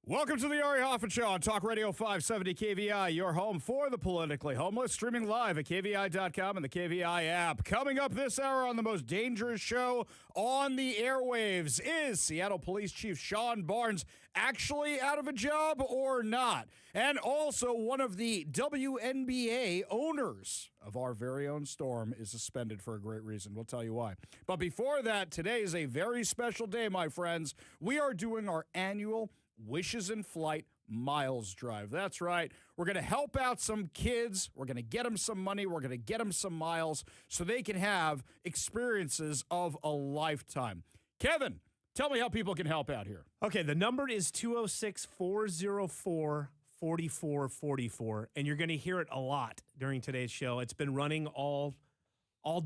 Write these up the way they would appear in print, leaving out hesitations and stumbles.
Welcome to the Ari Hoffman Show on Talk Radio 570 KVI, your home for the politically homeless, streaming live at KVI.com and the KVI app. Coming up this hour on the most dangerous show on the airwaves, is Seattle Police Chief Sean Barnes actually out of a job or not? And also, one of the WNBA owners of our very own Storm is suspended for a great reason. We'll tell you why. But before that, today is a very special day, my friends. We are doing our annual Wishes in Flight Miles Drive. That's right. We're going to help out some kids. We're going to get them some money. We're going to get them some miles so they can have experiences of a lifetime. Kevin, tell me how people can help out here. Okay, the number is 206-404-4444, and you're going to hear it a lot during today's show. It's been running all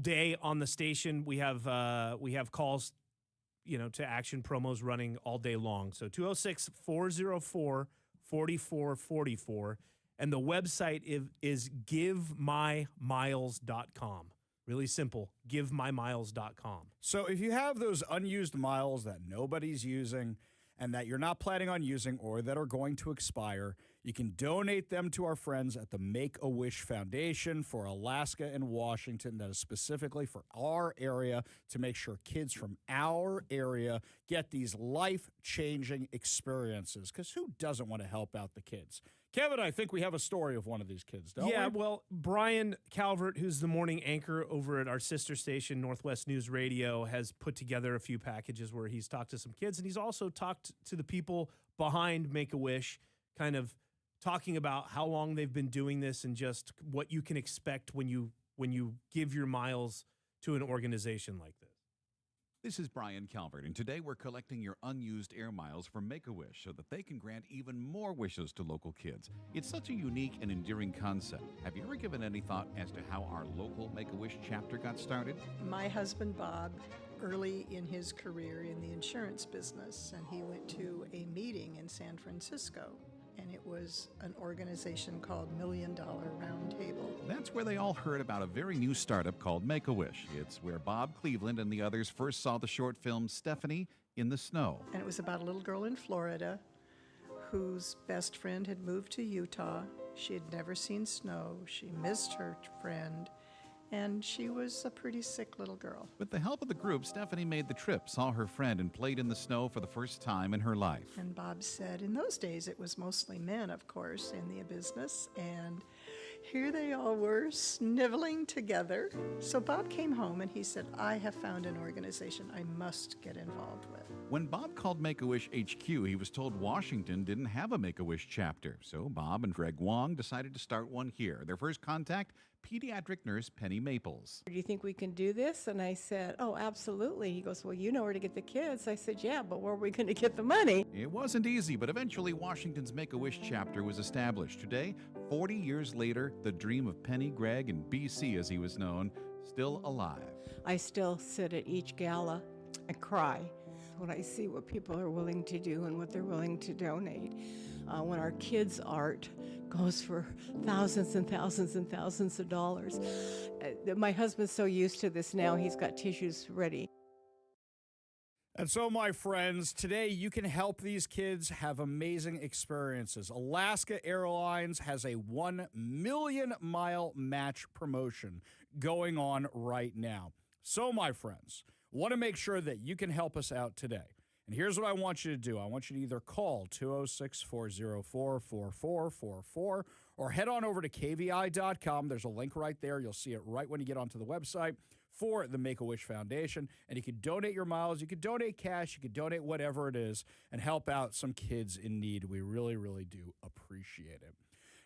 day on the station. We have calls, to action promos running all day long. So 206-404-4444. And the website is givemymiles.com. Really simple, givemymiles.com. So if you have those unused miles that nobody's using and that you're not planning on using or that are going to expire, you can donate them to our friends at the Make-A-Wish Foundation for Alaska and Washington. That is specifically for our area to make sure kids from our area get these life-changing experiences. Because who doesn't want to help out the kids? Kevin, I think we have a story of one of these kids, don't we? Yeah, well, Brian Calvert, who's the morning anchor over at our sister station, Northwest News Radio, has put together a few packages where he's talked to some kids, and he's also talked to the people behind Make-A-Wish, kind of talking about how long they've been doing this and just what you can expect when you give your miles to an organization like this. This is Brian Calvert, and today we're collecting your unused air miles from Make-A-Wish so that they can grant even more wishes to local kids. It's such a unique and endearing concept. Have you ever given any thought as to how our local Make-A-Wish chapter got started? My husband, Bob, early in his career in the insurance business, and he went to a meeting in San Francisco. And it was an organization called $1 Million Round Table. That's where they all heard about a very new startup called Make-A-Wish. It's where Bob Cleveland and the others first saw the short film Stephanie in the Snow. And it was about a little girl in Florida whose best friend had moved to Utah. She had never seen snow. She missed her friend. And she was a pretty sick little girl. With the help of the group, Stephanie made the trip, saw her friend, and played in the snow for the first time in her life. And Bob said, in those days, it was mostly men, of course, in the business. And here they all were, sniveling together. So Bob came home and he said, I have found an organization I must get involved with. When Bob called Make-A-Wish HQ, he was told Washington didn't have a Make-A-Wish chapter. So Bob and Greg Wong decided to start one here. Their first contact, pediatric nurse Penny Maples. Do you think we can do this? And I said, oh, absolutely. He goes, well, you know where to get the kids. I said, yeah, but where are we going to get the money? It wasn't easy, but eventually Washington's Make-A-Wish chapter was established. Today, 40 years later, the dream of Penny, Greg, and BC, as he was known, still alive. I still sit at each gala and cry when I see what people are willing to do and what they're willing to donate. When our kids' art goes for thousands and thousands and thousands of dollars. My husband's so used to this now, he's got tissues ready. And so, my friends, today you can help these kids have amazing experiences. Alaska Airlines has a 1 million mile match promotion going on right now. So, my friends, want to make sure that you can help us out today. And here's what I want you to do. I want you to either call 206-404-4444 or head on over to KVI.com. There's a link right there. You'll see it right when you get onto the website for the Make-A-Wish Foundation. And you can donate your miles. You can donate cash. You can donate whatever it is and help out some kids in need. We really, really do appreciate it.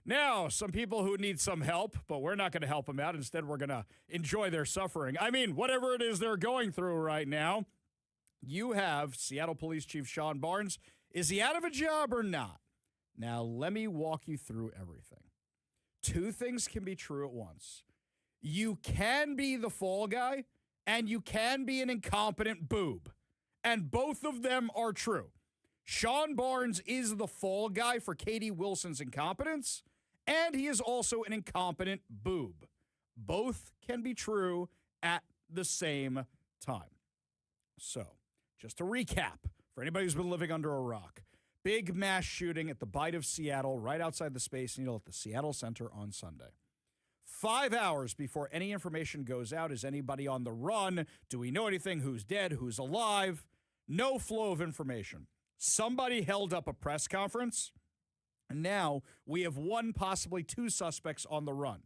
Now, some people who need some help, but we're not going to help them out. Instead, we're going to enjoy their suffering. I mean, whatever it is they're going through right now. You have Seattle Police Chief Sean Barnes. Is he out of a job or not? Now, let me walk you through everything. Two things can be true at once. You can be the fall guy, and you can be an incompetent boob. And both of them are true. Sean Barnes is the fall guy for Katie Wilson's incompetence, and he is also an incompetent boob. Both can be true at the same time. So, just to recap, for anybody who's been living under a rock, Big mass shooting at the Bite of Seattle, right outside the Space Needle at the Seattle Center on Sunday. 5 hours before any information goes out, is anybody on the run? Do we know anything? Who's dead? Who's alive? No flow of information. Somebody held up a press conference, and now we have one, possibly two suspects on the run.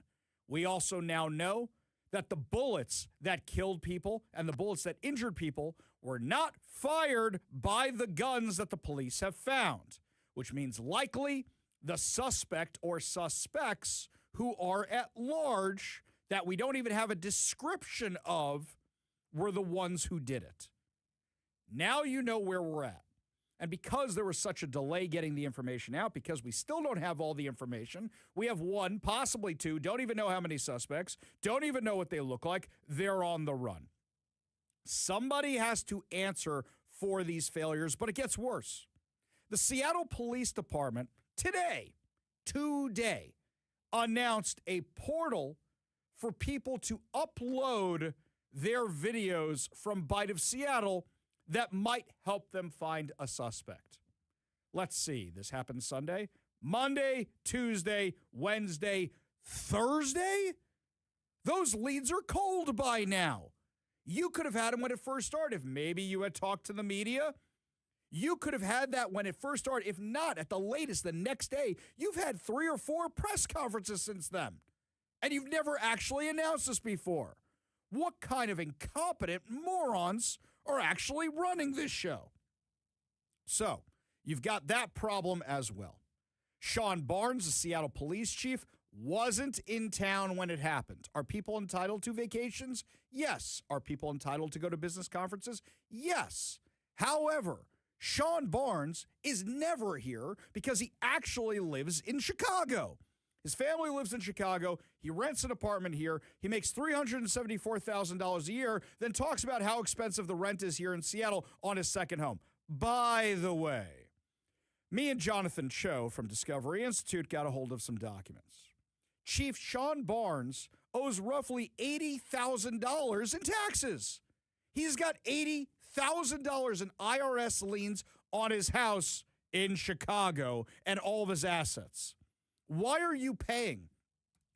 We also now know that the bullets that killed people and the bullets that injured people were not fired by the guns that the police have found, which means likely the suspect or suspects who are at large that we don't even have a description of were the ones who did it. Now you know where we're at. And because there was such a delay getting the information out, because we still don't have all the information, we have one, possibly two, don't even know how many suspects, don't even know what they look like. They're on the run. Somebody has to answer for these failures, but it gets worse. The Seattle Police Department today, announced a portal for people to upload their videos from Bite of Seattle that might help them find a suspect. Let's see. This happened Sunday, Monday, Tuesday, Wednesday, Thursday? Those leads are cold by now. You could have had them when it first started. If maybe you had talked to the media, you could have had that when it first started. If not, at the latest, the next day, you've had 3 or 4 press conferences since then. And you've never actually announced this before. What kind of incompetent morons are actually running this show? So, you've got that problem as well. Sean Barnes, the Seattle police chief, wasn't in town when it happened. Are people entitled to vacations? Yes. Are people entitled to go to business conferences? Yes. However, Sean Barnes is never here because he actually lives in Chicago. His family lives in Chicago. He rents an apartment here. He makes $374,000 a year, then talks about how expensive the rent is here in Seattle on his second home. By the way, me and Jonathan Cho from Discovery Institute got a hold of some documents. Chief Sean Barnes owes roughly $80,000 in taxes. He's got $80,000 in IRS liens on his house in Chicago and all of his assets. Why are you paying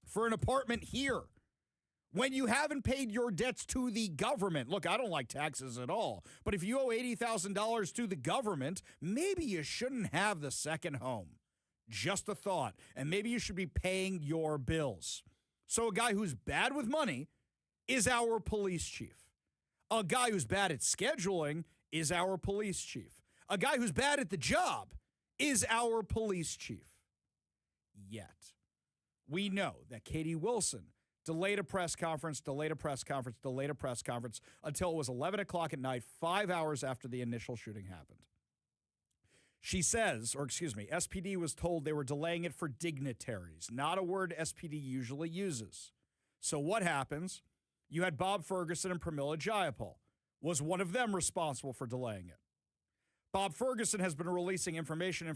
for an apartment here when you haven't paid your debts to the government? Look, I don't like taxes at all, but if you owe $80,000 to the government, maybe you shouldn't have the second home. Just a thought. And maybe you should be paying your bills. So a guy who's bad with money is our police chief. A guy who's bad at scheduling is our police chief. A guy who's bad at the job is our police chief. Yet, we know that Katie Wilson delayed a press conference until it was 11 o'clock at night, 5 hours after the initial shooting happened. She says, SPD was told they were delaying it for dignitaries, not a word SPD usually uses. So what happens? You had Bob Ferguson and Pramila Jayapal. Was one of them responsible for delaying it? Bob Ferguson has been releasing information,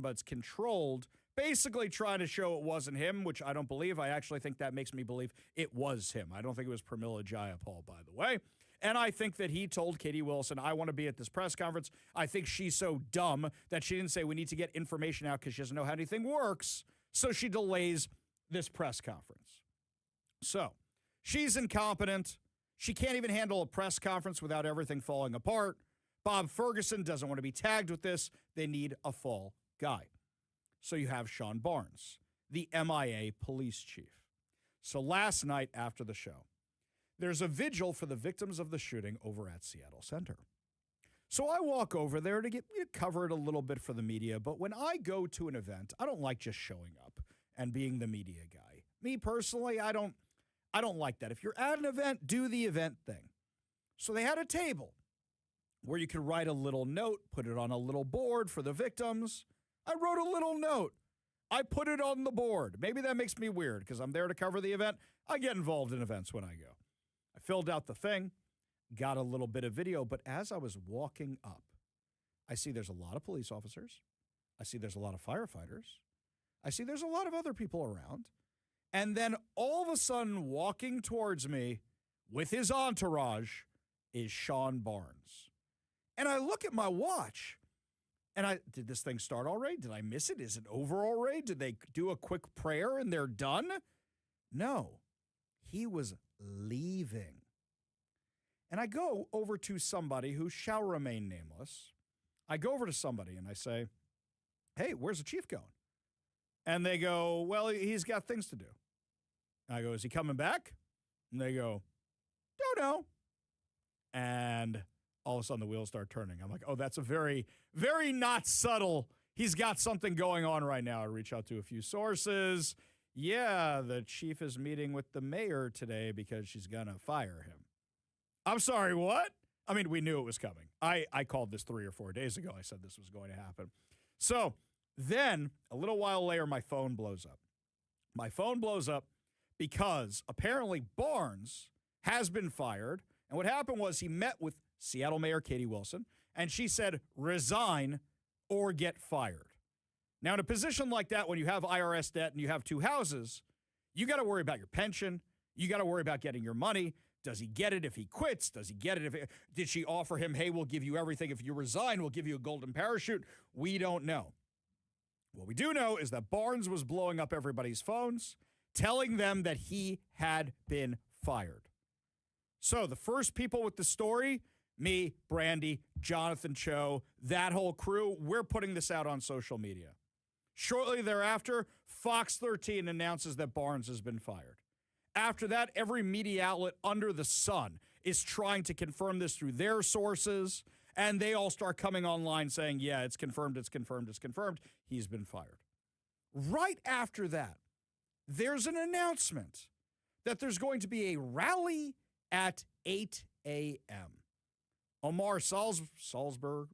but it's controlled, basically trying to show it wasn't him, which I don't believe. I actually think that makes me believe it was him. I don't think it was Pramila Jayapal, by the way. And I think that he told Katie Wilson, I want to be at this press conference. I think she's so dumb that she didn't say we need to get information out because she doesn't know how anything works. So she delays this press conference. So she's incompetent. She can't even handle a press conference without everything falling apart. Bob Ferguson doesn't want to be tagged with this. They need a fall guy. So you have Sean Barnes, the MIA police chief. So last night after the show, there's a vigil for the victims of the shooting over at Seattle Center. So I walk over there to cover it a little bit for the media, but when I go to an event, I don't like just showing up and being the media guy. Me personally, I don't like that. If you're at an event, do the event thing. So they had a table where you could write a little note, put it on a little board for the victims. I wrote a little note. I put it on the board. Maybe that makes me weird because I'm there to cover the event. I get involved in events when I go. I filled out the thing, got a little bit of video, but as I was walking up, I see there's a lot of police officers. I see there's a lot of firefighters. I see there's a lot of other people around. And then all of a sudden, walking towards me with his entourage is Sean Barnes. And I look at my watch, And did this thing start already? Did I miss it? Is it over already? Did they do a quick prayer and they're done? No, he was leaving. And I go over to somebody who shall remain nameless. I go over to somebody and I say, hey, where's the chief going? And they go, well, he's got things to do. I go, is he coming back? And they go, don't know. And all of a sudden the wheels start turning. I'm like, oh, that's a very, very not subtle. He's got something going on right now. I reach out to a few sources. Yeah, the chief is meeting with the mayor today because she's going to fire him. I'm sorry, what? I mean, we knew it was coming. I called this 3 or 4 days ago. I said this was going to happen. So then a little while later, my phone blows up. My phone blows up because apparently Barnes has been fired. And what happened was he met with Seattle Mayor Katie Wilson, and she said, resign or get fired. Now, in a position like that, when you have IRS debt and you have 2 houses, you got to worry about your pension. You got to worry about getting your money. Does he get it if he quits? Does he get it did she offer him, hey, we'll give you everything. If you resign, we'll give you a golden parachute? We don't know. What we do know is that Barnes was blowing up everybody's phones, telling them that he had been fired. So the first people with the story, me, Brandy, Jonathan Cho, that whole crew, we're putting this out on social media. Shortly thereafter, Fox 13 announces that Barnes has been fired. After that, every media outlet under the sun is trying to confirm this through their sources, and they all start coming online saying, yeah, it's confirmed, it's confirmed, it's confirmed. He's been fired. Right after that, there's an announcement that there's going to be a rally at 8 a.m. Omar Salisbury,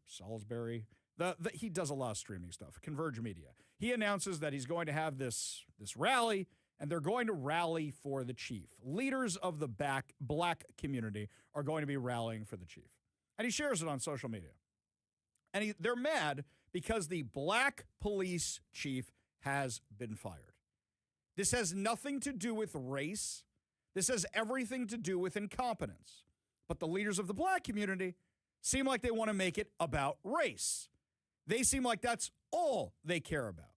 he does a lot of streaming stuff, Converge Media. He announces that he's going to have this rally, and they're going to rally for the chief. Leaders of the black community are going to be rallying for the chief. And he shares it on social media. And they're mad because the black police chief has been fired. This has nothing to do with race. This has everything to do with incompetence. But the leaders of the black community seem like they want to make it about race. They seem like that's all they care about.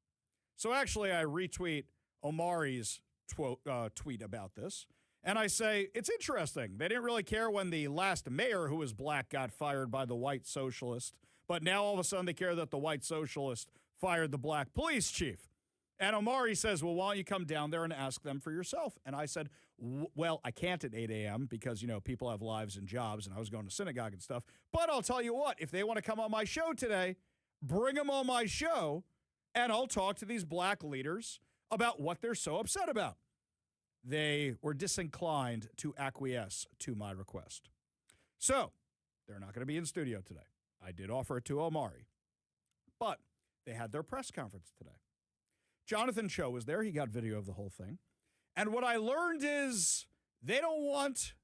So actually, I retweet Omari's tweet about this, and I say, it's interesting. They didn't really care when the last mayor who was black got fired by the white socialist, but now all of a sudden they care that the white socialist fired the black police chief. And Omari says, well, why don't you come down there and ask them for yourself? And I said, well, I can't at 8 a.m. because, people have lives and jobs, and I was going to synagogue and stuff. But I'll tell you what, if they want to come on my show today, bring them on my show, and I'll talk to these black leaders about what they're so upset about. They were disinclined to acquiesce to my request. So they're not going to be in studio today. I did offer it to Omari, but they had their press conference today. Jonathan Cho was there. He got video of the whole thing. And what I learned is they don't want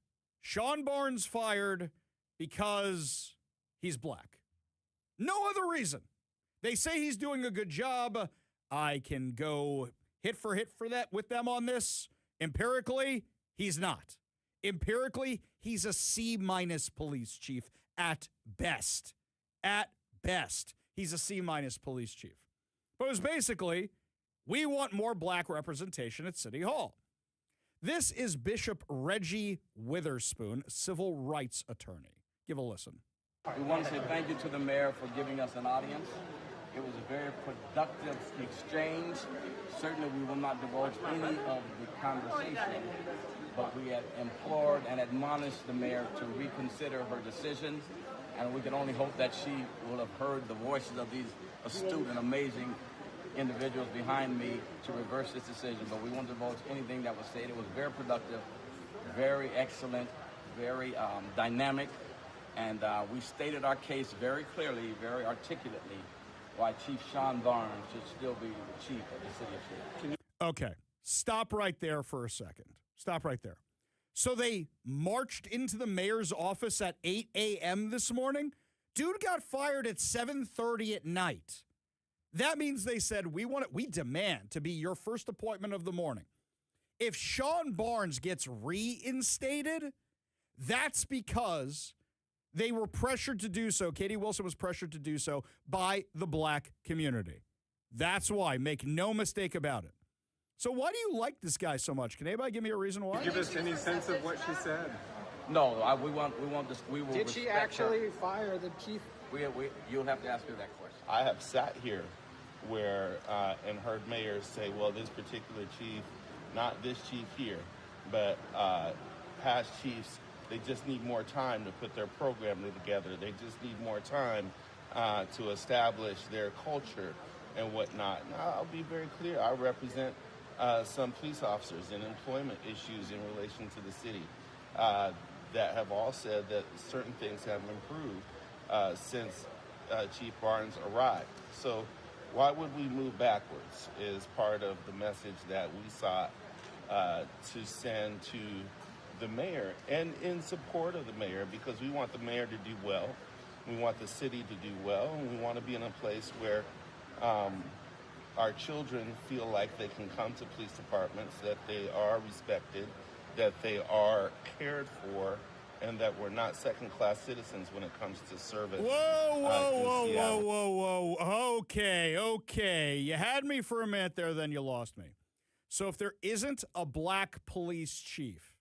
Sean Barnes fired because he's black. No other reason. They say he's doing a good job. I can go hit for that with them on this. Empirically, he's not. Empirically, he's a C- police chief at best. At best, he's a C- police chief. But it was basically, we want more black representation at City Hall. This is Bishop Reggie Witherspoon, civil rights attorney. Give a listen. We want to say thank you to the mayor for giving us an audience. It was a very productive exchange. Certainly we will not divulge any of the conversation, but we had implored and admonished the mayor to reconsider her decision, and we can only hope that she will have heard the voices of these astute and amazing individuals behind me to reverse this decision. But we won't divulge anything that was said. It was very productive, very excellent, very dynamic, and we stated our case very clearly, very articulately, why Chief Sean Barnes should still be the chief of the city of Seattle. Okay, stop right there for a second. Stop right there. So they marched into the mayor's office at 8 a.m. this morning? Dude got fired at 7:30 at night. That means they said, we demand to be your first appointment of the morning. If Sean Barnes gets reinstated, that's because They were pressured to do so. Katie Wilson was pressured to do so by the black community. That's why. Make no mistake about it. So why do you like this guy so much? Can anybody give me a reason why? Give us any sense of what she said. No, we want this. We will. Did she respect actually her. fire the chief? You'll have to ask her that question. I have sat here where and heard mayors say, well, this particular chief, not this chief here, but past chiefs, they just need more time to put their program together. They just need more time to establish their culture and whatnot. Now, I'll be very clear. I represent some police officers and employment issues in relation to the city that have all said that certain things have improved since Chief Barnes arrived. So why would we move backwards is part of the message that we sought to send to the mayor and in support of the mayor, because we want the mayor to do well. We want the city to do well, and we want to be in a place where our children feel like they can come to police departments, that they are respected, that they are cared for, and that we're not second-class citizens when it comes to service. Whoa. Okay. You had me for a minute there, then you lost me. So if there isn't a black police chief,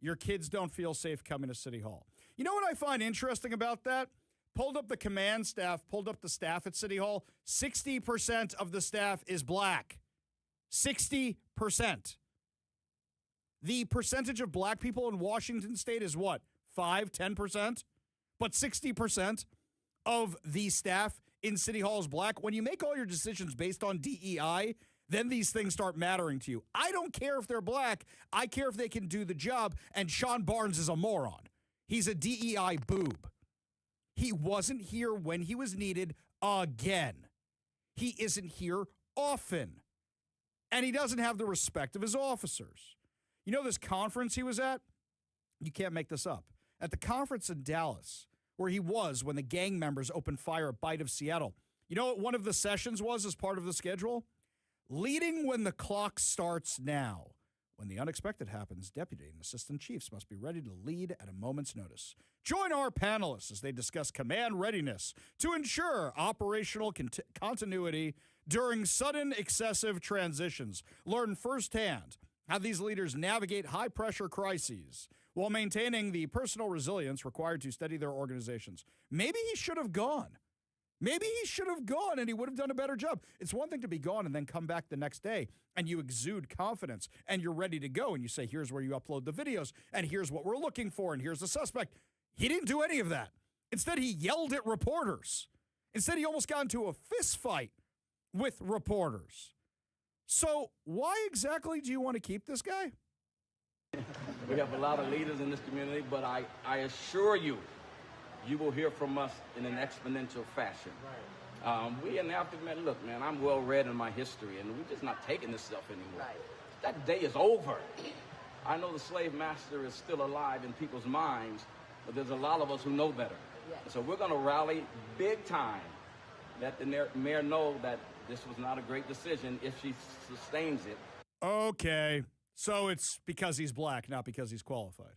your kids don't feel safe coming to City Hall. You know what I find interesting about that? Pulled up the command staff, pulled up the staff at City Hall. 60% of the staff is black. 60%. The percentage of black people in Washington state is what? 5, 10%? But 60% of the staff in City Hall is black. When you make all your decisions based on DEI, then these things start mattering to you. I don't care if they're black. I care if they can do the job. And Sean Barnes is a moron. He's a DEI boob. He wasn't here when he was needed again. He isn't here often. And he doesn't have the respect of his officers. You know this conference he was at? You can't make this up. At the conference in Dallas, where he was when the gang members opened fire at Bite of Seattle. You know what one of the sessions was as part of the schedule? Leading when the clock starts now. When the unexpected happens, deputy and assistant chiefs must be ready to lead at a moment's notice. Join our panelists as they discuss command readiness to ensure operational continuity during sudden excessive transitions. Learn firsthand how these leaders navigate high-pressure crises while maintaining the personal resilience required to steady their organizations. Maybe he should have gone. Maybe he should have gone and he would have done a better job. It's one thing to be gone and then come back the next day and you exude confidence and you're ready to go and you say, here's where you upload the videos and here's what we're looking for and here's the suspect. He didn't do any of that. Instead, he yelled at reporters. Instead, he almost got into a fist fight with reporters. So why exactly do you want to keep this guy? We have a lot of leaders in this community, but I assure you, you will hear from us in an exponential fashion. Right. We in the aftermath, look, man, I'm well read in my history, and we're just not taking this stuff anymore. Right. That day is over. I know the slave master is still alive in people's minds, but there's a lot of us who know better. Yes. So we're going to rally big time, let the mayor know that this was not a great decision if she sustains it. Okay, so it's because he's black, not because he's qualified.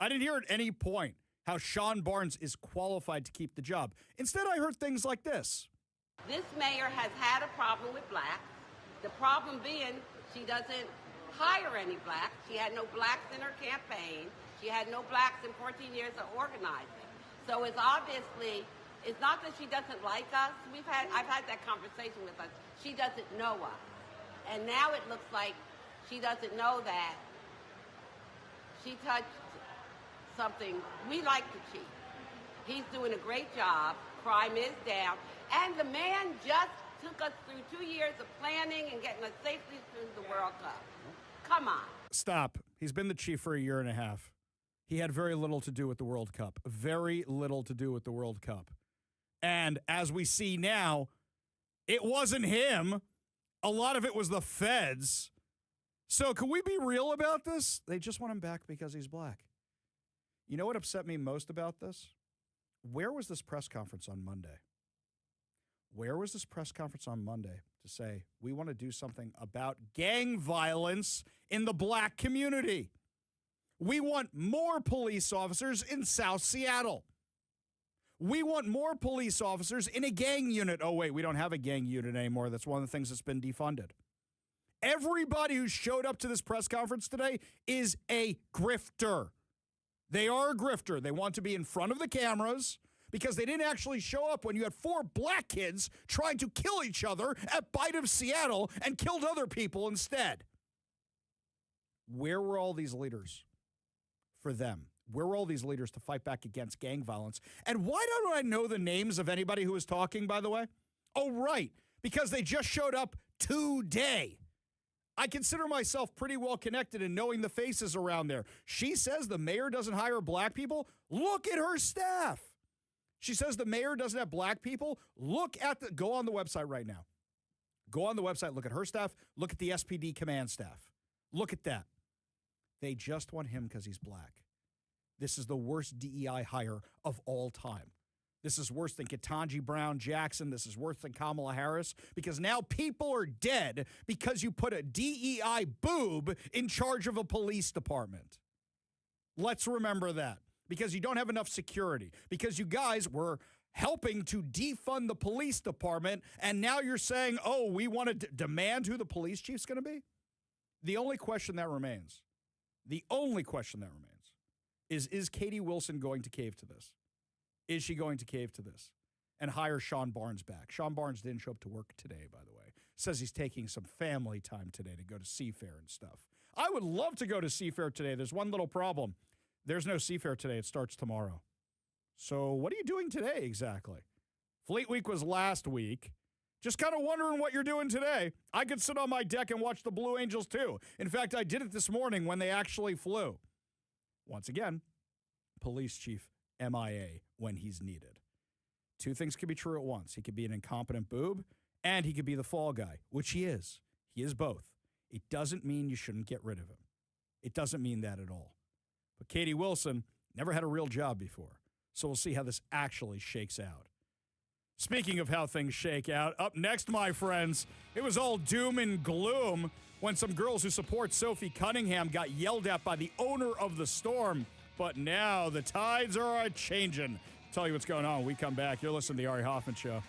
I didn't hear at any point how Sean Barnes is qualified to keep the job. Instead, I heard things like this. This mayor has had a problem with blacks. The problem being she doesn't hire any blacks. She had no blacks in her campaign. She had no blacks in 14 years of organizing. So it's obviously, it's not that she doesn't like us. I've had that conversation with us. She doesn't know us. And now it looks like she doesn't know that she touched something. We like the chief. He's doing a great job. Crime is down. And the man just took us through 2 years of planning and getting us safely through the World Cup. Come on. Stop. He's been the chief for a year and a half. He had very little to do with the World Cup. Very little to do with the World Cup. And as we see now, it wasn't him. A lot of it was the feds. So can we be real about this? They just want him back because he's black. You know what upset me most about this? Where was this press conference on Monday? Where was this press conference on Monday to say, we want to do something about gang violence in the black community? We want more police officers in South Seattle. We want more police officers in a gang unit. Oh, wait, we don't have a gang unit anymore. That's one of the things that's been defunded. Everybody who showed up to this press conference today is a grifter. They are a grifter. They want to be in front of the cameras because they didn't actually show up when you had 4 black kids trying to kill each other at Bite of Seattle and killed other people instead. Where were all these leaders for them? Where were all these leaders to fight back against gang violence? And why don't I know the names of anybody who was talking, by the way? Oh, right, because they just showed up today. I consider myself pretty well connected in knowing the faces around there. She says the mayor doesn't hire black people. Look at her staff. She says the mayor doesn't have black people. Go on the website right now. Go on the website, look at her staff, look at the SPD command staff. Look at that. They just want him because he's black. This is the worst DEI hire of all time. This is worse than Ketanji Brown Jackson. This is worse than Kamala Harris because now people are dead because you put a DEI boob in charge of a police department. Let's remember that because you don't have enough security, because you guys were helping to defund the police department, and now you're saying, oh, we want to demand who the police chief's going to be? The only question that remains is Katie Wilson going to cave to this? Is she going to cave to this and hire Sean Barnes back? Sean Barnes didn't show up to work today, by the way. Says he's taking some family time today to go to Seafair and stuff. I would love to go to Seafair today. There's one little problem. There's no Seafair today. It starts tomorrow. So what are you doing today exactly? Fleet Week was last week. Just kind of wondering what you're doing today. I could sit on my deck and watch the Blue Angels too. In fact, I did it this morning when they actually flew. Once again, police chief MIA when he's needed. Two things could be true at once. He could be an incompetent boob, and he could be the fall guy, which he is. He is both. It doesn't mean you shouldn't get rid of him. It doesn't mean that at all. But Katie Wilson never had a real job before, so we'll see how this actually shakes out. Speaking of how things shake out, up next, my friends, it was all doom and gloom when some girls who support Sophie Cunningham got yelled at by the owner of the Storm. But now the tides are a-changing. Tell you what's going on when we come back. You're listening to The Ari Hoffman Show.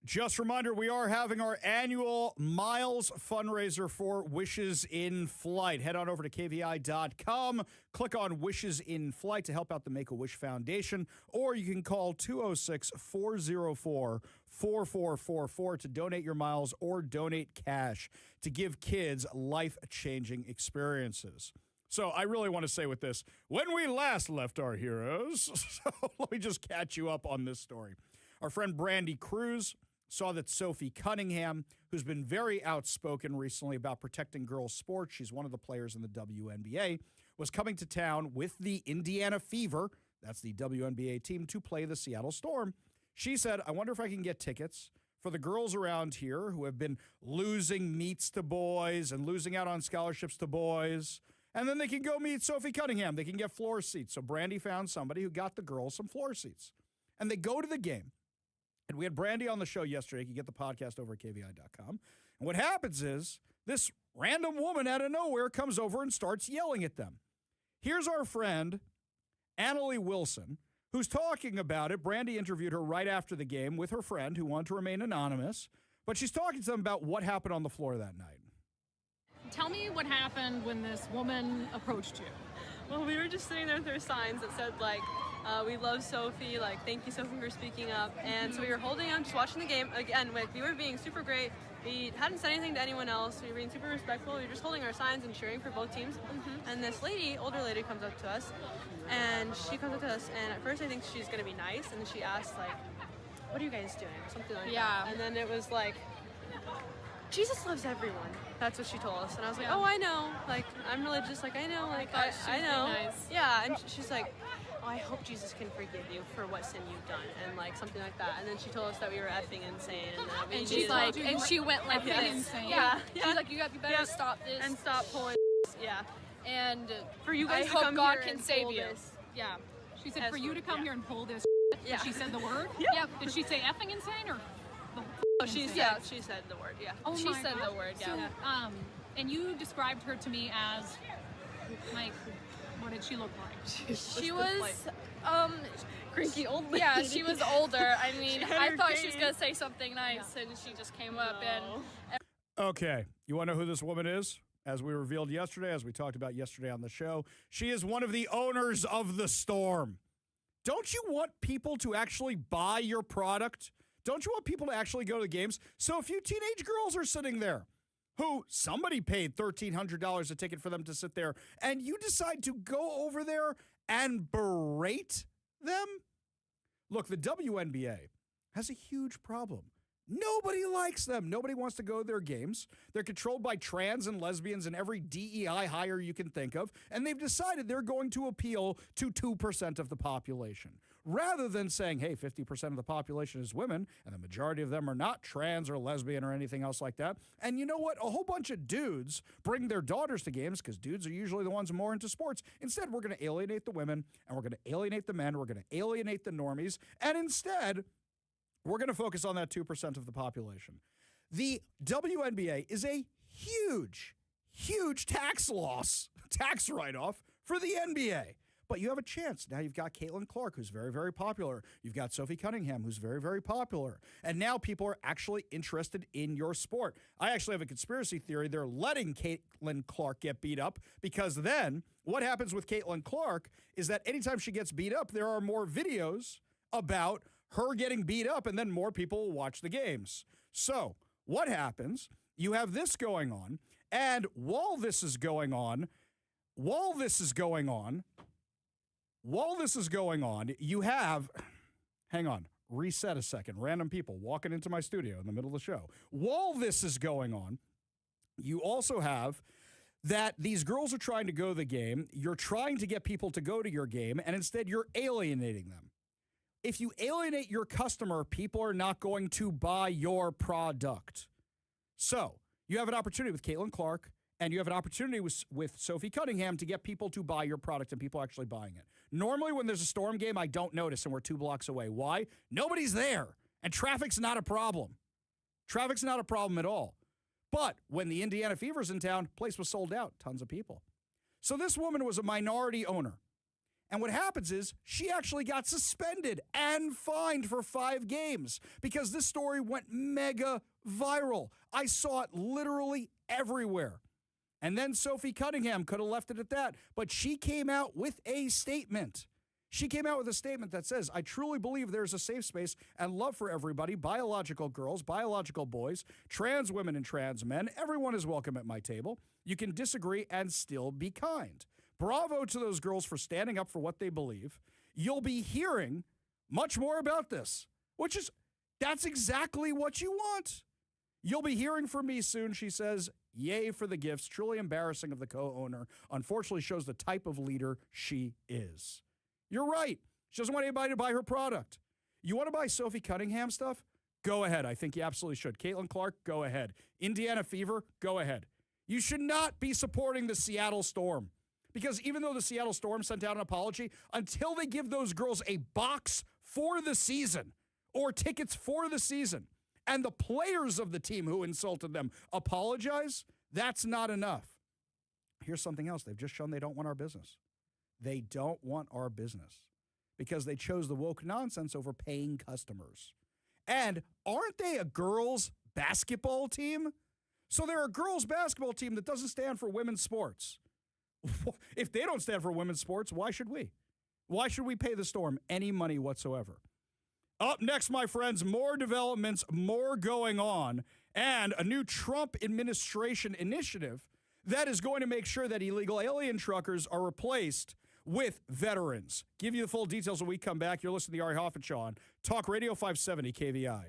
Just a reminder, we are having our annual Miles fundraiser for Wishes in Flight. Head on over to KVI.com, click on Wishes in Flight to help out the Make-A-Wish Foundation, or you can call 206-404-4444 to donate your miles or donate cash to give kids life-changing experiences. So I really want to say with this, when we last left our heroes, so let me just catch you up on this story. Our friend Brandy Cruz saw that Sophie Cunningham, who's been very outspoken recently about protecting girls' sports, she's one of the players in the WNBA, was coming to town with the Indiana Fever, that's the WNBA team, to play the Seattle Storm. She said, I wonder if I can get tickets for the girls around here who have been losing meets to boys and losing out on scholarships to boys. And then they can go meet Sophie Cunningham. They can get floor seats. So Brandy found somebody who got the girls some floor seats. And they go to the game. And we had Brandy on the show yesterday. You can get the podcast over at KVI.com. And what happens is this random woman out of nowhere comes over and starts yelling at them. Here's our friend, Annalie Wilson, who's talking about it. Brandy interviewed her right after the game with her friend who wanted to remain anonymous. But she's talking to them about what happened on the floor that night. Tell me what happened when this woman approached you. Well, we were just sitting there with our signs that said, like, we love Sophie, like, thank you, Sophie, for speaking up. And so we were holding on, just watching the game. Again, like, we were being super great. We hadn't said anything to anyone else. We were being super respectful. We were just holding our signs and cheering for both teams. And this lady, older lady, comes up to us. And she comes up to us, and at first I think she's going to be nice. And then she asked, like, what are you guys doing? Something like that. And then it was like, Jesus loves everyone. That's what she told us. And I was like, oh, I know. Like, I'm religious. Like, I know. Like, I know. Nice. Yeah. And she's like, oh, I hope Jesus can forgive you for what sin you've done. And, like, something like that. And then she told us that we were effing insane. And she's like, and she went like this. Insane. Yeah. She's like, you better stop this. And stop pulling. Yeah. And for you guys to come God here can save you. This. Yeah. She said, for you to come here and pull this. Yeah. She said the word? Yeah. Did she say effing insane or? Oh, she said the word, yeah. Oh, she said the word, yeah. So, and you described her to me as, like, what did she look like? She was, cranky old lady. Yeah, she was older. I mean, I thought she was going to say something nice, and she just came up and... Okay, you want to know who this woman is? As we revealed yesterday, as we talked about yesterday on the show, she is one of the owners of the Storm. Don't you want people to actually buy your product? Don't you want people to actually go to the games? So a few teenage girls are sitting there who somebody paid $1,300 a ticket for them to sit there, and you decide to go over there and berate them? Look, the WNBA has a huge problem. Nobody likes them. Nobody wants to go to their games. They're controlled by trans and lesbians and every DEI hire you can think of, and they've decided they're going to appeal to 2% of the population. Rather than saying, hey, 50% of the population is women, and the majority of them are not trans or lesbian or anything else like that. And you know what? A whole bunch of dudes bring their daughters to games because dudes are usually the ones more into sports. Instead, we're going to alienate the women, and we're going to alienate the men, we're going to alienate the normies, and instead, we're going to focus on that 2% of the population. The WNBA is a huge, huge tax loss, tax write-off for the NBA. But you have a chance. Now you've got Caitlin Clark, who's very, very popular. You've got Sophie Cunningham, who's very, very popular. And now people are actually interested in your sport. I actually have a conspiracy theory. They're letting Caitlin Clark get beat up because then what happens with Caitlin Clark is that anytime she gets beat up, there are more videos about her getting beat up, and then more people will watch the games. So what happens? You have this going on, and while this is going on, you have, hang on, reset a second, random people walking into my studio in the middle of the show. While this is going on, you also have that these girls are trying to go to the game, you're trying to get people to go to your game, and instead you're alienating them. If you alienate your customer, people are not going to buy your product. So you have an opportunity with Caitlin Clark, and you have an opportunity with Sophie Cunningham to get people to buy your product and people actually buying it. Normally, when there's a Storm game, I don't notice, and we're 2 blocks away. Why? Nobody's there, and traffic's not a problem. Traffic's not a problem at all. But when the Indiana Fever's in town, place was sold out, tons of people. So this woman was a minority owner. And what happens is she actually got suspended and fined for 5 games because this story went mega viral. I saw it literally everywhere. And then Sophie Cunningham could have left it at that, but she came out with a statement. She came out with a statement that says, I truly believe there's a safe space and love for everybody, biological girls, biological boys, trans women and trans men. Everyone is welcome at my table. You can disagree and still be kind. Bravo to those girls for standing up for what they believe. You'll be hearing much more about this, that's exactly what you want. You'll be hearing from me soon, she says. Yay for the gifts. Truly embarrassing of the co-owner. Unfortunately shows the type of leader she is. You're right. She doesn't want anybody to buy her product. You want to buy Sophie Cunningham stuff? Go ahead. I think you absolutely should. Caitlin Clark, go ahead. Indiana Fever, go ahead. You should not be supporting the Seattle Storm. Because even though the Seattle Storm sent out an apology, until they give those girls a box for the season or tickets for the season, and the players of the team who insulted them apologize, that's not enough. Here's something else. They've just shown they don't want our business. They don't want our business because they chose the woke nonsense over paying customers. And aren't they a girls' basketball team? So they're a girls' basketball team that doesn't stand for women's sports. If they don't stand for women's sports, why should we? Why should we pay the Storm any money whatsoever? Up next, my friends, more developments, more going on, and a new Trump administration initiative that is going to make sure that illegal alien truckers are replaced with veterans. Give you the full details when we come back. You're listening to the Ari Hoffman Show on Talk Radio 570 KVI.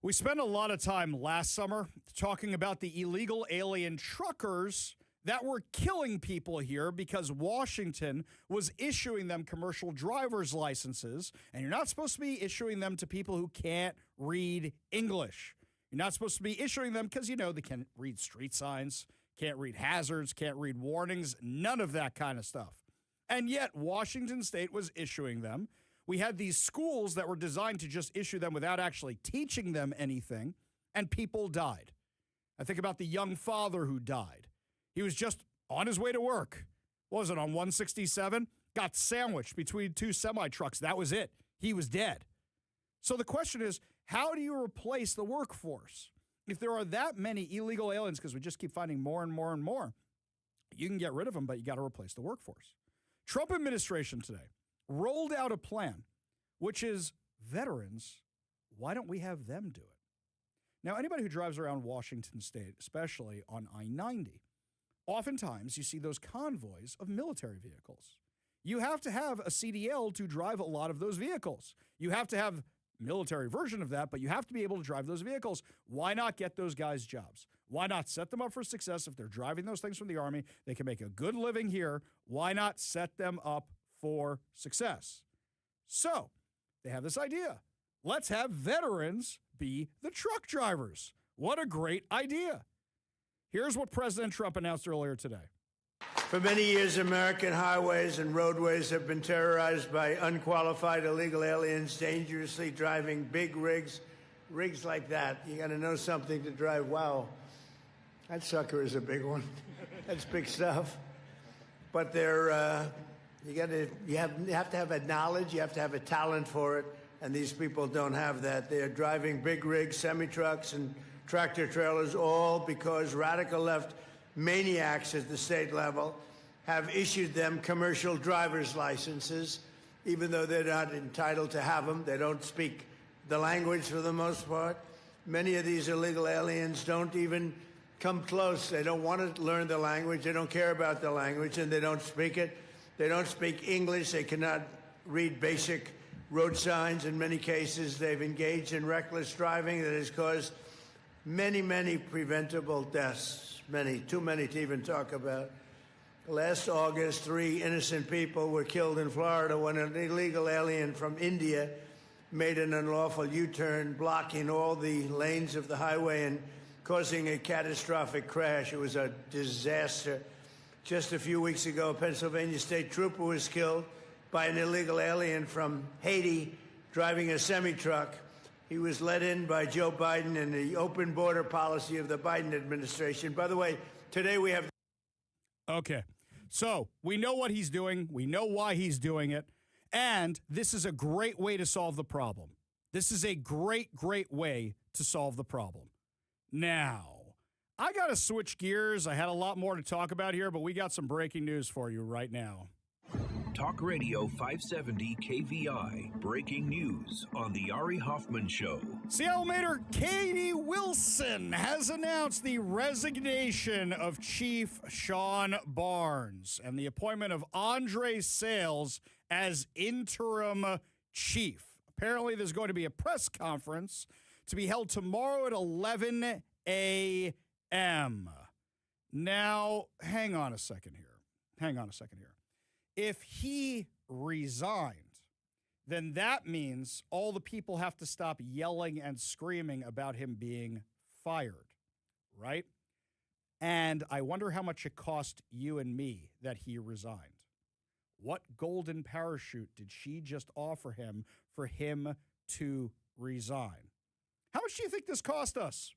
We spent a lot of time last summer talking about the illegal alien truckers that were killing people here because Washington was issuing them commercial driver's licenses, and you're not supposed to be issuing them to people who can't read English. You're not supposed to be issuing them because, they can't read street signs, can't read hazards, can't read warnings, none of that kind of stuff. And yet Washington State was issuing them. We had these schools that were designed to just issue them without actually teaching them anything, and people died. I think about the young father who died. He was just on his way to work. What was it, on 167? Got sandwiched between two semi-trucks. That was it. He was dead. So the question is, how do you replace the workforce? If there are that many illegal aliens, because we just keep finding more and more and more, you can get rid of them, but you got to replace the workforce. Trump administration today rolled out a plan, which is veterans, why don't we have them do it? Now, anybody who drives around Washington State, especially on I-90, oftentimes you see those convoys of military vehicles. You have to have a CDL to drive a lot of those vehicles. You have to have military version of that, but you have to be able to drive those vehicles. Why not get those guys jobs? Why not set them up for success? If they're driving those things from the Army, they can make a good living here. Why not set them up for success? So they have this idea. Let's have veterans be the truck drivers. What a great idea. Here's what President Trump announced earlier today. For many years, American highways and roadways have been terrorized by unqualified illegal aliens dangerously driving big rigs like that. You got to know something to drive. Wow, that sucker is a big one. That's big stuff. But they're you have to have a knowledge, you have to have a talent for it, and these people don't have that. They're driving big rigs, semi-trucks, and tractor trailers, all because radical left maniacs at the state level have issued them commercial driver's licenses, even though they're not entitled to have them. They don't speak the language for the most part. Many of these illegal aliens don't even come close. They don't want to learn the language. They don't care about the language, and they don't speak it. They don't speak English. They cannot read basic road signs. In many cases, they've engaged in reckless driving that has caused many, many preventable deaths. Many, too many to even talk about. Last August, 3 innocent people were killed in Florida when an illegal alien from India made an unlawful U-turn, blocking all the lanes of the highway and causing a catastrophic crash. It was a disaster. Just a few weeks ago, a Pennsylvania state trooper was killed by an illegal alien from Haiti driving a semi-truck. He was let in by Joe Biden and the open border policy of the Biden administration. By the way, today we have... Okay, so we know what he's doing. We know why he's doing it. And this is a great way to solve the problem. This is a great, great way to solve the problem. Now, I got to switch gears. I had a lot more to talk about here, but we got some breaking news for you right now. Talk Radio 570 KVI. Breaking news on The Ari Hoffman Show. Seattle Mayor Katie Wilson has announced the resignation of Chief Sean Barnes and the appointment of Andre Sales as interim chief. Apparently, there's going to be a press conference to be held tomorrow at 11 a.m. Now, hang on a second here. If he resigned, then that means all the people have to stop yelling and screaming about him being fired, right? And I wonder how much it cost you and me that he resigned. What golden parachute did she just offer him for him to resign? How much do you think this cost us?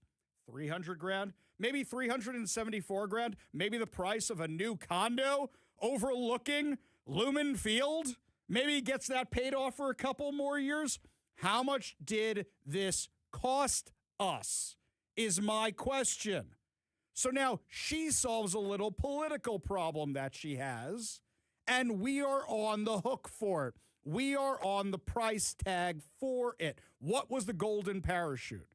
300 grand? Maybe 374 grand? Maybe the price of a new condo overlooking Lumen Field? Maybe he gets that paid off for a couple more years? How much did this cost us is my question. So now she solves a little political problem that she has, and we are on the hook for it. We are on the price tag for it. What was the golden parachute?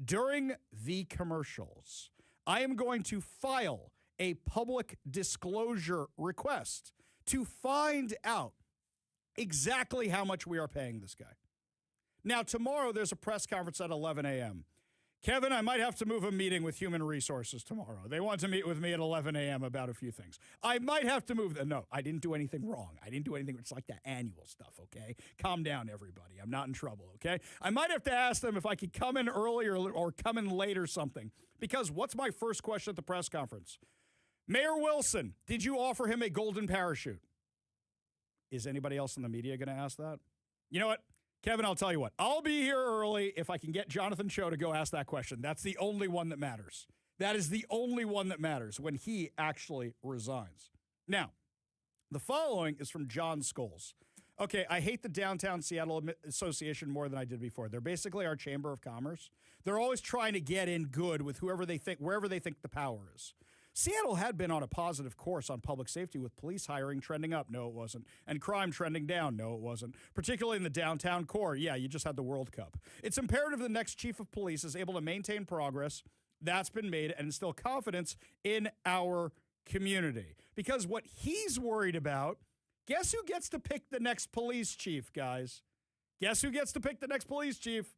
During the commercials, I am going to file a public disclosure request to find out exactly how much we are paying this guy. Now, tomorrow there's a press conference at 11 a.m. Kevin, I might have to move a meeting with Human Resources tomorrow. They want to meet with me at 11 a.m. about a few things. I might have to move. No, I didn't do anything wrong. I didn't do anything. It's like that annual stuff, okay? Calm down, everybody. I'm not in trouble, okay? I might have to ask them if I could come in earlier or come in late or something. Because what's my first question at the press conference? Mayor Wilson, did you offer him a golden parachute? Is anybody else in the media going to ask that? You know what? Kevin, I'll tell you what. I'll be here early if I can get Jonathan Cho to go ask that question. That's the only one that matters. That is the only one that matters when he actually resigns. Now, the following is from John Scholes. Okay, I hate the Downtown Seattle Association more than I did before. They're basically our Chamber of Commerce. They're always trying to get in good with wherever they think the power is. Seattle had been on a positive course on public safety with police hiring trending up. No, it wasn't. And crime trending down. No, it wasn't. Particularly in the downtown core. Yeah, you just had the World Cup. It's imperative the next chief of police is able to maintain progress that's been made and instill confidence in our community. Because what he's worried about, guess who gets to pick the next police chief, guys? Guess who gets to pick the next police chief?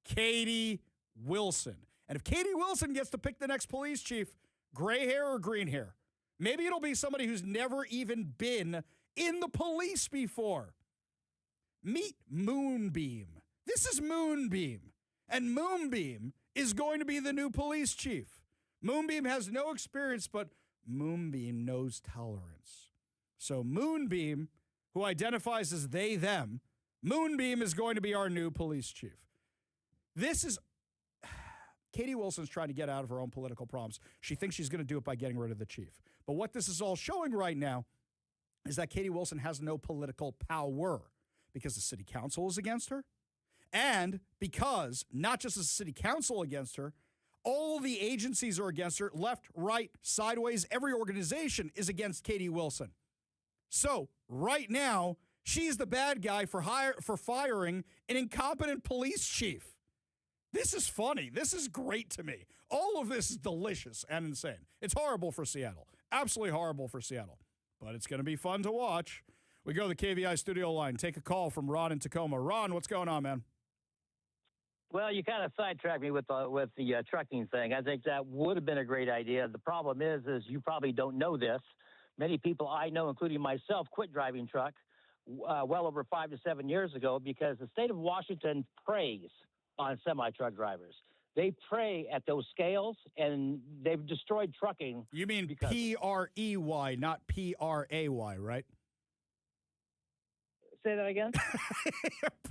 Katie Wilson. And if Katie Wilson gets to pick the next police chief, gray hair or green hair, maybe it'll be somebody who's never even been in the police before. Meet Moonbeam. This is Moonbeam. And Moonbeam is going to be the new police chief. Moonbeam has no experience, but Moonbeam knows tolerance. So Moonbeam, who identifies as they, them, Moonbeam is going to be our new police chief. This is... Katie Wilson's trying to get out of her own political problems. She thinks she's going to do it by getting rid of the chief. But what this is all showing right now is that Katie Wilson has no political power because the city council is against her. And because not just the city council against her, all the agencies are against her, left, right, sideways, every organization is against Katie Wilson. So right now, she's the bad guy for firing an incompetent police chief. This is funny. This is great to me. All of this is delicious and insane. It's horrible for Seattle. Absolutely horrible for Seattle. But it's going to be fun to watch. We go to the KVI studio line. Take a call from Ron in Tacoma. Ron, what's going on, man? Well, you kind of sidetracked me with the trucking thing. I think that would have been a great idea. The problem is you probably don't know this. Many people I know, including myself, quit driving truck well over 5 to 7 years ago because the state of Washington preys on semi-truck drivers. They prey at those scales, and they've destroyed trucking. You mean P-R-E-Y, not P-R-A-Y, right? Say that again?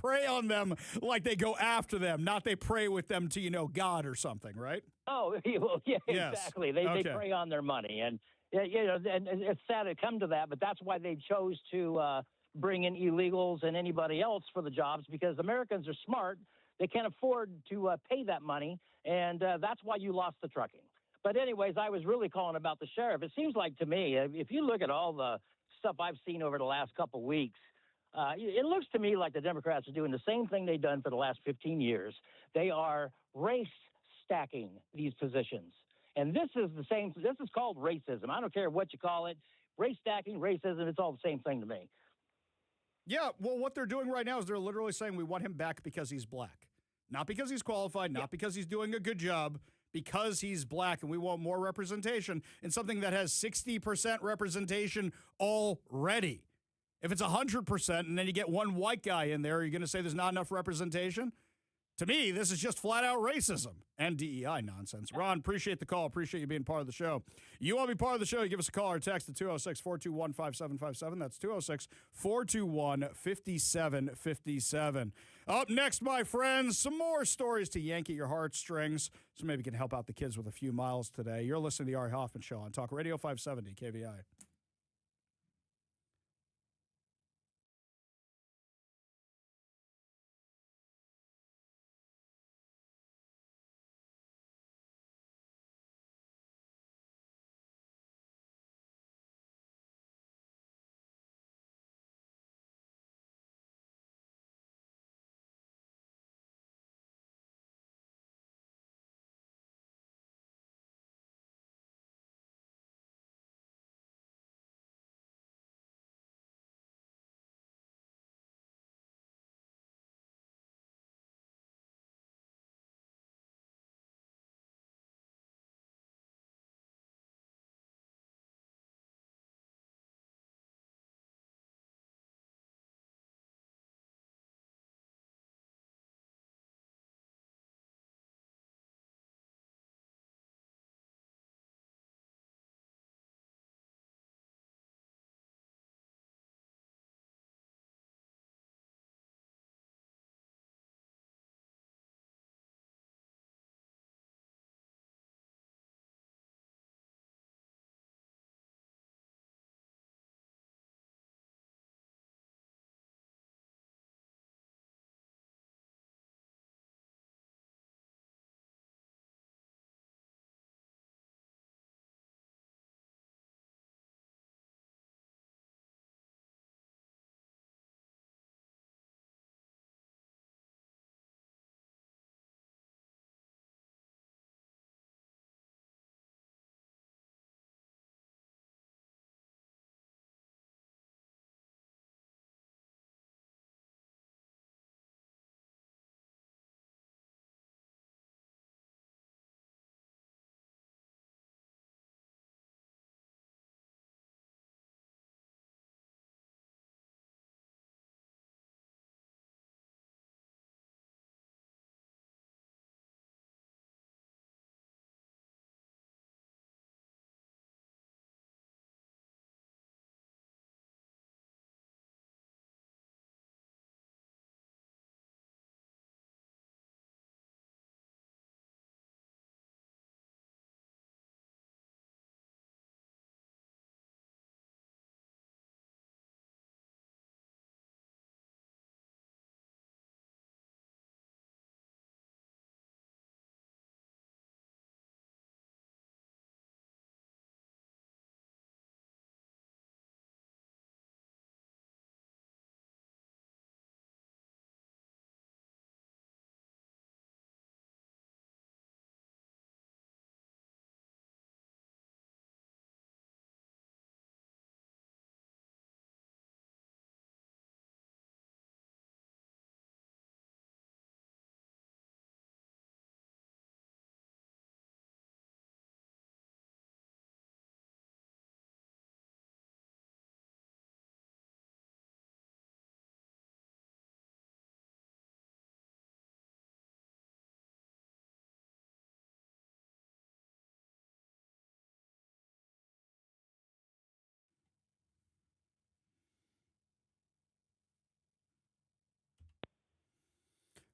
Prey on them like they go after them, not they pray with them to, God or something, right? Oh, well, yeah, yes. Exactly. They prey on their money. And, and it's sad to come to that, but that's why they chose to bring in illegals and anybody else for the jobs, because Americans are smart. They can't afford to pay that money, and that's why you lost the trucking. But anyways, I was really calling about the sheriff. It seems like to me, if you look at all the stuff I've seen over the last couple of weeks, it looks to me like the Democrats are doing the same thing they've done for the last 15 years. They are race stacking these positions. And this is called racism. I don't care what you call it. Race stacking, racism, it's all the same thing to me. Yeah, well, what they're doing right now is they're literally saying we want him back because he's black. Not because he's qualified, not because he's doing a good job, because he's black, and we want more representation in something that has 60% representation already. If it's 100% and then you get one white guy in there, are you going to say there's not enough representation? To me, this is just flat-out racism and DEI nonsense. Ron, appreciate the call. Appreciate you being part of the show. You want to be part of the show, you give us a call or text at 206-421-5757. That's 206-421-5757. Up next, my friends, some more stories to yank at your heartstrings, so maybe you can help out the kids with a few miles today. You're listening to the Ari Hoffman Show on Talk Radio 570 KVI.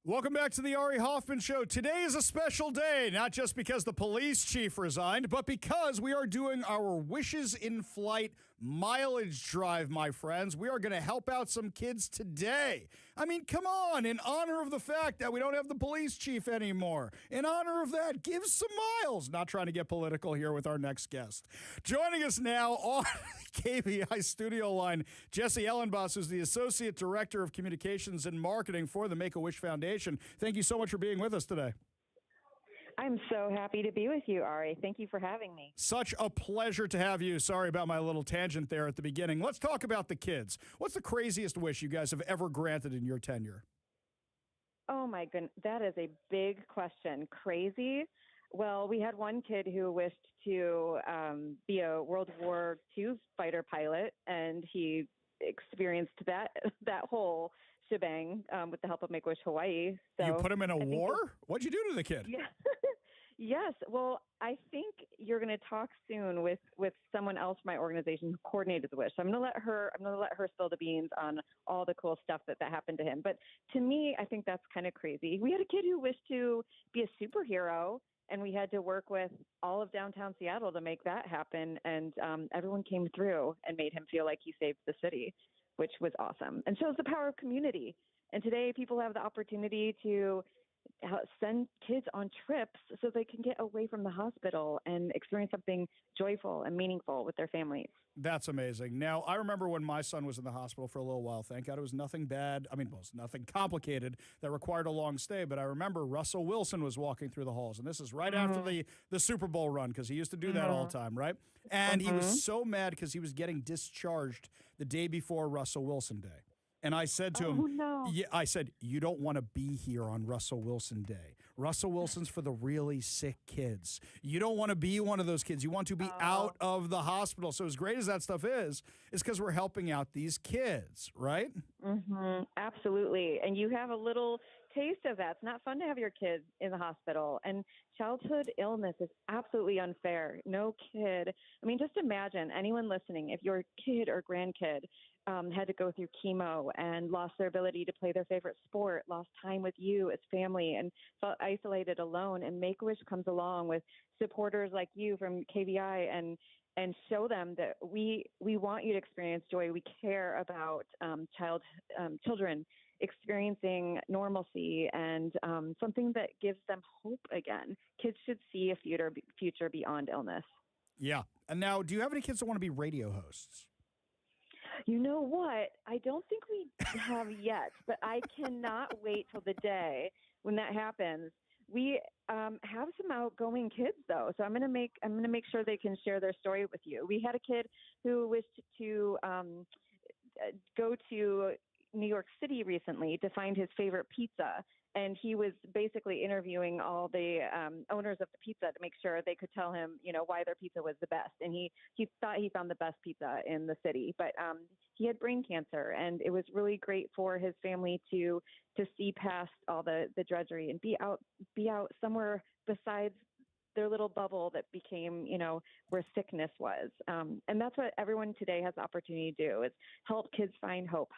Welcome back to the Ari Hoffman Show. Today is a special day, not just because the police chief resigned, but because we are doing our Wishes in Flight mileage drive, my friends. We are going to help out some kids today. I mean, come on, in honor of the fact that we don't have the police chief anymore. In honor of that, give some miles. Not trying to get political here with our next guest. Joining us now on KVI studio line, Jesse Ellenboss, who's the Associate Director of Communications and Marketing for the Make-A-Wish Foundation. Thank you so much for being with us today. I'm so happy to be with you, Ari. Thank you for having me. Such a pleasure to have you. Sorry about my little tangent there at the beginning. Let's talk about the kids. What's the craziest wish you guys have ever granted in your tenure? Oh, my goodness. That is a big question. Crazy? Well, we had one kid who wished to be a World War II fighter pilot, and he experienced that whole shebang with the help of Make-A-Wish Hawaii. So you put him in a war? What'd you do to the kid? Yeah. Yes. Well, I think you're going to talk soon with someone else from my organization who coordinated the wish. So I'm going to let her spill the beans on all the cool stuff that happened to him. But to me, I think that's kind of crazy. We had a kid who wished to be a superhero, and we had to work with all of downtown Seattle to make that happen. And everyone came through and made him feel like he saved the city, which was awesome and shows the power of community. And today people have the opportunity to send kids on trips so they can get away from the hospital and experience something joyful and meaningful with their families. That's amazing. Now, I remember when my son was in the hospital for a little while. Thank God it was nothing bad. I mean, well, it's nothing complicated that required a long stay. But I remember Russell Wilson was walking through the halls. And this is right after the Super Bowl run, because he used to do that all the time, right? And he was so mad because he was getting discharged the day before Russell Wilson Day. And I said to him, yeah, I said, you don't want to be here on Russell Wilson Day. Russell Wilson's for the really sick kids. You don't want to be one of those kids. You want to be out of the hospital. So as great as that stuff is because we're helping out these kids, right? Mm-hmm. Absolutely. And you have a little taste of that. It's not fun to have your kids in the hospital. And childhood illness is absolutely unfair. No kid. I mean, just imagine anyone listening, if your kid or grandkid had to go through chemo and lost their ability to play their favorite sport, lost time with you as family, and felt isolated, alone. And Make-A-Wish comes along with supporters like you from KVI and show them that we want you to experience joy. We care about children experiencing normalcy and something that gives them hope again. Kids should see a future beyond illness. Yeah. And now, do you have any kids that want to be radio hosts? You know what? I don't think we have yet, but I cannot wait till the day when that happens. We have some outgoing kids though, so I'm gonna make sure they can share their story with you. We had a kid who wished to go to New York City recently to find his favorite pizza. And he was basically interviewing all the owners of the pizza to make sure they could tell him, why their pizza was the best. And he thought he found the best pizza in the city, but he had brain cancer, and it was really great for his family to see past all the drudgery and be out somewhere besides their little bubble that became, where sickness was. And that's what everyone today has the opportunity to do, is help kids find hope,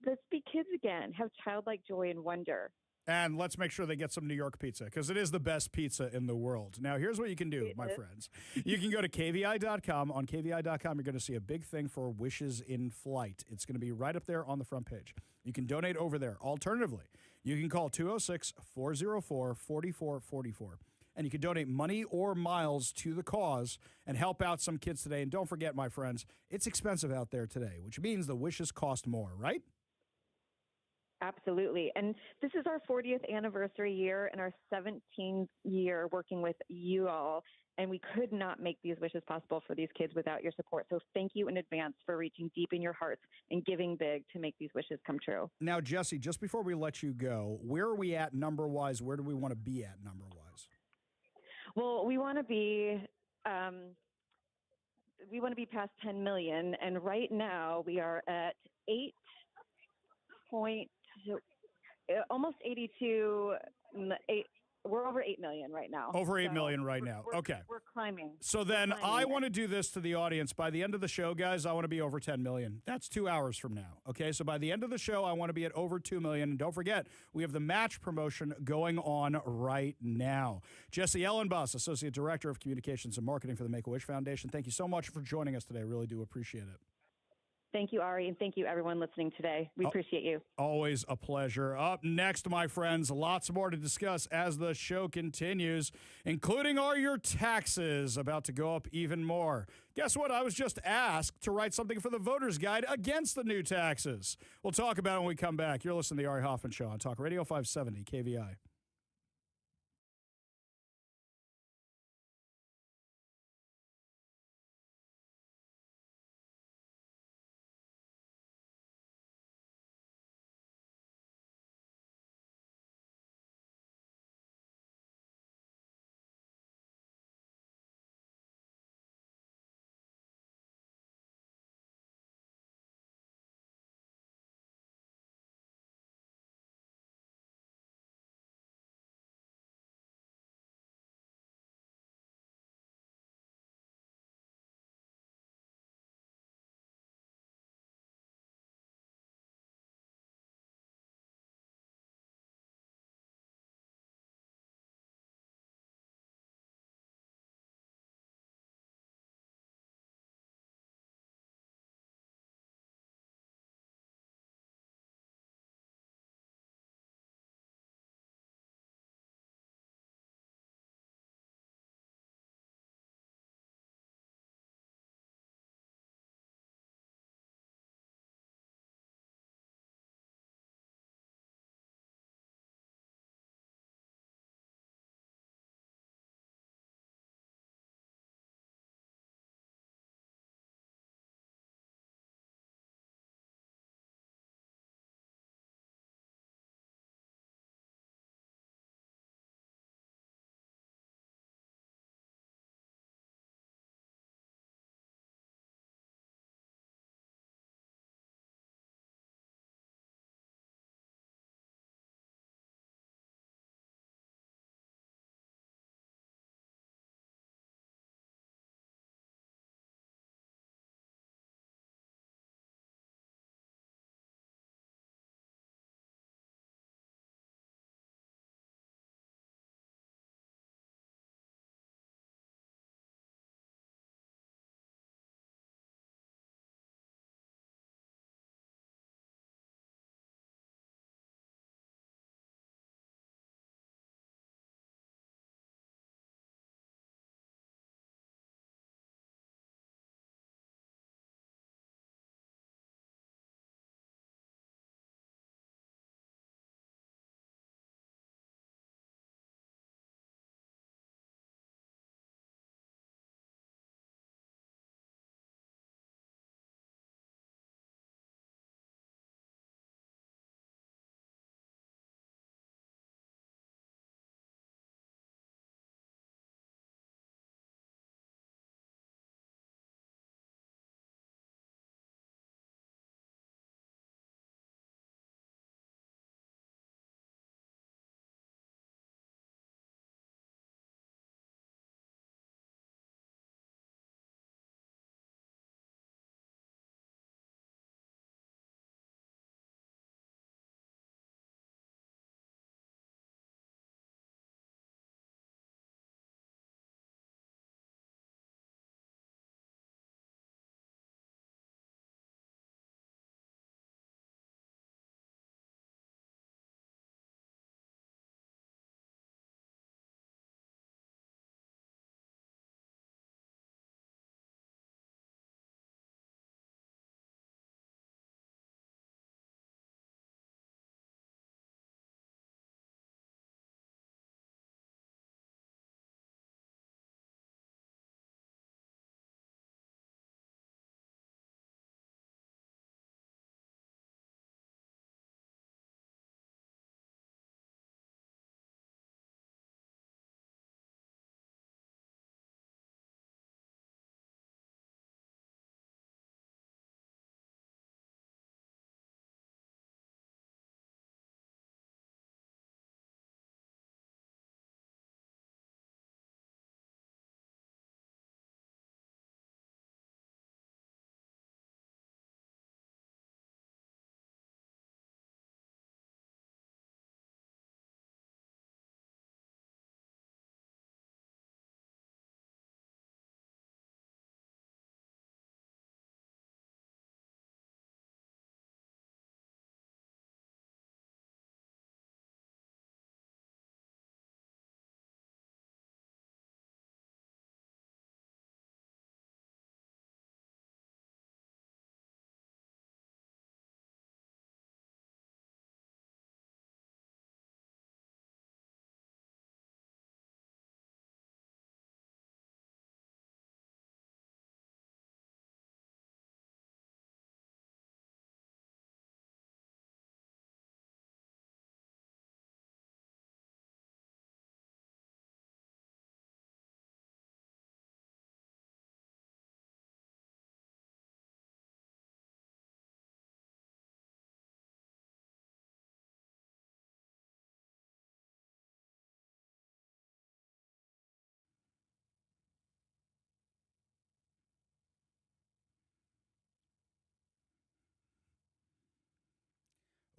let's be kids again, have childlike joy and wonder. And let's make sure they get some New York pizza, because it is the best pizza in the world. Now, here's what you can do, my friends. You can go to KVI.com. On KVI.com, you're going to see a big thing for Wishes in Flight. It's going to be right up there on the front page. You can donate over there. Alternatively, you can call 206-404-4444. And you can donate money or miles to the cause and help out some kids today. And don't forget, my friends, it's expensive out there today, which means the wishes cost more, right? Absolutely. And this is our 40th anniversary year and our 17th year working with you all. And we could not make these wishes possible for these kids without your support. So thank you in advance for reaching deep in your hearts and giving big to make these wishes come true. Now, Jesse, just before we let you go, where are we at number-wise? Where do we want to be at number-wise? Well, we want to be past 10 million, and right now we are at almost 82. We're over 8 8 million right now. Over 8 million right now. Okay. We're climbing. So then We're climbing I there. want to do this to the audience. By the end of the show, guys, I want to be over 10 million. That's 2 hours from now. Okay. So by the end of the show, I want to be at over 2 million. And don't forget, we have the match promotion going on right now. Jesse Ellenboss, Associate Director of Communications and Marketing for the Make-A-Wish Foundation. Thank you so much for joining us today. I really do appreciate it. Thank you, Ari, and thank you, everyone listening today. We appreciate you. Always a pleasure. Up next, my friends, lots more to discuss as the show continues, including are your taxes about to go up even more? Guess what? I was just asked to write something for the Voter's Guide against the new taxes. We'll talk about it when we come back. You're listening to The Ari Hoffman Show on Talk Radio 570 KVI.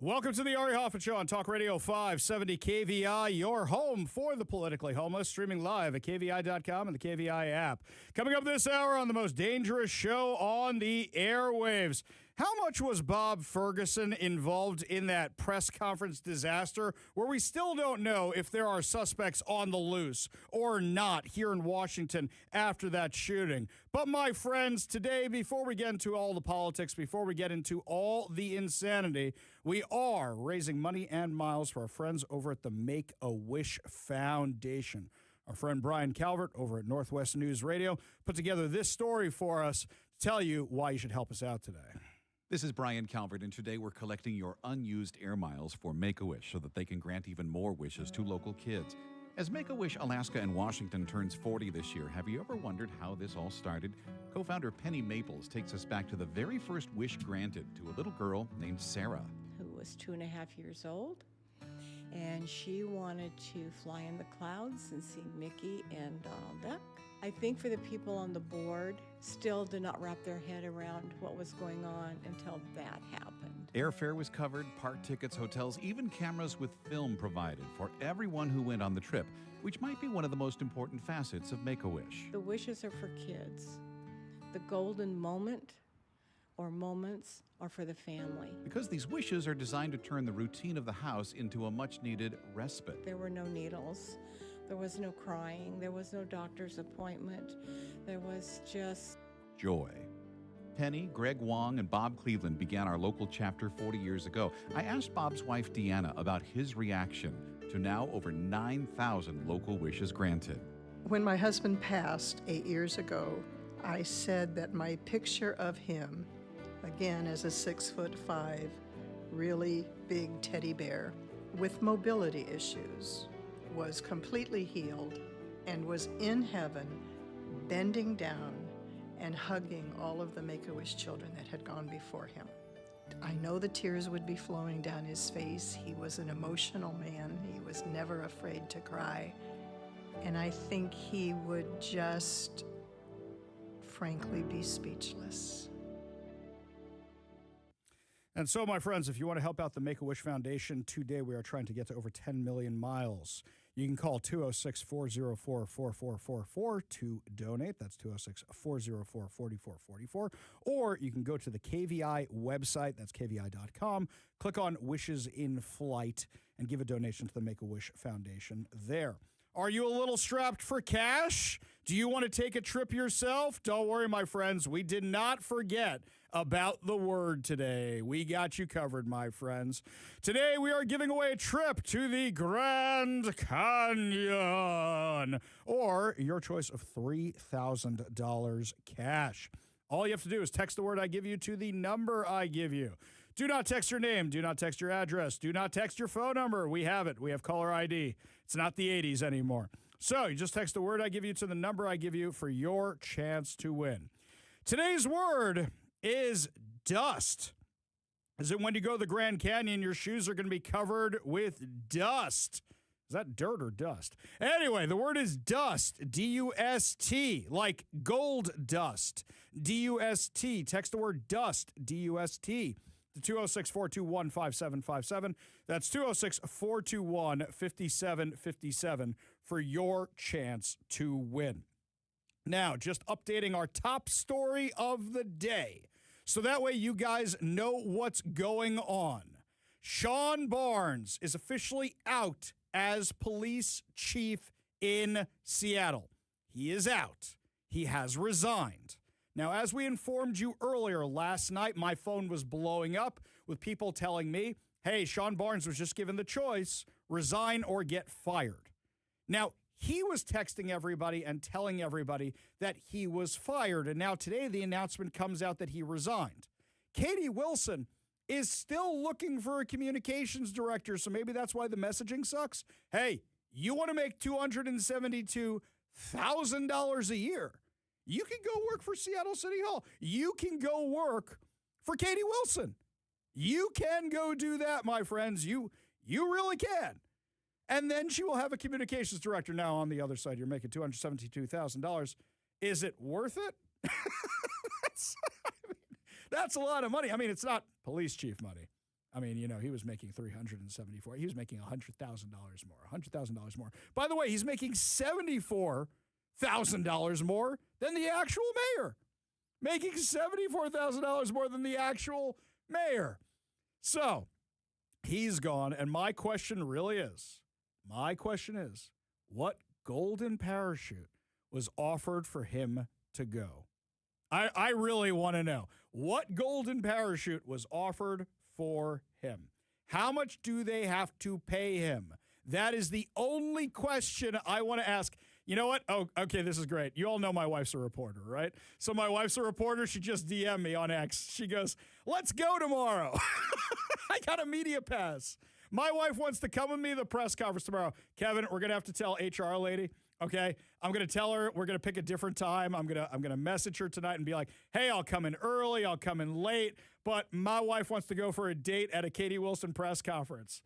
Welcome to the Ari Hoffman Show on Talk Radio 570 KVI, your home for the politically homeless, streaming live at KVI.com and the KVI app. Coming up this hour on the most dangerous show on the airwaves. How much was Bob Ferguson involved in that press conference disaster where we still don't know if there are suspects on the loose or not here in Washington after that shooting? But my friends, today, before we get into all the politics, before we get into all the insanity, we are raising money and miles for our friends over at the Make-A-Wish Foundation. Our friend Brian Calvert over at Northwest News Radio put together this story for us to tell you why you should help us out today. This is Brian Calvert, and today we're collecting your unused air miles for Make-A-Wish so that they can grant even more wishes to local kids. As Make-A-Wish Alaska and Washington turns 40 this year, have you ever wondered how this all started? Co-founder Penny Maples takes us back to the very first wish granted to a little girl named Sarah, who was 2.5 years old, and she wanted to fly in the clouds and see Mickey and Donald Duck. I think for the people on the board, still did not wrap their head around what was going on until that happened. Airfare was covered, park tickets, hotels, even cameras with film provided for everyone who went on the trip, which might be one of the most important facets of Make-A-Wish. The wishes are for kids. The golden moment or moments are for the family. Because these wishes are designed to turn the routine of the house into a much-needed respite. There were no needles. There was no crying. There was no doctor's appointment. There was just joy. Penny, Greg Wong, and Bob Cleveland began our local chapter 40 years ago. I asked Bob's wife, Deanna, about his reaction to now over 9,000 local wishes granted. When my husband passed 8 years ago, I said that my picture of him, again as a 6'5", really big teddy bear with mobility issues, was completely healed and was in heaven, bending down and hugging all of the Make-A-Wish children that had gone before him. I know the tears would be flowing down his face. He was an emotional man. He was never afraid to cry. And I think he would just, frankly, be speechless. And so, my friends, if you want to help out the Make-A-Wish Foundation today, we are trying to get to over 10 million miles. You can call 206-404-4444 to donate. That's 206-404-4444. Or you can go to the KVI website. That's KVI.com. Click on Wishes in Flight and give a donation to the Make-A-Wish Foundation there. Are you a little strapped for cash? Do you want to take a trip yourself? Don't worry, my friends. We did not forget about the word today. We got you covered, my friends. Today, we are giving away a trip to the Grand Canyon, or your choice of $3,000 cash. All you have to do is text the word I give you to the number I give you. Do not text your name. Do not text your address. Do not text your phone number. We have it. We have caller ID. It's not the 80s anymore. So you just text the word I give you to the number I give you for your chance to win. Today's word is dust. As in when you go to the Grand Canyon, your shoes are going to be covered with dust. Is that dirt or dust? Anyway, the word is dust, D-U-S-T, like gold dust, D-U-S-T. Text the word dust, D-U-S-T, to 206-421-5757. That's 206-421-5757 for your chance to win. Now, just updating our top story of the day, so that way you guys know what's going on. Sean Barnes is officially out as police chief in Seattle. He is out. He has resigned. Now, as we informed you earlier last night, my phone was blowing up with people telling me, hey, Sean Barnes was just given the choice, resign or get fired. Now, he was texting everybody and telling everybody that he was fired. And now today the announcement comes out that he resigned. Katie Wilson is still looking for a communications director, so maybe that's why the messaging sucks. Hey, you want to make $272,000 a year. You can go work for Seattle City Hall. You can go work for Katie Wilson. You can go do that, my friends. You really can. And then she will have a communications director. Now, on the other side, you're making $272,000. Is it worth it? That's a lot of money. I mean, it's not police chief money. I mean, he was making $374. He was making $100,000 more. $100,000 more. By the way, he's making $74,000 more than the actual mayor. Making $74,000 more than the actual mayor. So, he's gone, and my question is, what golden parachute was offered for him to go? I really want to know. What golden parachute was offered for him? How much do they have to pay him? That is the only question I want to ask. You know what? Oh, okay, this is great. You all know my wife's a reporter, right? So my wife's a reporter. She just DM'd me on X. She goes, let's go tomorrow. I got a media pass. My wife wants to come with me to the press conference tomorrow. Kevin, we're going to have to tell HR lady, okay? I'm going to tell her we're going to pick a different time. I'm going to message her tonight and be like, hey, I'll come in early. I'll come in late. But my wife wants to go for a date at a Katie Wilson press conference.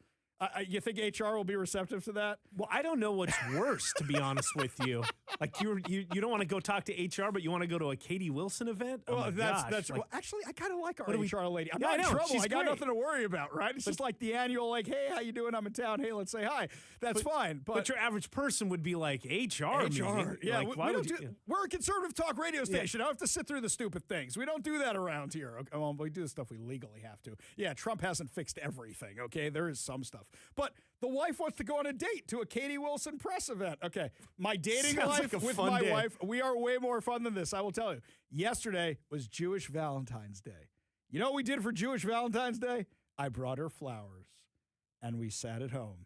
You think HR will be receptive to that? Well, I don't know what's worse, to be honest with you. Like you don't want to go talk to HR, but you want to go to a Katie Wilson event? Oh, well, that's well, actually, I kind of like our HR lady. I'm not in trouble. I got nothing to worry about, right? It's just like the annual, like, hey, how you doing? I'm in town. Hey, let's say hi. That's fine. But your average person would be like, HR meeting? Yeah, like, we're a conservative talk radio station. I don't have to sit through the stupid things. We don't do that around here. Okay? Well, we do the stuff we legally have to. Yeah, Trump hasn't fixed everything, okay? There is some stuff. But the wife wants to go on a date to a Katie Wilson press event. Okay, my dating life with my wife, we are way more fun than this, I will tell you. Yesterday was Jewish Valentine's Day. You know what we did for Jewish Valentine's Day? I brought her flowers, and we sat at home,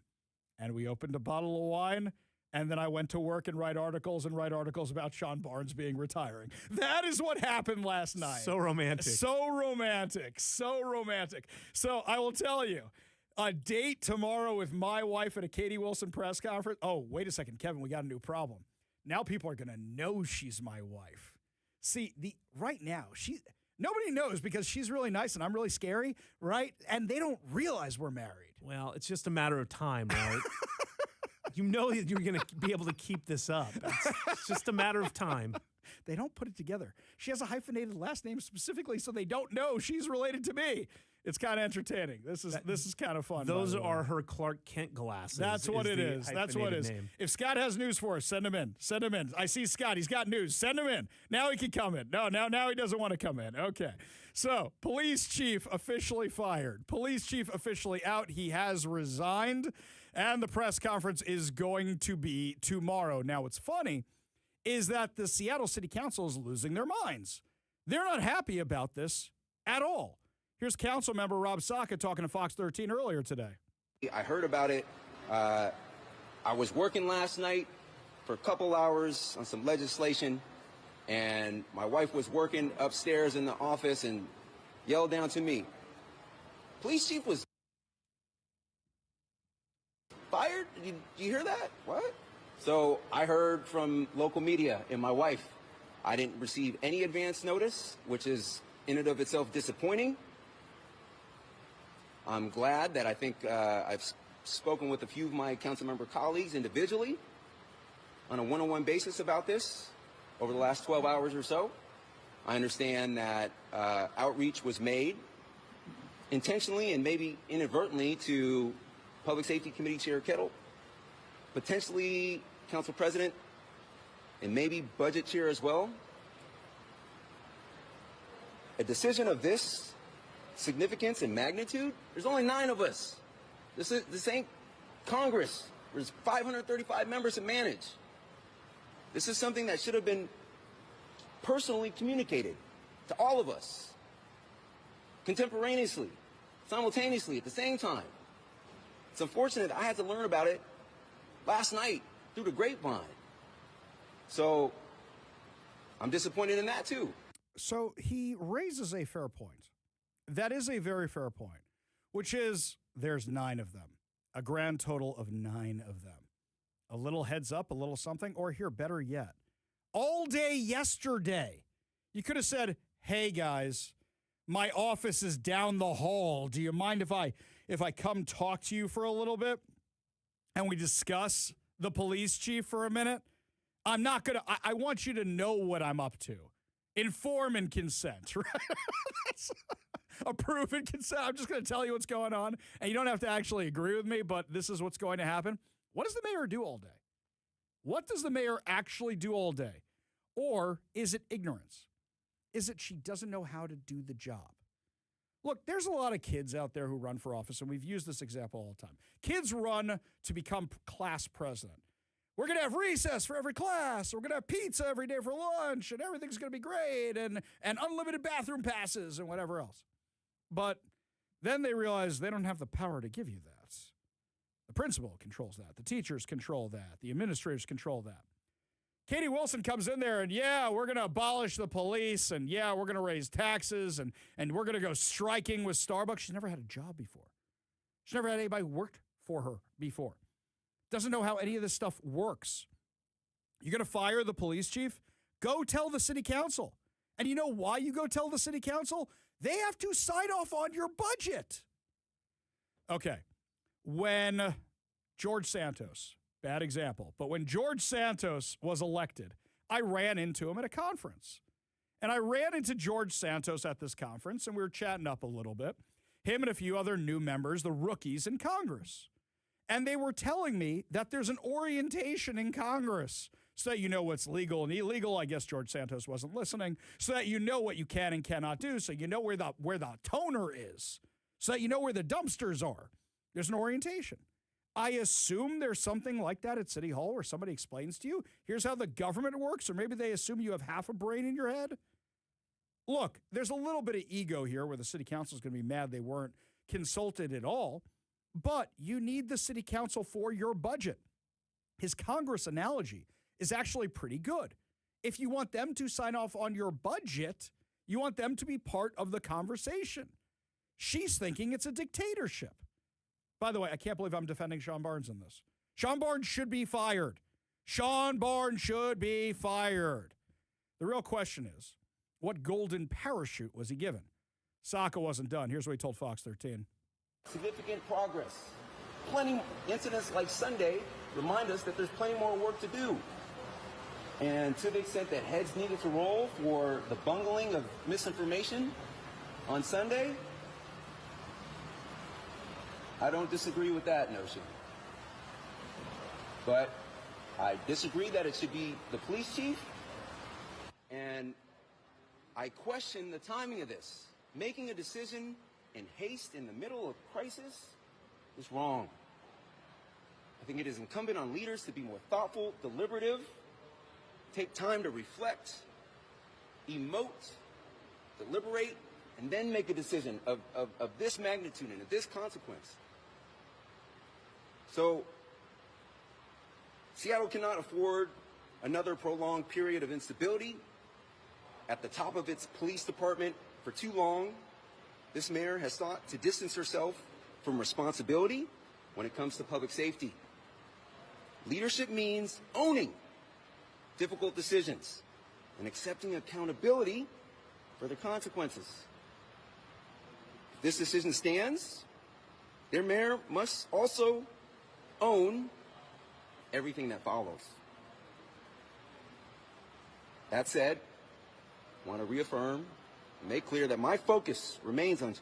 and we opened a bottle of wine, and then I went to work and write articles about Sean Barnes being retiring. That is what happened last night. So romantic. So romantic. So romantic. So I will tell you, a date tomorrow with my wife at a Katie Wilson press conference. Oh, wait a second, Kevin, we got a new problem. Now people are going to know she's my wife. See, right now, nobody knows because she's really nice and I'm really scary, right? And they don't realize we're married. Well, it's just a matter of time, right? You know that you're going to be able to keep this up. It's just a matter of time. They don't put it together. She has a hyphenated last name specifically so they don't know she's related to me. It's kind of entertaining. This is kind of fun. Those are her Clark Kent glasses. That's what it is. That's what it is. Name. If Scott has news for us, send him in. Send him in. I see Scott. He's got news. Send him in. Now he can come in. No, now he doesn't want to come in. Okay. So, police chief officially fired. Police chief officially out. He has resigned, and the press conference is going to be tomorrow. Now, what's funny is that the Seattle City Council is losing their minds. They're not happy about this at all. Here's council member Rob Saka talking to Fox 13 earlier today. I heard about it. I was working last night for a couple hours on some legislation, and my wife was working upstairs in the office and yelled down to me. Police chief was fired? Did you hear that? What? So I heard from local media and my wife. I didn't receive any advance notice, which is in and of itself disappointing. I'm glad that I think I've spoken with a few of my council member colleagues individually on a one-on-one basis about this over the last 12 hours or so. I understand that outreach was made intentionally and maybe inadvertently to Public Safety Committee Chair Kettle, potentially Council President, and maybe Budget Chair as well. A decision of this significance and magnitude, there's only 9 of us. This ain't Congress. There's 535 members to manage. This is something that should have been personally communicated to all of us, contemporaneously, simultaneously, at the same time. It's unfortunate I had to learn about it last night through the grapevine. So I'm disappointed in that too. So he raises a fair point. That is a very fair point, which is there's 9 of them, a grand total of 9 of them. A little heads up, a little something, or here, better yet, all day yesterday, you could have said, hey, guys, my office is down the hall. Do you mind if I come talk to you for a little bit and we discuss the police chief for a minute? I'm not going to, I want you to know what I'm up to. Inform and consent, right? approve and consent. I'm just going to tell you what's going on, and you don't have to actually agree with me, but this is what's going to happen. What does the mayor do all day? What does the mayor actually do all day? Or is it ignorance? Is it she doesn't know how to do the job? Look, there's a lot of kids out there who run for office, and we've used this example all the time. Kids run to become class president. We're going to have recess for every class. We're going to have pizza every day for lunch, and everything's going to be great, and unlimited bathroom passes and whatever else. But then they realize they don't have the power to give you that. The principal controls that. The teachers control that. The administrators control that. Katie Wilson comes in there and, yeah, we're going to abolish the police, and, yeah, we're going to raise taxes, and we're going to go striking with Starbucks. She's never had a job before. She's never had anybody work for her before. Doesn't know how any of this stuff works. You're going to fire the police chief? Go tell the city council. And you know why you go tell the city council? They have to sign off on your budget. Okay. When George Santos, bad example, but when George Santos was elected, I ran into him at a conference. And I ran into George Santos at this conference, and we were chatting up a little bit. Him and a few other new members, the rookies in Congress. And they were telling me that there's an orientation in Congress so that you know what's legal and illegal. I guess George Santos wasn't listening. So that you know what you can and cannot do. So you know where the toner is. So that you know where the dumpsters are. There's an orientation. I assume there's something like that at City Hall where somebody explains to you, here's how the government works, or maybe they assume you have half a brain in your head. Look, there's a little bit of ego here where the city council is going to be mad they weren't consulted at all. But you need the city council for your budget. His Congress analogy is actually pretty good. If you want them to sign off on your budget, you want them to be part of the conversation. She's thinking it's a dictatorship. By the way, I can't believe I'm defending Sean Barnes in this. Sean Barnes should be fired. Sean Barnes should be fired. The real question is, what golden parachute was he given? Saka wasn't done. Here's what he told Fox 13. Significant progress. Plenty incidents like Sunday remind us that there's plenty more work to do. And to the extent that heads needed to roll for the bungling of misinformation on Sunday, I don't disagree with that notion. But I disagree that it should be the police chief, and I question the timing of this. Making a decision in haste in the middle of crisis is wrong. I think it is incumbent on leaders to be more thoughtful, deliberative, take time to reflect, emote, deliberate, and then make a decision of this magnitude and of this consequence. So, Seattle cannot afford another prolonged period of instability at the top of its police department for too long. This mayor has sought to distance herself from responsibility when it comes to public safety. Leadership means owning difficult decisions and accepting accountability for the consequences. If this decision stands, their mayor must also own everything that follows. That said, I want to reaffirm and make clear that my focus remains on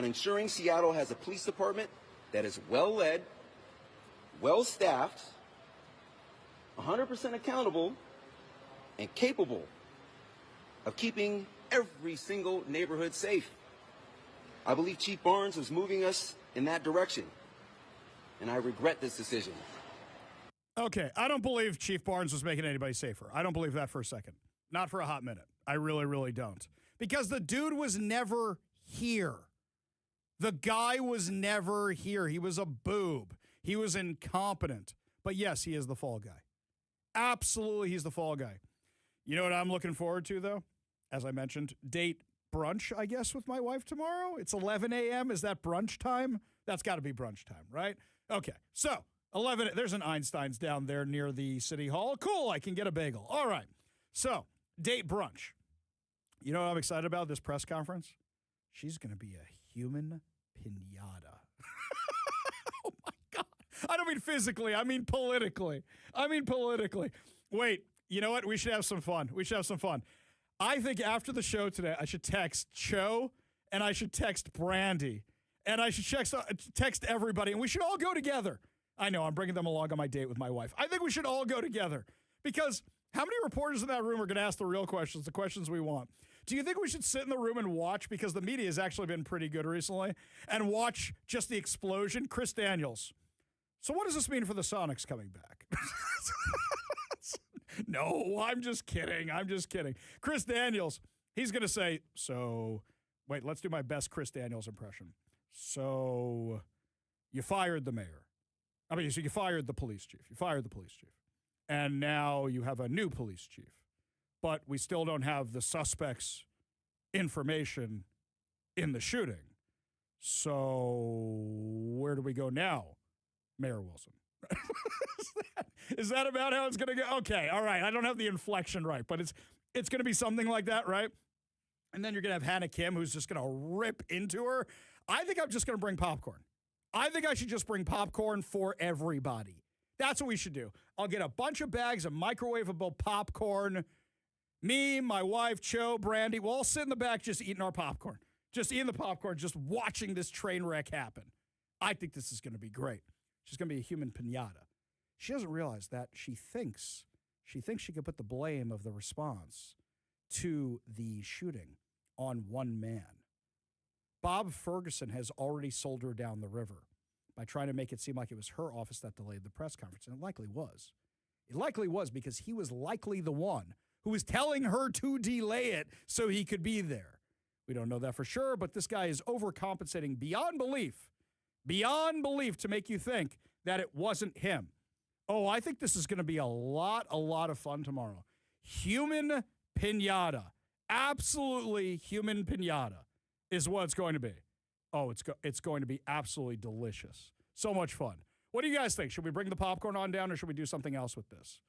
ensuring Seattle has a police department that is well-led, well-staffed, 100% accountable, and capable of keeping every single neighborhood safe. I believe Chief Barnes was moving us in that direction, and I regret this decision. Okay, I don't believe Chief Barnes was making anybody safer. I don't believe that for a second. Not for a hot minute. I really, really don't. Because the dude was never here. The guy was never here. He was a boob. He was incompetent. But yes, he is the fall guy. Absolutely, he's the fall guy. You know what I'm looking forward to, though? As I mentioned, date brunch, I guess, with my wife tomorrow. It's 11 a.m. Is that brunch time? That's got to be brunch time, right? Okay, so 11, there's an Einstein's down there near the city hall. Cool, I can get a bagel. All right, so date brunch. You know what I'm excited about this press conference? She's going to be a human pinata. Oh, my God. I don't mean physically. I mean politically. Wait, you know what? We should have some fun. I think after the show today, I should text Cho and I should text Brandy and I should text everybody and we should all go together. I know, I'm bringing them along on my date with my wife. I think we should all go together because how many reporters in that room are going to ask the real questions, the questions we want? Do you think we should sit in the room and watch, because the media has actually been pretty good recently, and watch just the explosion? Chris Daniels. So what does this mean for the Sonics coming back? No, I'm just kidding. Chris Daniels, he's going to say, wait, let's do my best Chris Daniels impression. So you fired the mayor. So you fired the police chief. And now you have a new police chief. But we still don't have the suspect's information in the shooting. So where do we go now, Mayor Wilson? Is that about how it's going to go? Okay, all right. I don't have the inflection right, but it's going to be something like that, right? And then you're going to have Hannah Kim, who's just going to rip into her. I think I'm just going to bring popcorn. I think I should just bring popcorn for everybody. That's what we should do. I'll get a bunch of bags of microwavable popcorn. Me, my wife, Cho, Brandy, we'll all sit in the back just eating our popcorn. Just eating the popcorn, just watching this train wreck happen. I think this is going to be great. She's going to be a human piñata. She doesn't realize that she thinks she could put the blame of the response to the shooting on one man. Bob Ferguson has already sold her down the river by trying to make it seem like it was her office that delayed the press conference, and it likely was. It likely was because he was likely the one who was telling her to delay it so he could be there. We don't know that for sure, but this guy is overcompensating beyond belief to make you think that it wasn't him. Oh, I think this is going to be a lot of fun tomorrow. Human piñata. Absolutely human piñata is what it's going to be. Oh, it's going to be absolutely delicious. So much fun. What do you guys think? Should we bring the popcorn on down or should we do something else with this?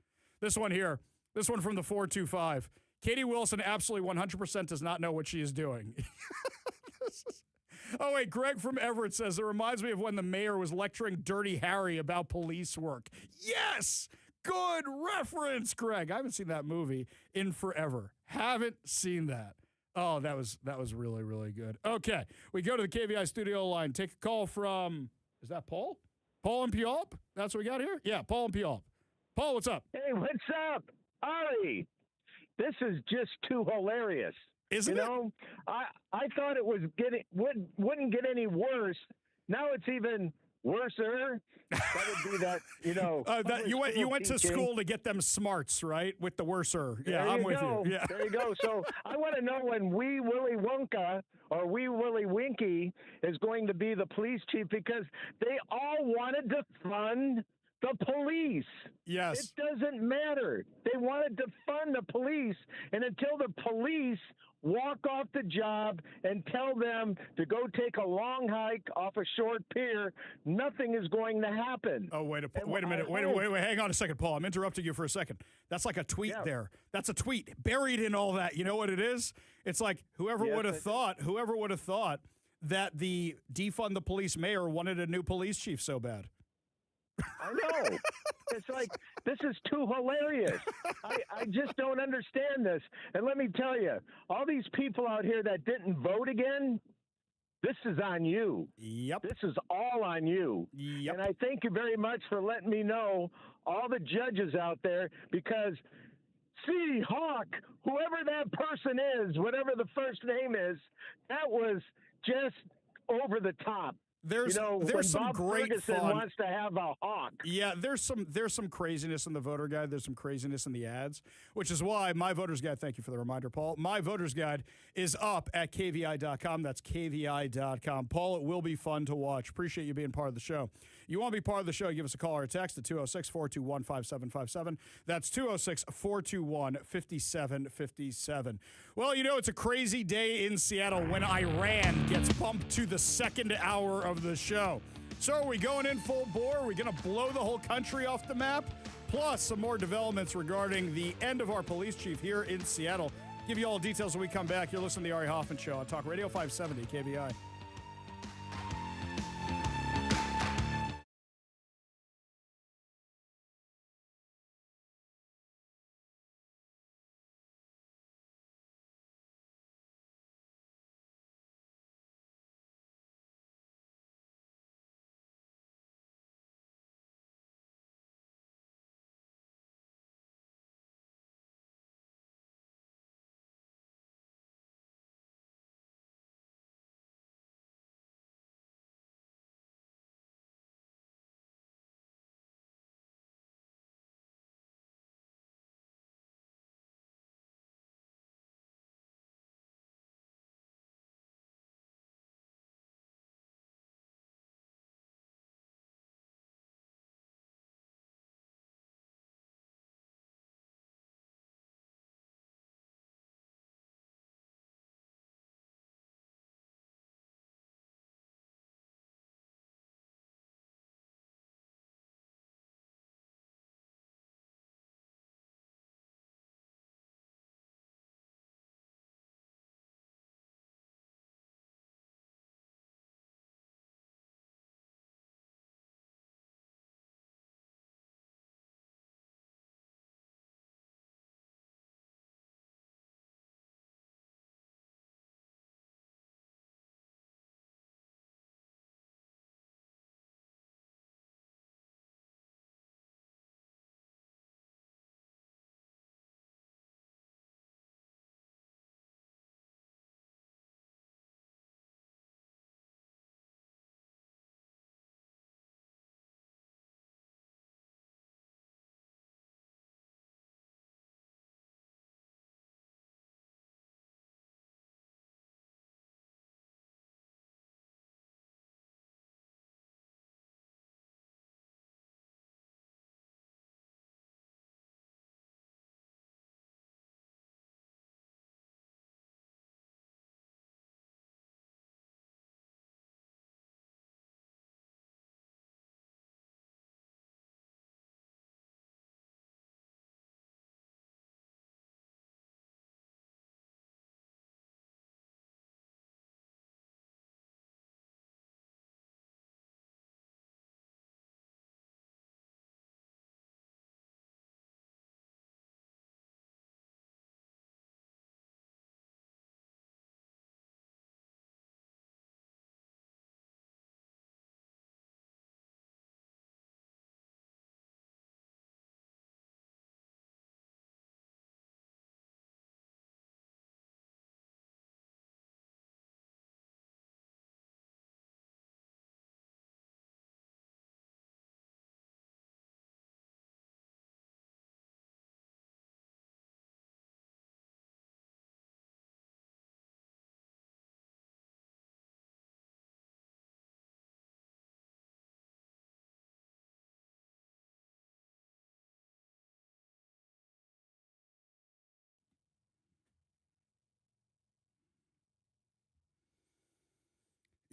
This one here. This one from the 425. Katie Wilson absolutely 100% does not know what she is doing. Oh, wait, Greg from Everett says, it reminds me of when the mayor was lecturing Dirty Harry about police work. Yes! Good reference, Greg. I haven't seen that movie in forever. Haven't seen that. Oh, that was really, really good. Okay, we go to the KVI studio line. Take a call from, is that Paul? Paul and Puyallup? That's what we got here? Yeah, Paul and Puyallup. Paul, what's up? Hey, what's up? Ari, this is just too hilarious. Isn't it? I thought it was wouldn't get any worse. Now it's even worser. That would be that, you went to school to get them smarts, right? With the worser. Yeah, I'm with you. Yeah. There you go. So I want to know when Wee Willie Wonka or Wee Willie Winky is going to be the police chief, because they all wanted to fund the police. Yes. It doesn't matter. They wanted to fund the police, and until the police walk off the job and tell them to go take a long hike off a short pier, nothing is going to happen. Oh, wait a minute. Wait, hang on a second, Paul. I'm interrupting you for a second. That's like a tweet there. That's a tweet buried in all that. You know what it is? It's like whoever would have thought that the defund the police mayor wanted a new police chief so bad. I know. It's like, this is too hilarious. I just don't understand this. And let me tell you, all these people out here that didn't vote again, this is on you. Yep. This is all on you. Yep. And I thank you very much for letting me know, all the judges out there, because C. Hawk, whoever that person is, whatever the first name is, that was just over the top. There's when some Bob great Ferguson fun. wants to have a hawk. Yeah, there's some craziness in the voter guide. There's some craziness in the ads, which is why my voter's guide, thank you for the reminder, Paul. My voter's guide is up at kvi.com. That's kvi.com. Paul, it will be fun to watch. Appreciate you being part of the show. You want to be part of the show, give us a call or a text at 206-421-5757. That's 206-421-5757. Well, it's a crazy day in Seattle when Iran gets bumped to the second hour of the show. So are we going in full bore? Are we going to blow the whole country off the map? Plus, some more developments regarding the end of our police chief here in Seattle. Give you all the details when we come back. You're listening to the Ari Hoffman Show on Talk Radio 570 KVI.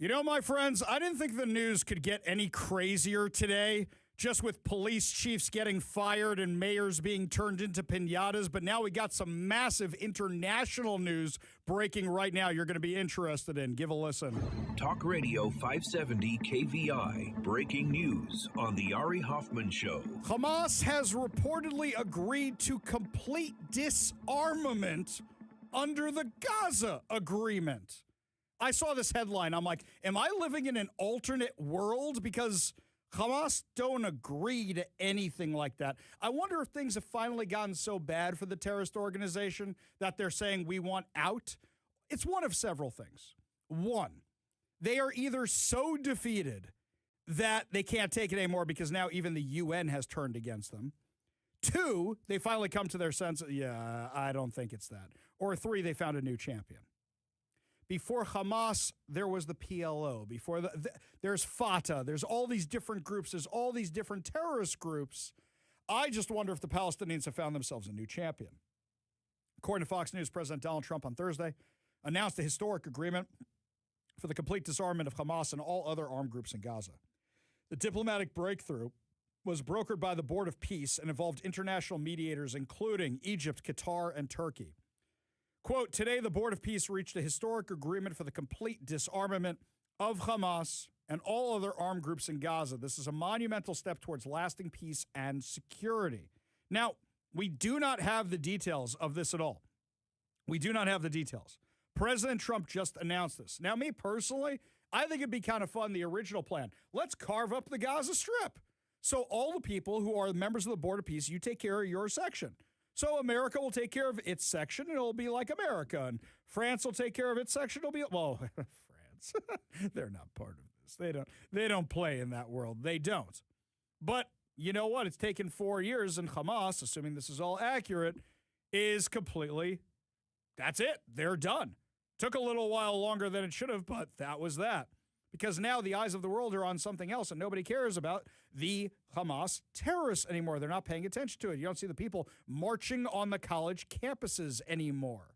You know, my friends, I didn't think the news could get any crazier today, just with police chiefs getting fired and mayors being turned into piñatas. But now we got some massive international news breaking right now you're going to be interested in. Give a listen. Talk Radio 570 KVI. Breaking news on The Ari Hoffman Show. Hamas has reportedly agreed to complete disarmament under the Gaza agreement. I saw this headline. I'm like, am I living in an alternate world? Because Hamas don't agree to anything like that. I wonder if things have finally gotten so bad for the terrorist organization that they're saying we want out. It's one of several things. One, they are either so defeated that they can't take it anymore because now even the UN has turned against them. Two, they finally come to their sense, yeah, I don't think it's that. Or three, they found a new champion. Before Hamas, there was the PLO. Before there's Fatah. There's all these different groups. There's all these different terrorist groups. I just wonder if the Palestinians have found themselves a new champion. According to Fox News, President Donald Trump on Thursday announced a historic agreement for the complete disarmament of Hamas and all other armed groups in Gaza. The diplomatic breakthrough was brokered by the Board of Peace and involved international mediators, including Egypt, Qatar, and Turkey. Quote, today the Board of Peace reached a historic agreement for the complete disarmament of Hamas and all other armed groups in Gaza. This is a monumental step towards lasting peace and security. Now, we do not have the details of this at all. We do not have the details. President Trump just announced this. Now, me personally, I think it'd be kind of fun, the original plan. Let's carve up the Gaza Strip. So all the people who are members of the Board of Peace, you take care of your section. So America will take care of its section, and it'll be like America. And France will take care of its section. It'll be, well, France, they're not part of this. They don't play in that world. They don't. But you know what? It's taken 4 years, and Hamas, assuming this is all accurate, is completely, that's it. They're done. Took a little while longer than it should have, but that was that. Because now the eyes of the world are on something else, and nobody cares about the Hamas terrorists anymore. They're not paying attention to it. You don't see the people marching on the college campuses anymore.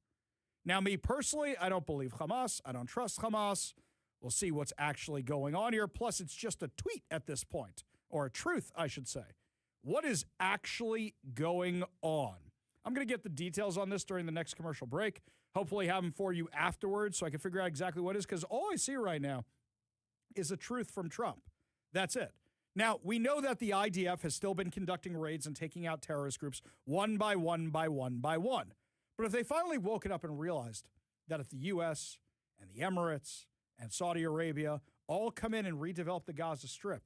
Now, me personally, I don't believe Hamas. I don't trust Hamas. We'll see what's actually going on here. Plus, it's just a tweet at this point, or a truth, I should say. What is actually going on? I'm going to get the details on this during the next commercial break. Hopefully have them for you afterwards so I can figure out exactly what it is, because all I see right now is a truth from Trump. That's it. Now, we know that the IDF has still been conducting raids and taking out terrorist groups one by one by one by one. But if they finally woken up and realized that if the U.S. and the Emirates and Saudi Arabia all come in and redevelop the Gaza Strip,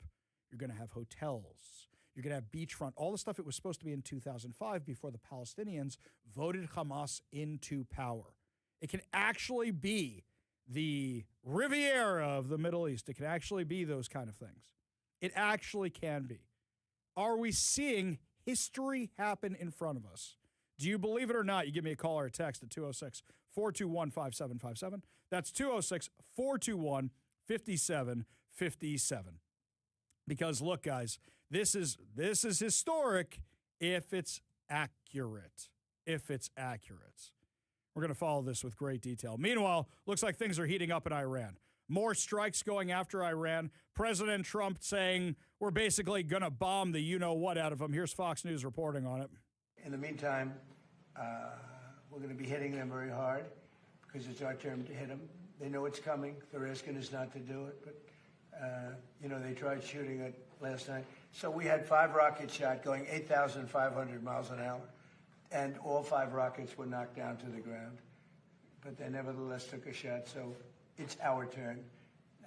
you're going to have hotels, you're going to have beachfront, all the stuff it was supposed to be in 2005 before the Palestinians voted Hamas into power. It can actually be the Riviera of the Middle East. It can actually be those kind of things. It actually can be. Are we seeing history happen in front of us? Do you believe it or not? You give me a call or a text at 206-421-5757. That's 206-421-5757. Because look, guys, this is historic if it's accurate. If it's accurate. We're going to follow this with great detail. Meanwhile, looks like things are heating up in Iran. More strikes going after Iran. President Trump saying we're basically going to bomb the you-know-what out of them. Here's Fox News reporting on it. In the meantime, we're going to be hitting them very hard because it's our turn to hit them. They know it's coming. They're asking us not to do it. But, they tried shooting it last night. So we had 5 rockets shot going 8,500 miles an hour. And all 5 rockets were knocked down to the ground. But they nevertheless took a shot, so it's our turn.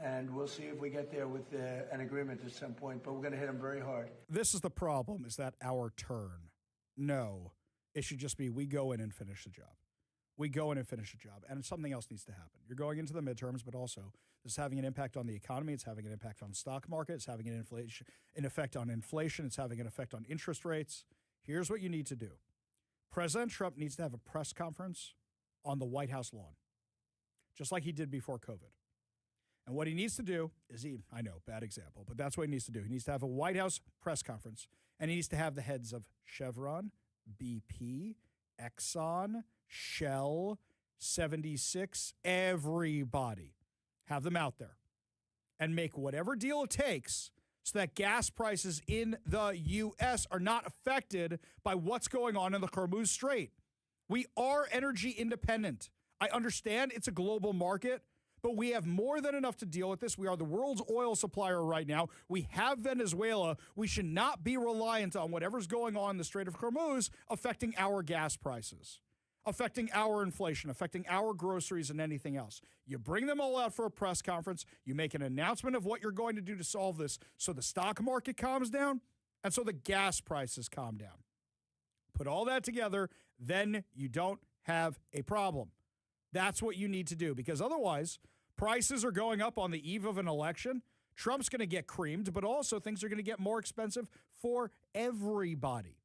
And we'll see if we get there with an agreement at some point, but we're going to hit them very hard. This is the problem, is that our turn. No, it should just be we go in and finish the job. We go in and finish the job, and something else needs to happen. You're going into the midterms, but also this is having an impact on the economy. It's having an impact on the stock market. It's having an effect on inflation. It's having an effect on interest rates. Here's what you need to do. President Trump needs to have a press conference on the White House lawn, just like he did before COVID. And what he needs to do is I know, bad example, but that's what he needs to do. He needs to have a White House press conference, and he needs to have the heads of Chevron, BP, Exxon, Shell, 76, everybody. Have them out there. and make whatever deal it takes so that gas prices in the U.S. are not affected by what's going on in the Hormuz Strait. We are energy independent. I understand it's a global market, but we have more than enough to deal with this. We are the world's oil supplier right now. We have Venezuela. We should not be reliant on whatever's going on in the Strait of Hormuz affecting our gas prices, affecting our inflation, affecting our groceries and anything else. You bring them all out for a press conference. You make an announcement of what you're going to do to solve this so the stock market calms down and so the gas prices calm down. Put all that together, then you don't have a problem. That's what you need to do, because otherwise prices are going up on the eve of an election. Trump's going to get creamed, but also things are going to get more expensive for everybody.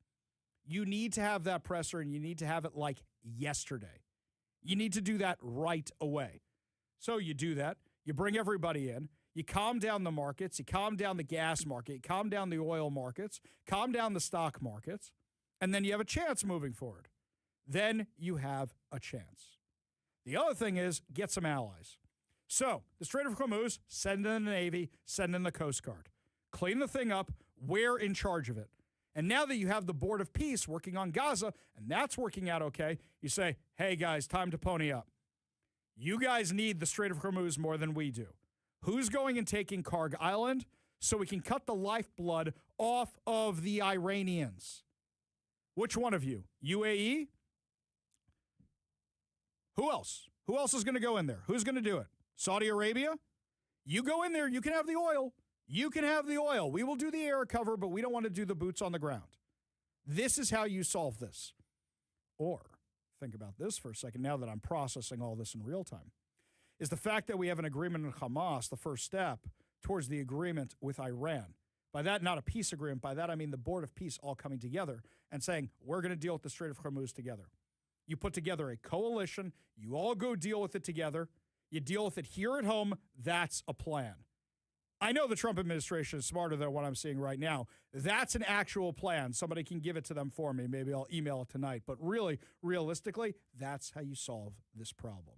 You need to have that presser, and you need to have it like yesterday. You need to do that right away. So you do that. You bring everybody in. You calm down the markets. You calm down the gas market. You calm down the oil markets. Calm down the stock markets. And then you have a chance moving forward. Then you have a chance. The other thing is get some allies. So the Strait of Hormuz, send in the Navy, send in the Coast Guard. Clean the thing up. We're in charge of it. And now that you have the Board of Peace working on Gaza, and that's working out okay, you say, hey, guys, time to pony up. You guys need the Strait of Hormuz more than we do. Who's going and taking Karg Island so we can cut the lifeblood off of the Iranians? Which one of you? UAE? Who else? Who else is going to go in there? Who's going to do it? Saudi Arabia? You go in there, you can have the oil. You can have the oil. We will do the air cover, but we don't want to do the boots on the ground. This is how you solve this. Or, think about this for a second, now that I'm processing all this in real time, is the fact that we have an agreement with Hamas, the first step towards the agreement with Iran. By that, not a peace agreement. By that, I mean the Board of Peace all coming together and saying, we're going to deal with the Strait of Hormuz together. You put together a coalition. You all go deal with it together. You deal with it here at home. That's a plan. I know the Trump administration is smarter than what I'm seeing right now. That's an actual plan. Somebody can give it to them for me. Maybe I'll email it tonight. But really, realistically, that's how you solve this problem.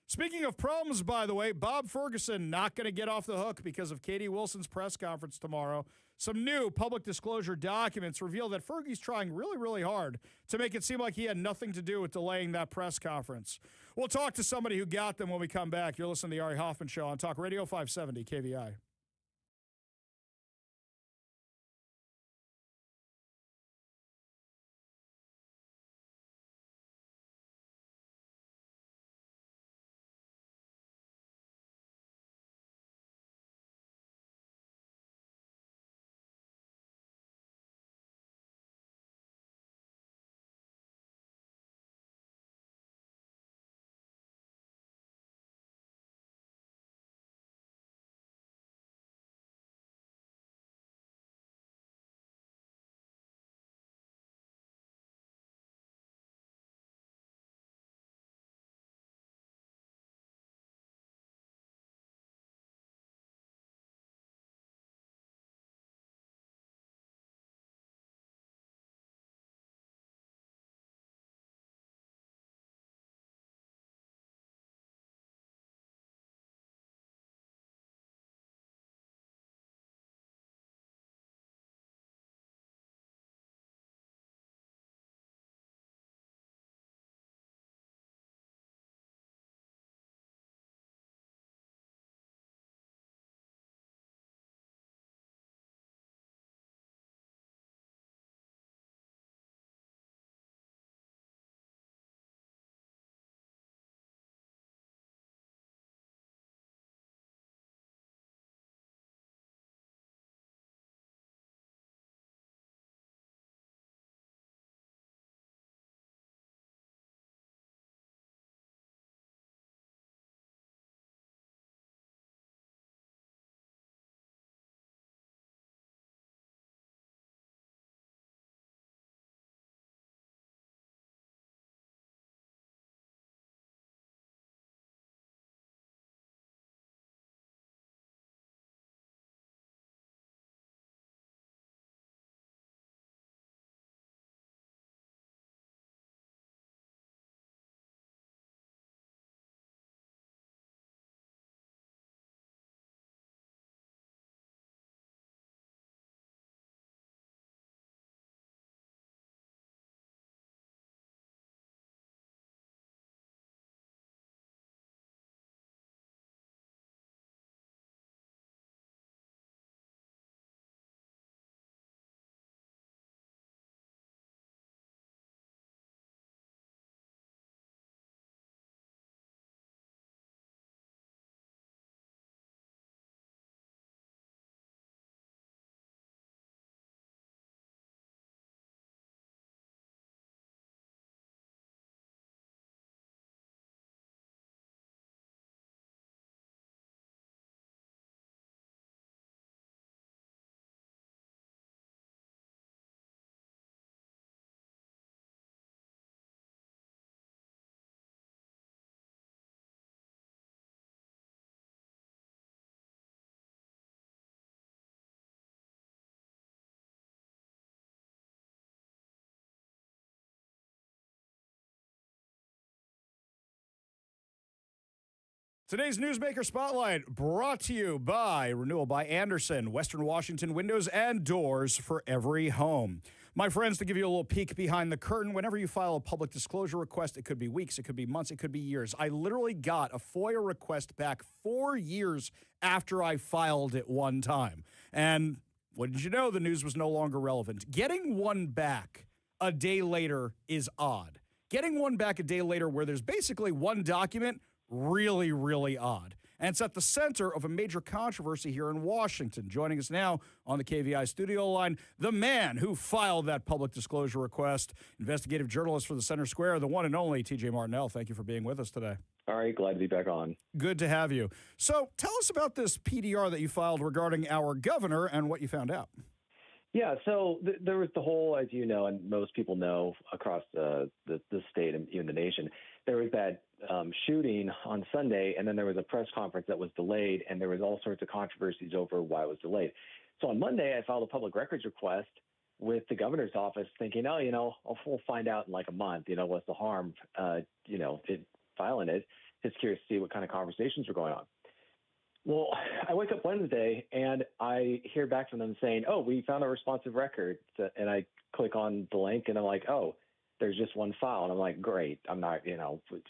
Speaking of problems, by the way, Bob Ferguson not going to get off the hook because of Katie Wilson's press conference tomorrow. Some new public disclosure documents reveal that Fergie's trying really, really hard to make it seem like he had nothing to do with delaying that press conference. We'll talk to somebody who got them when we come back. You're listening to the Ari Hoffman Show on Talk Radio 570 KVI. Today's Newsmaker Spotlight brought to you by Renewal by Anderson, Western Washington windows and doors for every home. My friends, to give you a little peek behind the curtain, whenever you file a public disclosure request, it could be weeks, it could be months, it could be years. I literally got a FOIA request back 4 years after I filed it one time. And wouldn't you know, the news was no longer relevant. Getting one back a day later is odd. Getting one back a day later where there's basically one document, really, really odd. And it's at the center of a major controversy here in Washington. Joining us now on the KVI studio line, the man who filed that public disclosure request, investigative journalist for the Center Square, the one and only TJ Martinell. Thank you for being with us today. All right, glad to be back on. Good to have you. So tell us about this PDR that you filed regarding our governor and what you found out. Yeah, so there was the whole, as you know, and most people know across the state and even the nation, there was that shooting on Sunday, and then there was a press conference that was delayed, and there was all sorts of controversies over why it was delayed. So on Monday, I filed a public records request with the governor's office thinking, we'll find out in like a month, what's the harm, filing it. Just curious to see what kind of conversations were going on. Well, I wake up Wednesday and I hear back from them saying, we found a responsive record. And I click on the link and I'm like, there's just one file. And I'm like, great. I'm not,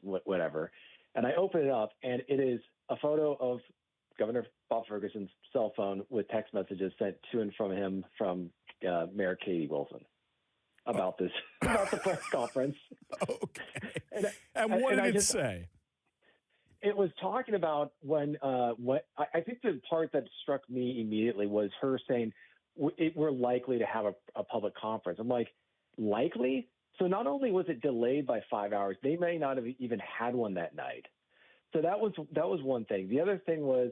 whatever. And I open it up and it is a photo of Governor Bob Ferguson's cell phone with text messages sent to and from him from Mayor Katie Wilson about about the press conference. Okay. And what did it say? It was talking about when I think the part that struck me immediately was her saying we're likely to have a public conference. I'm like, likely? So not only was it delayed by 5 hours, they may not have even had one that night. So that was one thing. The other thing was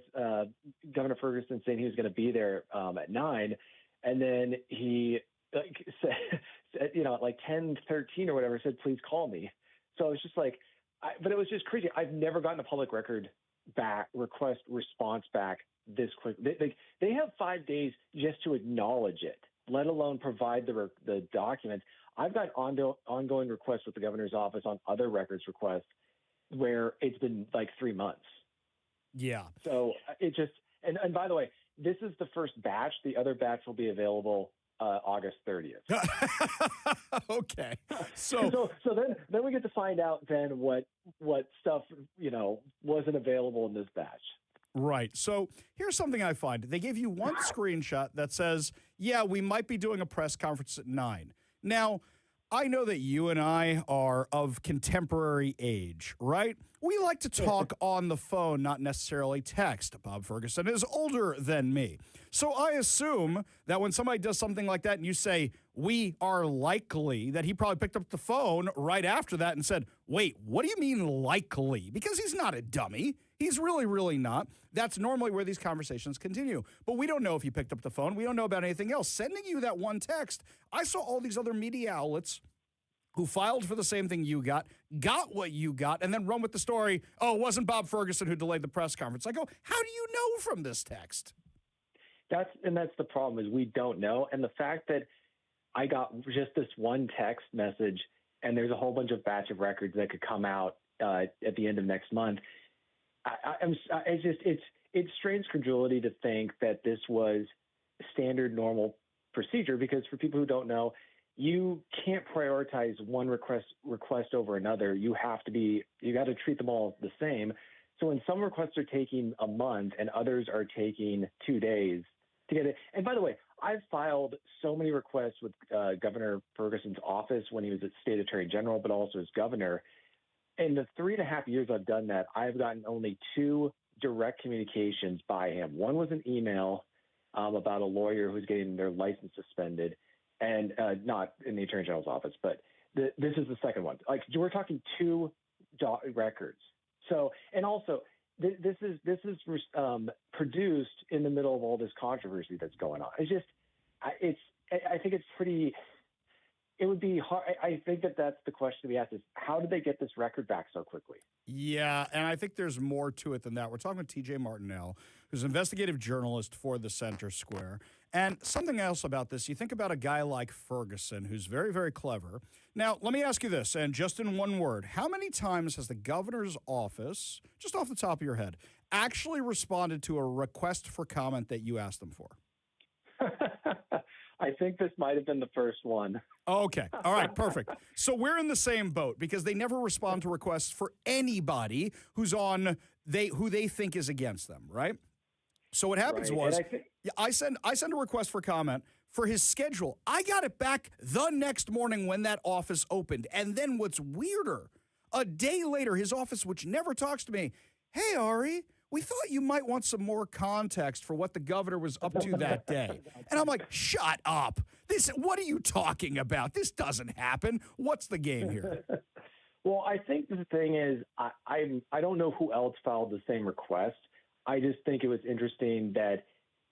Governor Ferguson saying he was going to be there at 9, and then he said, at like 10:13 or whatever, said, please call me. So it's just like, but it was just crazy. I've never gotten a public record request response back this quick. They have 5 days just to acknowledge it, let alone provide the documents. I've got ongoing requests with the governor's office on other records requests where it's been like 3 months. Yeah. So it just, and by the way, this is the first batch. The other batch will be available August 30th. Okay. So then we get to find out then what stuff, wasn't available in this batch. Right. So here's something I find. They gave you one screenshot that says, we might be doing a press conference at 9. Now, I know that you and I are of contemporary age, right? We like to talk on the phone, not necessarily text. Bob Ferguson is older than me. So I assume that when somebody does something like that and you say, we are likely, that he probably picked up the phone right after that and said, wait, what do you mean likely? Because he's not a dummy. He's really, really not. That's normally where these conversations continue. But we don't know if he picked up the phone. We don't know about anything else. Sending you that one text, I saw all these other media outlets who filed for the same thing you got what you got, and then run with the story, it wasn't Bob Ferguson who delayed the press conference. I go, how do you know from this text? That's the problem, is we don't know. And the fact that I got just this one text message and there's a whole bunch of batch of records that could come out at the end of next month, it's strange credulity to think that this was standard normal procedure, because for people who don't know, you can't prioritize one request over another. You got to treat them all the same. So when some requests are taking a month and others are taking 2 days to get it. And by the way, I've filed so many requests with Governor Ferguson's office when he was at State Attorney General, but also as governor. In the 3.5 years I've done that, I've gotten only 2 direct communications by him. One was an email about a lawyer who's getting their license suspended, and not in the Attorney General's office, but this is the second one. Like, we're talking 2 records. So, and also, this is produced in the middle of all this controversy that's going on. I think it's pretty. It would be hard. I think that's the question to be asked: is how did they get this record back so quickly? Yeah, and I think there's more to it than that. We're talking with TJ Martinell, who's an investigative journalist for the Center Square. And something else about this, you think about a guy like Ferguson, who's very, very clever. Now, let me ask you this, and just in one word, how many times has the governor's office, just off the top of your head, actually responded to a request for comment that you asked them for? I think this might have been the first one. Okay. All right. Perfect. So we're in the same boat because they never respond to requests for anybody who's on who they think is against them, right? So what happens Right. was And I send a request for comment for his schedule. I got it back the next morning when that office opened. And then what's weirder, a day later, his office, which never talks to me, hey, Ari, we thought you might want some more context for what the governor was up to that day. And I'm like, shut up. What are you talking about? This doesn't happen. What's the game here? Well, I think the thing is, I don't know who else filed the same request. I just think it was interesting that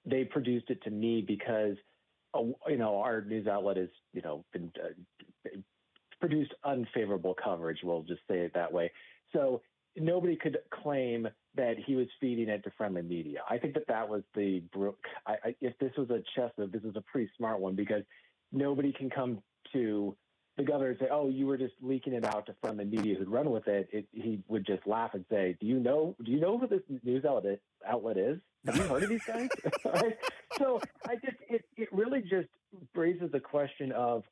they produced it to me because, our news outlet has, been produced unfavorable coverage. We'll just say it that way. So nobody could claim that he was feeding it to friendly media. I think that was if this was a chess move, this was a pretty smart one because nobody can come to the governor and say, oh, you were just leaking it out to friendly media who'd run with it. He would just laugh and say, do you know who this news outlet is? Have you heard of these guys? Right? So it really just raises the question of,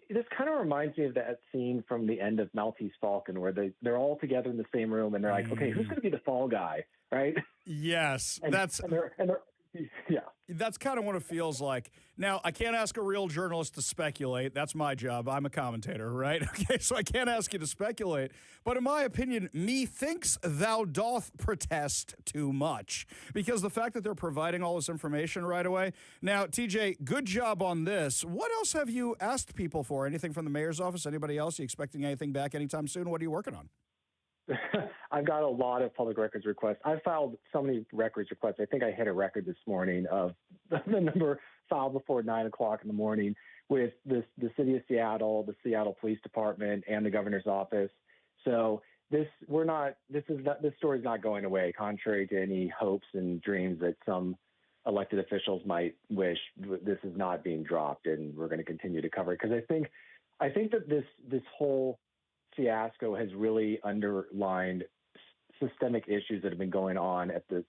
this kind of reminds me of that scene from the end of Maltese Falcon where they're all together in the same room and they're like, okay, who's going to be the fall guy? Right? Yes. That's kind of what it feels like. Now, I can't ask a real journalist to speculate. That's my job. I'm a commentator, right? Okay, so I can't ask you to speculate. But in my opinion, methinks thou doth protest too much. Because the fact that they're providing all this information right away. Now, TJ, good job on this. What else have you asked people for? Anything from the mayor's office? Anybody else? Are you expecting anything back anytime soon? What are you working on? I've got a lot of public records requests. I filed so many records requests. I think I hit a record this morning of the number filed before 9 o'clock in the morning with the city of Seattle, the Seattle Police Department, and the governor's office. So this story's not going away, contrary to any hopes and dreams that some elected officials might wish. This is not being dropped, and we're going to continue to cover it because I think that this whole fiasco has really underlined systemic issues that have been going on at the,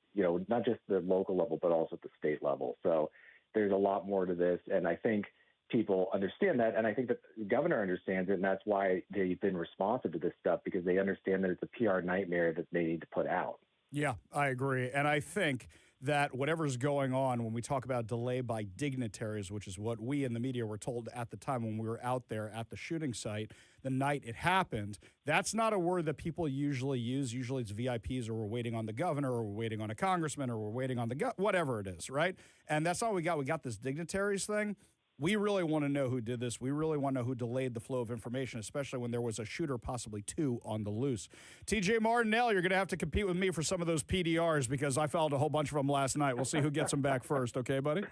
not just the local level, but also at the state level. So there's a lot more to this. And I think people understand that. And I think that the governor understands it. And that's why they've been responsive to this stuff, because they understand that it's a PR nightmare that they need to put out. Yeah, I agree. And I think that whatever's going on when we talk about delay by dignitaries, which is what we in the media were told at the time when we were out there at the shooting site the night it happened, that's not a word that people usually use. Usually it's VIPs, or we're waiting on the governor, or we're waiting on a congressman, or we're waiting on whatever it is, right? And that's all we got. We got this dignitaries thing. We really want to know who did this. We really want to know who delayed the flow of information, especially when there was a shooter, possibly two, on the loose. TJ Martinell, you're going to have to compete with me for some of those PDRs because I filed a whole bunch of them last night. We'll see who gets them back first. Okay, buddy?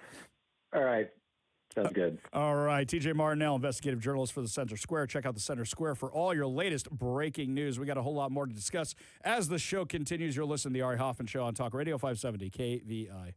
All right. Sounds good. All right. TJ Martinell, investigative journalist for the Center Square. Check out the Center Square for all your latest breaking news. We got a whole lot more to discuss as the show continues. You're listening to The Ari Hoffman Show on Talk Radio 570 KVI.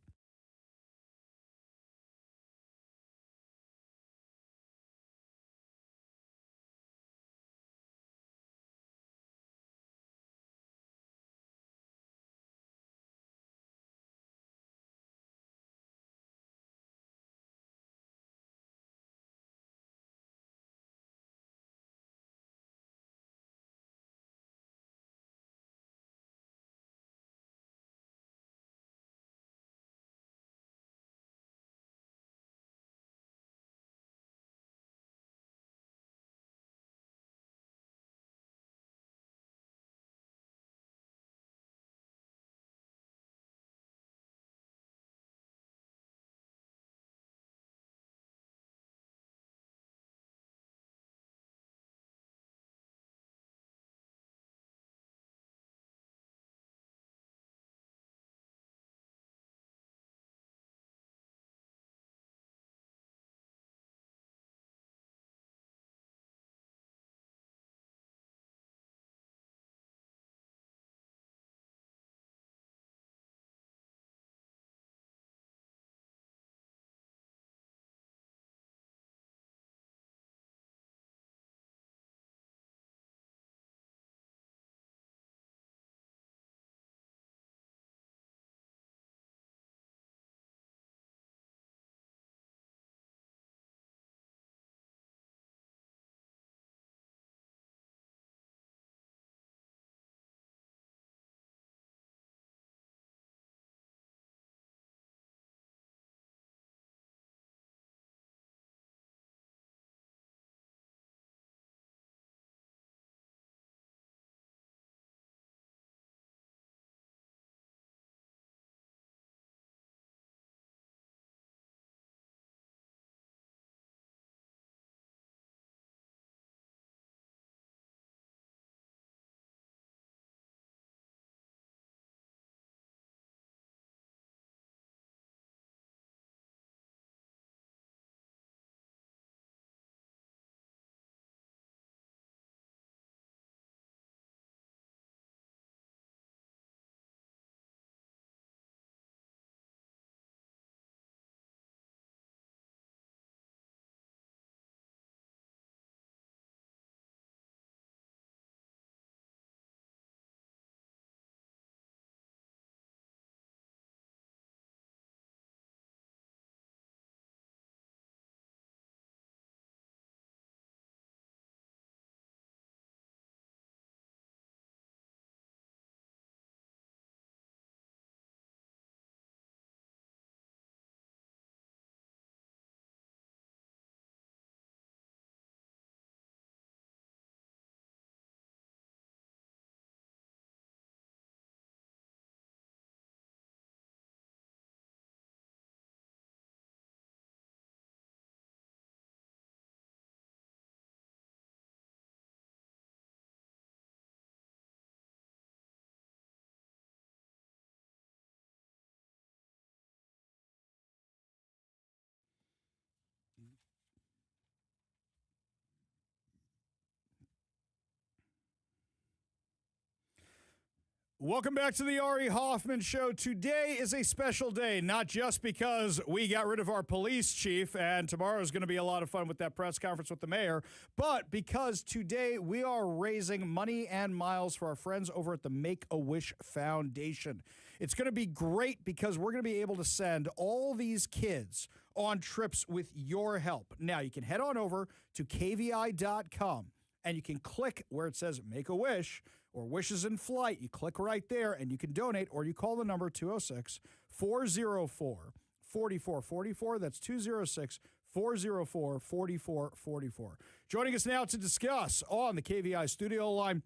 Welcome back to the Ari Hoffman Show. Today is a special day, not just because we got rid of our police chief, and tomorrow is going to be a lot of fun with that press conference with the mayor, but because today we are raising money and miles for our friends over at the Make-A-Wish Foundation. It's going to be great because we're going to be able to send all these kids on trips with your help. Now, you can head on over to kvi.com, and you can click where it says Make-A-Wish, or Wishes in Flight. You click right there and you can donate, or you call the number 206-404-4444. That's 206-404-4444. Joining us now to discuss on the KVI studio line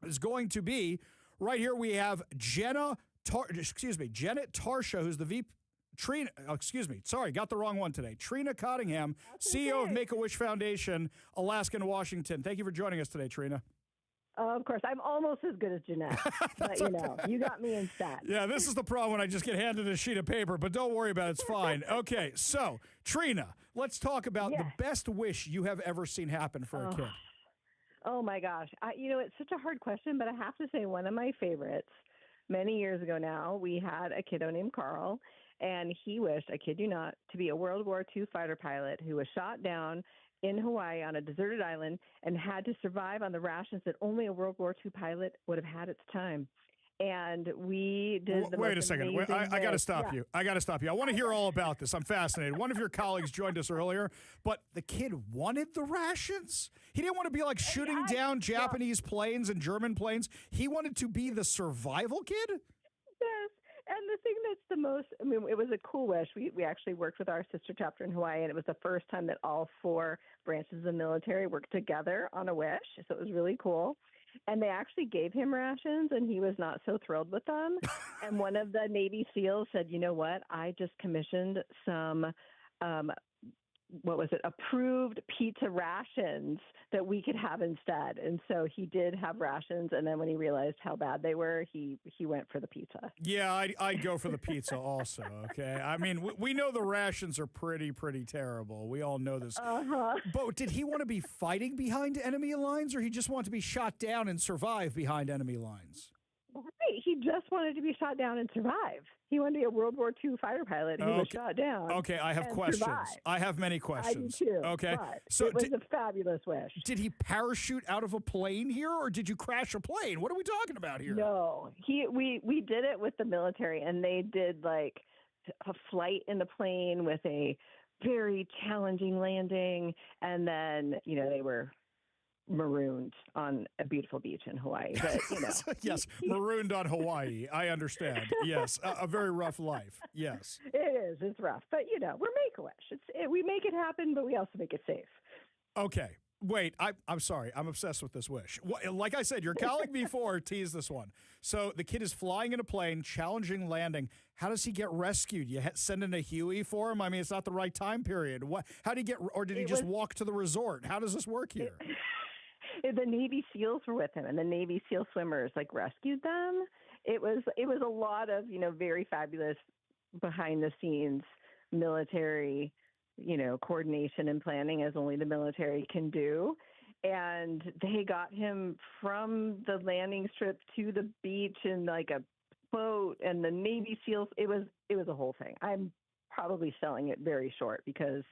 is going to be, right here we have Janet Tarsha, who's the VP. Trina, got the wrong one today. Trina Cunningham, CEO of Make-A-Wish Foundation, Alaska and Washington. Thank you for joining us today, Trina. Of course, I'm almost as good as Jeanette, but you got me instead. Yeah, this is the problem when I just get handed a sheet of paper, but don't worry about it, it's fine. Okay, so Trina, let's talk about the best wish you have ever seen happen for a kid. Oh my gosh, it's such a hard question, but I have to say one of my favorites. Many years ago now, we had a kiddo named Carl, and he wished, I kid you not, to be a World War II fighter pilot who was shot down in Hawaii on a deserted island and had to survive on the rations that only a World War II pilot would have had at the time. And we did the Wait a second. I got to stop you. I want to hear all about this. I'm fascinated. One of your colleagues joined us earlier, but the kid wanted the rations? He didn't want to be like shooting down Japanese planes and German planes. He wanted to be the survival kid? Yes. And the thing that's the most, it was a cool wish. We actually worked with our sister chapter in Hawaii, and it was the first time that all 4 branches of the military worked together on a wish. So it was really cool. And they actually gave him rations, and he was not so thrilled with them. And one of the Navy SEALs said, you know what? I just commissioned some approved pizza rations that we could have instead. And so he did have rations. And then when he realized how bad they were, he went for the pizza. Yeah, I'd go for the pizza also. Okay. I mean, we know the rations are pretty terrible. We all know this. But did he want to be fighting behind enemy lines, or he just wanted to be shot down and survive behind enemy lines? Right. He just wanted to be shot down and survive. He wanted to be a World War II fighter pilot who was shot down. Okay, I have questions. Survive. I have many questions. I do too. Okay. So it was a fabulous wish. Did he parachute out of a plane here, or did you crash a plane? What are we talking about here? No. We did it with the military, and they did like a flight in the plane with a very challenging landing, and then, they were marooned on a beautiful beach in Hawaii. But, Yes, marooned on Hawaii. I understand. Yes, a very rough life. Yes. It is. It's rough. But, we're Make-A-Wish. We make it happen, but we also make it safe. Okay. Wait, I'm sorry. I'm obsessed with this wish. Like I said, your colleague before teased this one. So the kid is flying in a plane, challenging landing. How does he get rescued? You send in a Huey for him? I mean, it's not the right time period. How did he get, or did he just walk to the resort? How does this work here? The Navy SEALs were with him, and the Navy SEAL swimmers rescued them. It was a lot of very fabulous behind the scenes military coordination and planning, as only the military can do. And they got him from the landing strip to the beach in like a boat, and the Navy SEALs. It was a whole thing. I'm probably selling it very short because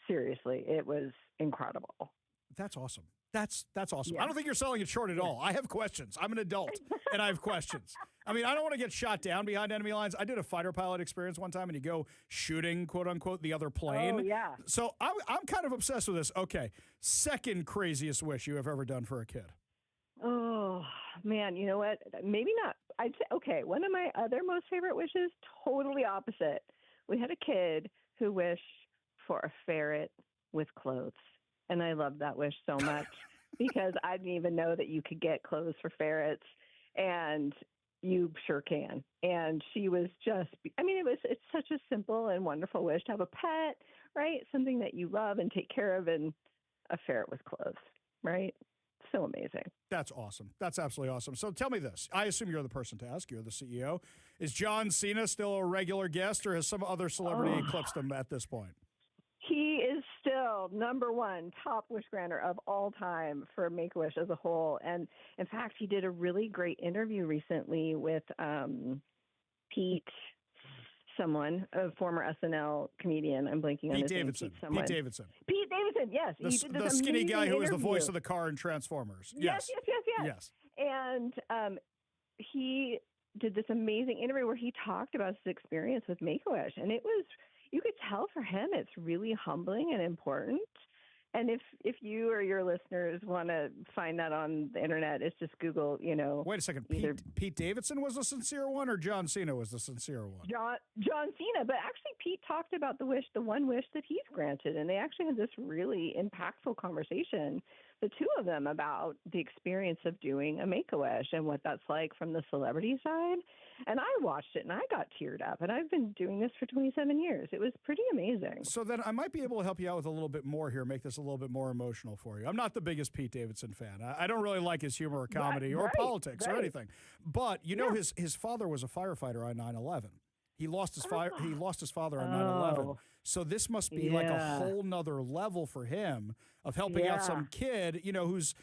seriously, it was incredible. That's awesome. That's awesome. Yeah. I don't think you're selling it short at all. I have questions. I'm an adult, and I have questions. I mean, I don't want to get shot down behind enemy lines. I did a fighter pilot experience one time, and you go shooting, quote unquote, the other plane. Oh, yeah. So I'm kind of obsessed with this. Okay, second craziest wish you have ever done for a kid. Oh, man, you know what? Maybe not. I'd say, okay, one of my other most favorite wishes, totally opposite. We had a kid who wished for a ferret with clothes. And I loved that wish so much because I didn't even know that you could get clothes for ferrets, and you sure can. And she was it's such a simple and wonderful wish to have a pet, right? Something that you love and take care of, and a ferret with clothes, right? So amazing. That's awesome. That's absolutely awesome. So tell me this. I assume you're the person to ask. You're the CEO. Is John Cena still a regular guest, or has some other celebrity eclipsed him at this point? He is still world #1 top wish granter of all time for Make-A-Wish as a whole. And in fact, he did a really great interview recently with Pete, someone, a former SNL comedian. I'm blanking on Pete his Davidson. name. Pete Davidson. Pete Davidson, yes. He did The this skinny guy who was the amazing voice of interview. the car in Transformers. Yes. Yes. And he did this amazing interview where he talked about his experience with Make-A-Wish. And it was, you could tell for him, it's really humbling and important. And if you or your listeners want to find that on the internet, it's just Google, Wait a second. Pete Davidson was the sincere one, or John Cena was the sincere one? John Cena. But actually, Pete talked about the one wish that he's granted. And they actually had this really impactful conversation, the two of them, about the experience of doing a Make-A-Wish and what that's like from the celebrity side. And I watched it and I got teared up. And I've been doing this for 27 years. It was pretty amazing. So then I might be able to help you out with a little bit more here, make this a little bit more emotional for you. I'm not the biggest Pete Davidson fan. I don't really like his humor or comedy or politics or anything. But his father was a firefighter on 9/11. He lost his father on 9/11. So this must be like a whole nother level for him of helping out some kid, who's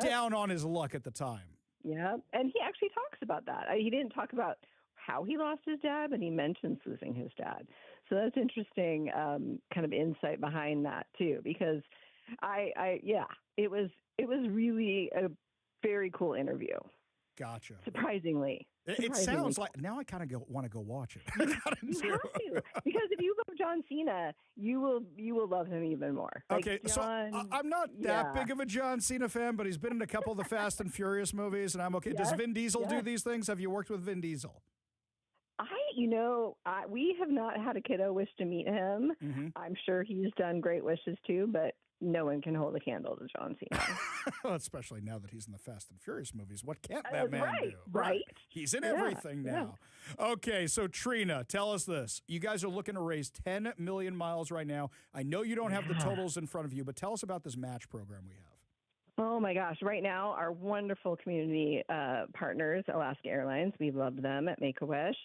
down on his luck at the time. Yeah, and he actually talks about that. He didn't talk about how he lost his dad, but he mentions losing his dad. So that's interesting kind of insight behind that too, because it was really a very cool interview. Gotcha. Surprisingly. It sounds like, now I kind of want to go watch it. You have to, because if you love John Cena, you will love him even more. Okay, so I'm not that big of a John Cena fan, but he's been in a couple of the Fast and Furious movies, and I'm okay. Does Vin Diesel do these things? Have you worked with Vin Diesel? We have not had a kiddo wish to meet him. Mm-hmm. I'm sure he's done great wishes too, but no one can hold a candle to John Cena. Especially now that he's in the Fast and Furious movies. What can't that man do? Right. He's in everything now. Okay, so Trina, tell us this. You guys are looking to raise 10 million miles right now. I know you don't have the totals in front of you, but tell us about this match program we have. Oh my gosh. Right now, our wonderful community partners, Alaska Airlines, we love them at Make-A-Wish.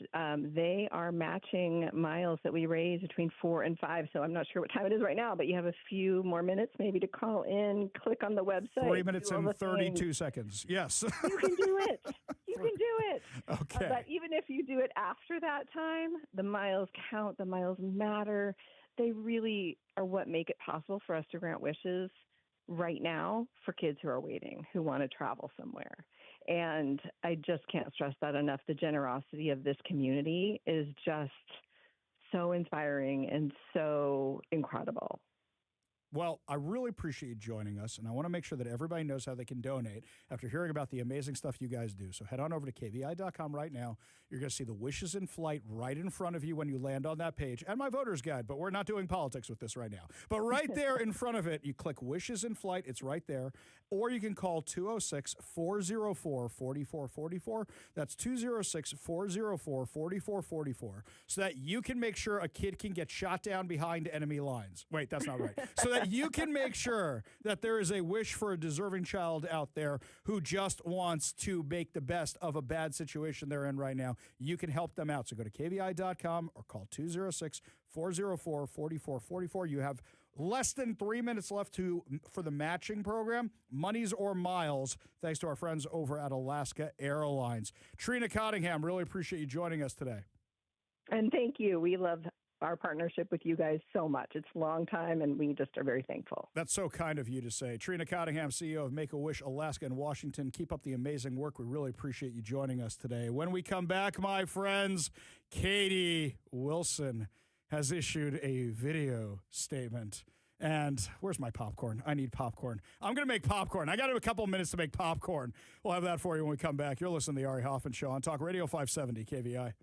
They are matching miles that we raise between 4 and 5. So I'm not sure what time it is right now, but you have a few more minutes maybe to call in, click on the website. 3 minutes and 32 seconds. Yes. You can do it. You can do it. Okay. But even if you do it after that time, the miles count, the miles matter. They really are what make it possible for us to grant wishes right now for kids who are waiting, who want to travel somewhere. And I just can't stress that enough. The generosity of this community is just so inspiring and so incredible. Well, I really appreciate you joining us, and I want to make sure that everybody knows how they can donate after hearing about the amazing stuff you guys do. So head on over to kvi.com right now. You're going to see the Wishes in Flight right in front of you when you land on that page, and my voter's guide, but we're not doing politics with this right now. But right there in front of it, you click Wishes in Flight. It's right there. Or you can call 206-404-4444. That's 206-404-4444, so that you can make sure a kid can get shot down behind enemy lines. Wait, that's not right. So that you can make sure that there is a wish for a deserving child out there who just wants to make the best of a bad situation they're in right now. You can help them out. So go to kvi.com or call 206-404-4444. You have less than 3 minutes left for the matching program, monies or miles, thanks to our friends over at Alaska Airlines. Trina Cunningham, really appreciate you joining us today. And thank you. We love our partnership with you guys so much. It's a long time, and we just are very thankful. That's so kind of you to say. Trina Cunningham, CEO of Make-A-Wish Alaska and Washington. Keep up the amazing work. We really appreciate you joining us today. When we come back, my friends, Katie Wilson has issued a video statement. And where's my popcorn? I need popcorn. I'm going to make popcorn. I got a couple minutes to make popcorn. We'll have that for you when we come back. You're listening to The Ari Hoffman Show on Talk Radio 570 KVI.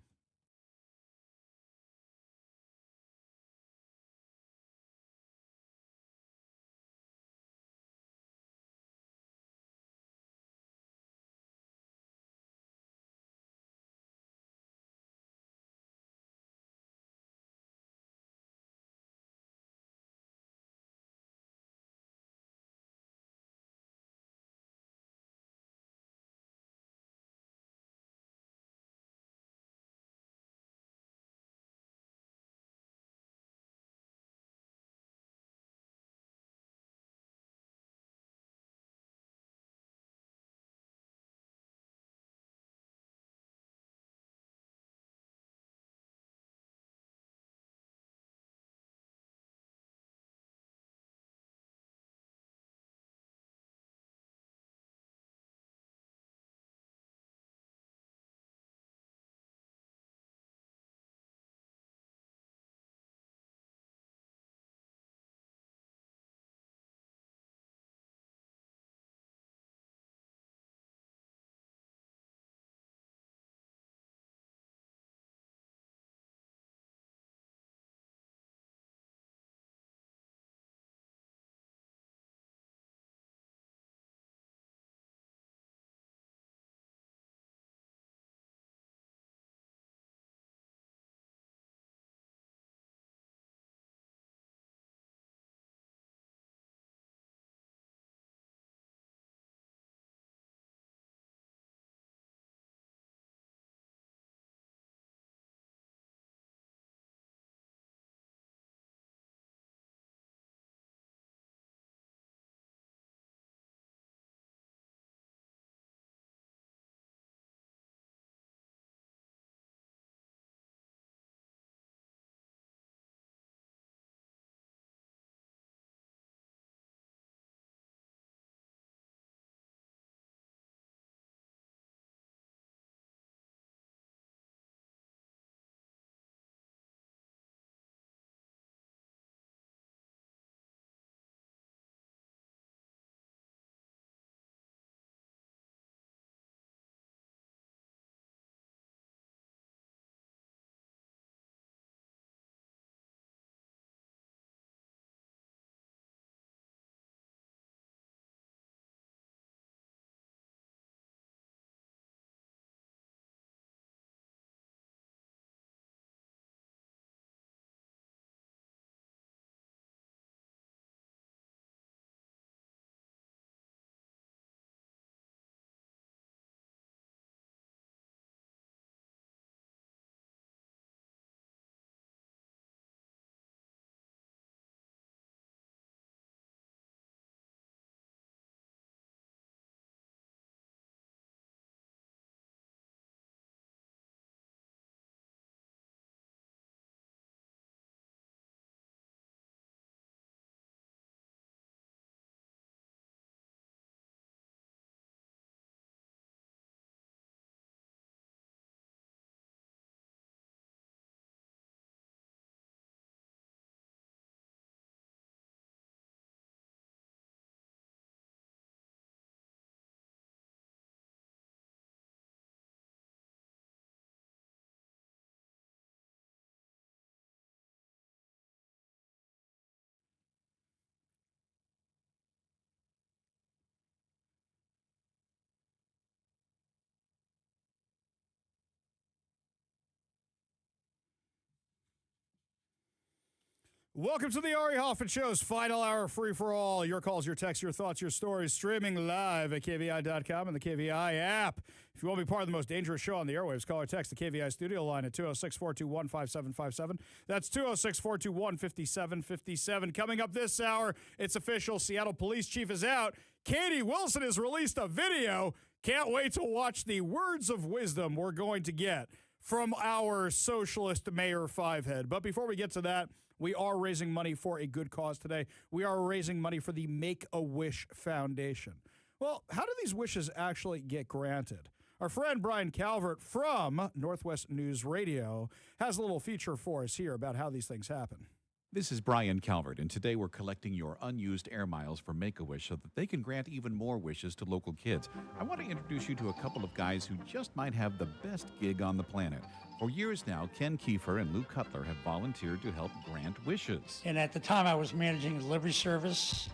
Welcome to the Ari Hoffman Show's final hour free for all. Your calls, your texts, your thoughts, your stories, streaming live at KVI.com and the KVI app. If you want to be part of the most dangerous show on the airwaves, call or text the KVI studio line at 206-421-5757. That's 206-421-5757. Coming up this hour, it's official. Seattle Police Chief is out. Katie Wilson has released a video. Can't wait to watch the words of wisdom we're going to get from our socialist Mayor Fivehead. But before we get to that, we are raising money for a good cause today. We are raising money for the Make-A-Wish Foundation. Well, how do these wishes actually get granted? Our friend Brian Calvert from Northwest News Radio has a little feature for us here about how these things happen. This is Brian Calvert, and today we're collecting your unused air miles for Make-A-Wish so that they can grant even more wishes to local kids. I want to introduce you to a couple of guys who just might have the best gig on the planet. For years now, Ken Kiefer and Lou Cutler have volunteered to help grant wishes. And at the time, I was managing a delivery service,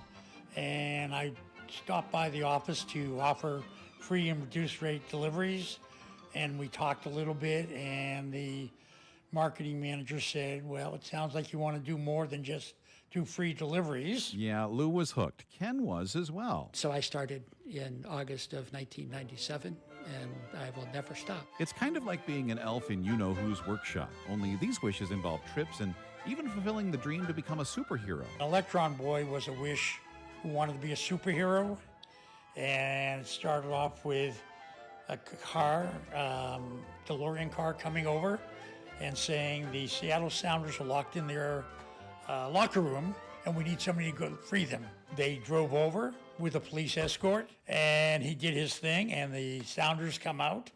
and I stopped by the office to offer free and reduced rate deliveries, and we talked a little bit, and the marketing manager said, well, it sounds like you want to do more than just do free deliveries. Yeah, Lou was hooked. Ken was as well. So I started in August of 1997, and I will never stop. It's kind of like being an elf in you-know-who's workshop, only these wishes involve trips and even fulfilling the dream to become a superhero. Electron Boy was a wish who wanted to be a superhero, and it started off with a car, DeLorean car coming over and saying the Seattle Sounders are locked in their locker room and we need somebody to go free them. They drove over with a police escort and he did his thing and the Sounders come out.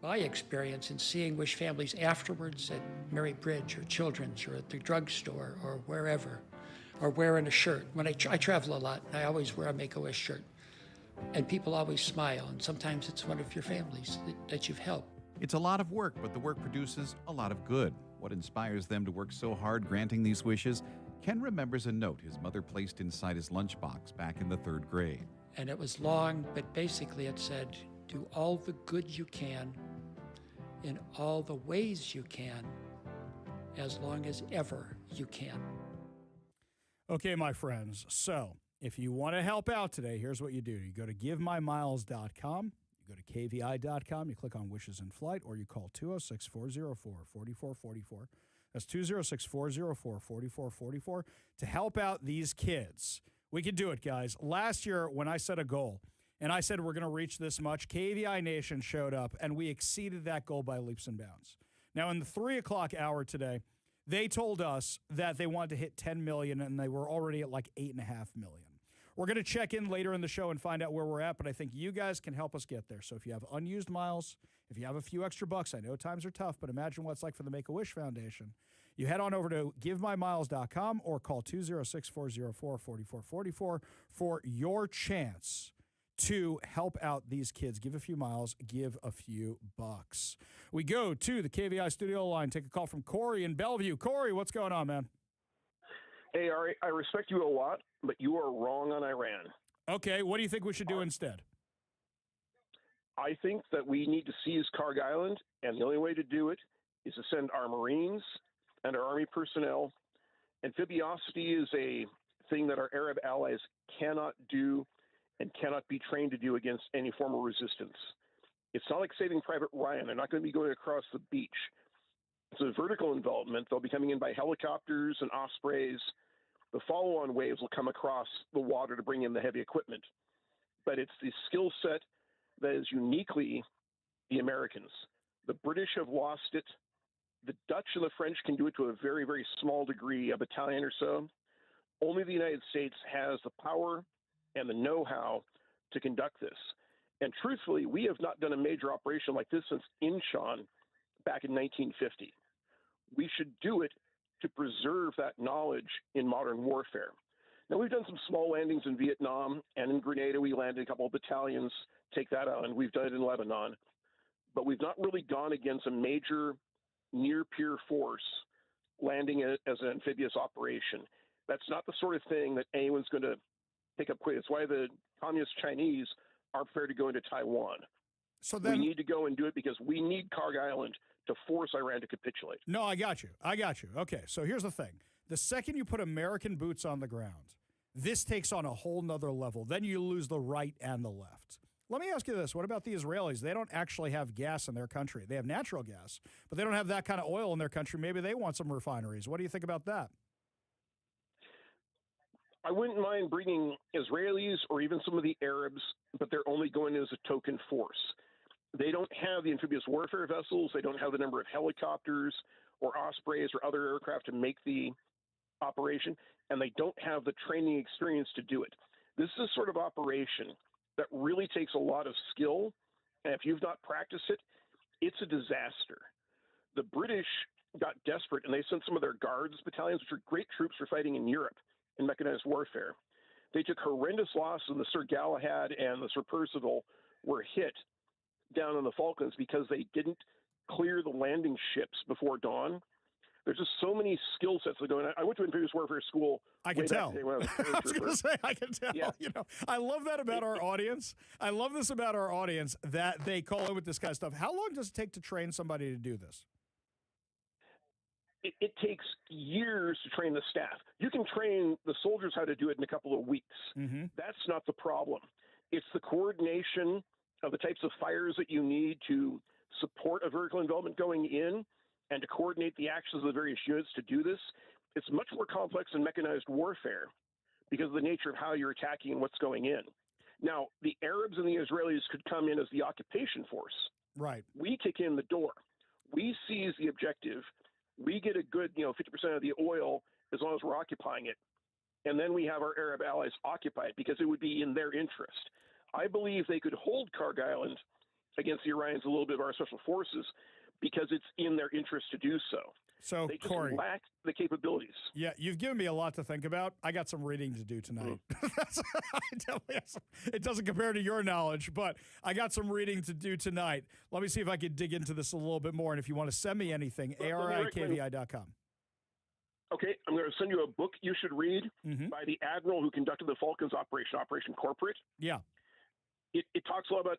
My experience in seeing Wish families afterwards at Mary Bridge or Children's or at the drugstore or wherever, or wearing a shirt. When I travel a lot, I always wear a Make-A-Wish shirt. And people always smile, and sometimes it's one of your families that you've helped. It's a lot of work, but the work produces a lot of good. What inspires them to work so hard granting these wishes? Ken remembers a note his mother placed inside his lunchbox back in the 3rd grade. And it was long, but basically it said, do all the good you can in all the ways you can, as long as ever you can. Okay, my friends, so if you want to help out today, here's what you do. You go to givemymiles.com, you go to kvi.com, you click on Wishes in Flight, or you call 206-404-4444. That's 206-404-4444 to help out these kids. We can do it, guys. Last year, when I set a goal, and I said we're going to reach this much, KVI Nation showed up, and we exceeded that goal by leaps and bounds. Now, in the 3 o'clock hour today, they told us that they wanted to hit 10 million, and they were already at like 8.5 million. We're going to check in later in the show and find out where we're at, but I think you guys can help us get there. So if you have unused miles, if you have a few extra bucks, I know times are tough, but imagine what it's like for the Make-A-Wish Foundation. You head on over to givemymiles.com or call 206-404-4444 for your chance to help out these kids. Give a few miles, give a few bucks. We go to the KVI studio line, take a call from Corey in Bellevue. Corey, what's going on, man? Hey, Ari, I respect you a lot, but you are wrong on Iran. Okay, what do you think we should do instead? I think that we need to seize Karg Island, and the only way to do it is to send our Marines and our Army personnel. Amphibiosity is a thing that our Arab allies cannot do and cannot be trained to do against any form of resistance. It's not like Saving Private Ryan. They're not going to be going across the beach. It's a vertical envelopment. They'll be coming in by helicopters and Ospreys. The follow-on waves will come across the water to bring in the heavy equipment. But it's the skill set that is uniquely the Americans. The British have lost it. The Dutch and the French can do it to a very, very small degree, a battalion or so. Only the United States has the power and the know-how to conduct this. And truthfully, we have not done a major operation like this since Incheon back in 1950. We should do it to preserve that knowledge in modern warfare. Now, we've done some small landings in Vietnam, and in Grenada we landed a couple of battalions, take that out, and we've done it in Lebanon. But we've not really gone against a major near-peer force landing it as an amphibious operation. That's not the sort of thing that anyone's going to pick up quick. It's why the communist Chinese aren't prepared to go into Taiwan. So then, we need to go and do it because we need Karg Island to force Iran to capitulate. No, I got you. Okay, so here's the thing. The second you put American boots on the ground, this takes on a whole nother level. Then you lose the right and the left. Let me ask you this. What about the Israelis? They don't actually have gas in their country. They have natural gas, but they don't have that kind of oil in their country. Maybe they want some refineries. What do you think about that? I wouldn't mind bringing Israelis or even some of the Arabs, but they're only going as a token force. They don't have the amphibious warfare vessels. They don't have the number of helicopters or Ospreys or other aircraft to make the operation, and they don't have the training experience to do it. This is a sort of operation that really takes a lot of skill, and if you've not practiced it, it's a disaster. The British got desperate, and they sent some of their guards battalions, which are great troops for fighting in Europe in mechanized warfare. They took horrendous losses, and the Sir Galahad and the Sir Percival were hit down in the Falklands because they didn't clear the landing ships before dawn. There's just so many skill sets that go in. I went to amphibious warfare school. I can tell. When I was I was going to say, I can tell. Yeah. You know, I love that about our audience. I love this about our audience that they call in with this kind of stuff. How long does it take to train somebody to do this? It takes years to train the staff. You can train the soldiers how to do it in a couple of weeks. Mm-hmm. That's not the problem. It's the coordination of the types of fires that you need to support a vertical envelopment going in and to coordinate the actions of the various units to do this. It's much more complex than mechanized warfare because of the nature of how you're attacking and what's going in. Now, the Arabs and the Israelis could come in as the occupation force. Right. We kick in the door. We seize the objective. We get a good, 50% of the oil as long as we're occupying it. And then we have our Arab allies occupy it because it would be in their interest. I believe they could hold Karg Island against the Iranians, a little bit of our special forces, because it's in their interest to do so. So, they just Corey, lack the capabilities. Yeah, you've given me a lot to think about. I got some reading to do tonight. It doesn't compare to your knowledge, but I got some reading to do tonight. Let me see if I can dig into this a little bit more. And if you want to send me anything, arikvi.com. Okay, I'm going to send you a book you should read by the admiral who conducted the Falklands operation, Operation Corporate. Yeah. It talks a lot about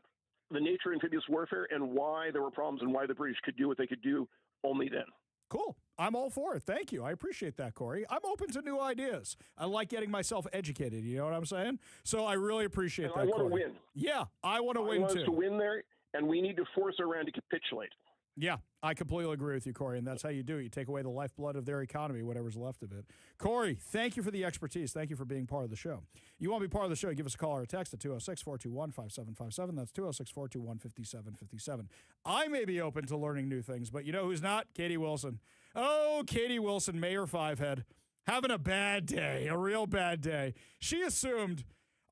the nature of amphibious warfare and why there were problems and why the British could do what they could do only then. Cool. I'm all for it. Thank you. I appreciate that, Corey. I'm open to new ideas. I like getting myself educated. You know what I'm saying? So I really appreciate that, I want Corey. to win. Yeah, I want to win, I want too. us to win there, and we need to force Iran to capitulate. Yeah, I completely agree with you, Corey, and that's how you do it. You take away the lifeblood of their economy, whatever's left of it. Corey, thank you for the expertise. Thank you for being part of the show. You want to be part of the show, give us a call or a text at 206-421-5757. That's 206-421-5757. I may be open to learning new things, but you know who's not? Katie Wilson. Oh, Katie Wilson, Mayor Fivehead, having a bad day, a real bad day. She assumed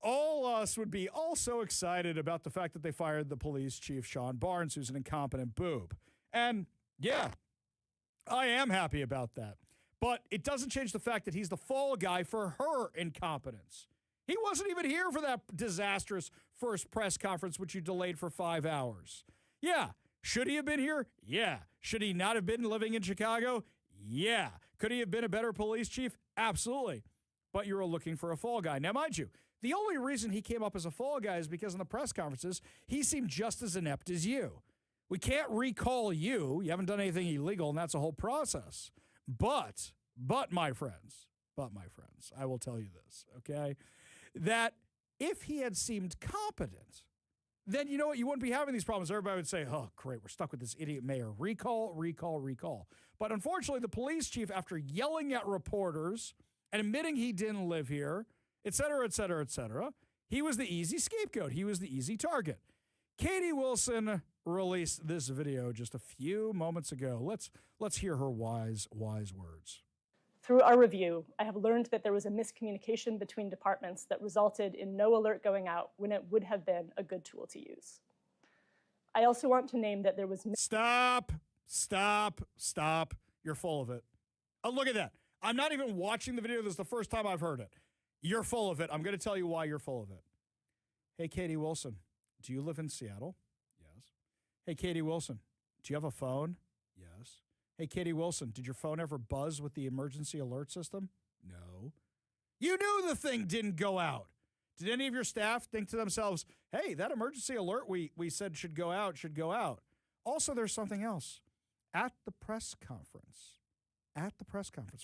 all us would be also excited about the fact that they fired the police chief, Sean Barnes, who's an incompetent boob. And yeah, I am happy about that. But it doesn't change the fact that he's the fall guy for her incompetence. He wasn't even here for that disastrous first press conference, which you delayed for 5 hours. Yeah. Should he have been here? Yeah. Should he not have been living in Chicago? Yeah. Could he have been a better police chief? Absolutely. But you were looking for a fall guy. Now, mind you, the only reason he came up as a fall guy is because in the press conferences, he seemed just as inept as you. We can't recall you. You haven't done anything illegal, and that's a whole process. But my friends, I will tell you this, okay? That if he had seemed competent, then you know what? You wouldn't be having these problems. Everybody would say, oh, great, we're stuck with this idiot mayor. Recall. But unfortunately, the police chief, after yelling at reporters and admitting he didn't live here, et cetera, he was the easy scapegoat. He was the easy target. Katie Wilson released this video just a few moments ago. Let's hear her wise words. Through our review, I have learned that there was a miscommunication between departments that resulted in no alert going out when it would have been a good tool to use. I also want to name that there was... Stop. You're full of it. Oh, look at that. I'm not even watching the video. This is the first time I've heard it. You're full of it. I'm going to tell you why you're full of it. Hey, Katie Wilson, do you live in Seattle? Yes. Hey, Katie Wilson, do you have a phone? Yes. Hey, Katie Wilson, did your phone ever buzz with the emergency alert system? No. You knew the thing didn't go out. Did any of your staff think to themselves, hey, that emergency alert we said should go out? Also, there's something else. at the press conference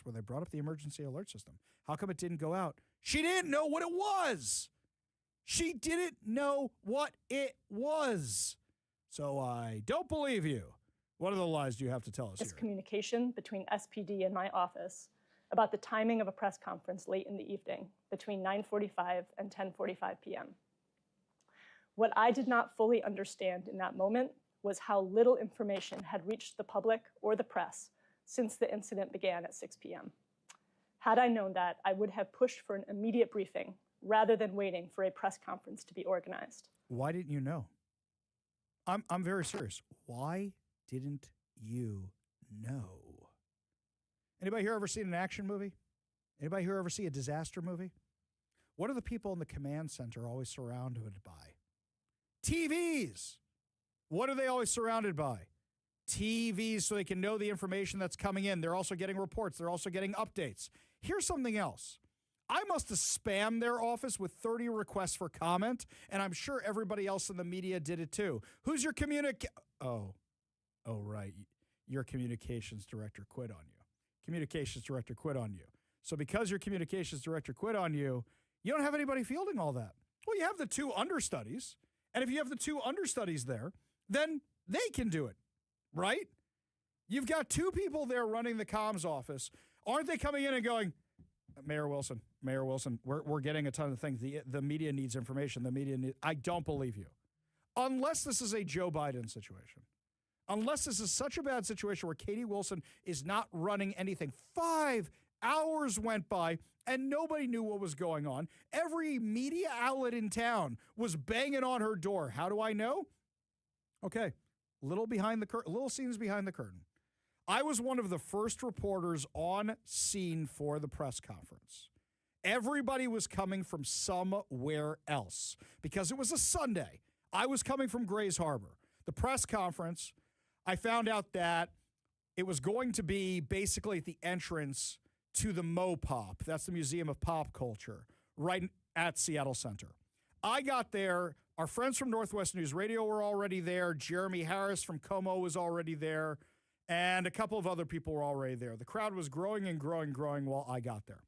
where they brought up the emergency alert system. How come it didn't go out? She didn't know what it was. She didn't know what it was. So I don't believe you. What other lies do you have to tell us here? Communication between SPD and my office about the timing of a press conference late in the evening between 9:45 and 10:45 p.m. What I did not fully understand in that moment was how little information had reached the public or the press since the incident began at 6 p.m. Had I known that, I would have pushed for an immediate briefing rather than waiting for a press conference to be organized. Why didn't you know? I'm very serious. Why didn't you know? Anybody here ever seen an action movie? Anybody here ever see a disaster movie? What are the people in the command center always surrounded by? TVs. What are they always surrounded by? TVs, so they can know the information that's coming in. They're also getting reports. They're also getting updates. Here's something else. I must have spammed their office with 30 requests for comment, and I'm sure everybody else in the media did it too. Who's your Oh, right. Your communications director quit on you. Communications director quit on you. So because your communications director quit on you, you don't have anybody fielding all that. Well, you have the 2 understudies, and if you have the 2 understudies there, then they can do it, right? You've got 2 people there running the comms office. Aren't they coming in and going, Mayor Wilson, we're getting a ton of things. The media needs information. I don't believe you. Unless this is a Joe Biden situation. Unless this is such a bad situation where Katie Wilson is not running anything. 5 hours went by and nobody knew what was going on. Every media outlet in town was banging on her door. How do I know? Okay, little scenes behind the curtain. I was one of the first reporters on scene for the press conference. Everybody was coming from somewhere else because it was a Sunday. I was coming from Grays Harbor. The press conference, I found out that it was going to be basically at the entrance to the MoPop. That's the Museum of Pop Culture, right at Seattle Center. I got there. Our friends from Northwest News Radio were already there. Jeremy Harris from Como was already there. And a couple of other people were already there. The crowd was growing and growing while I got there.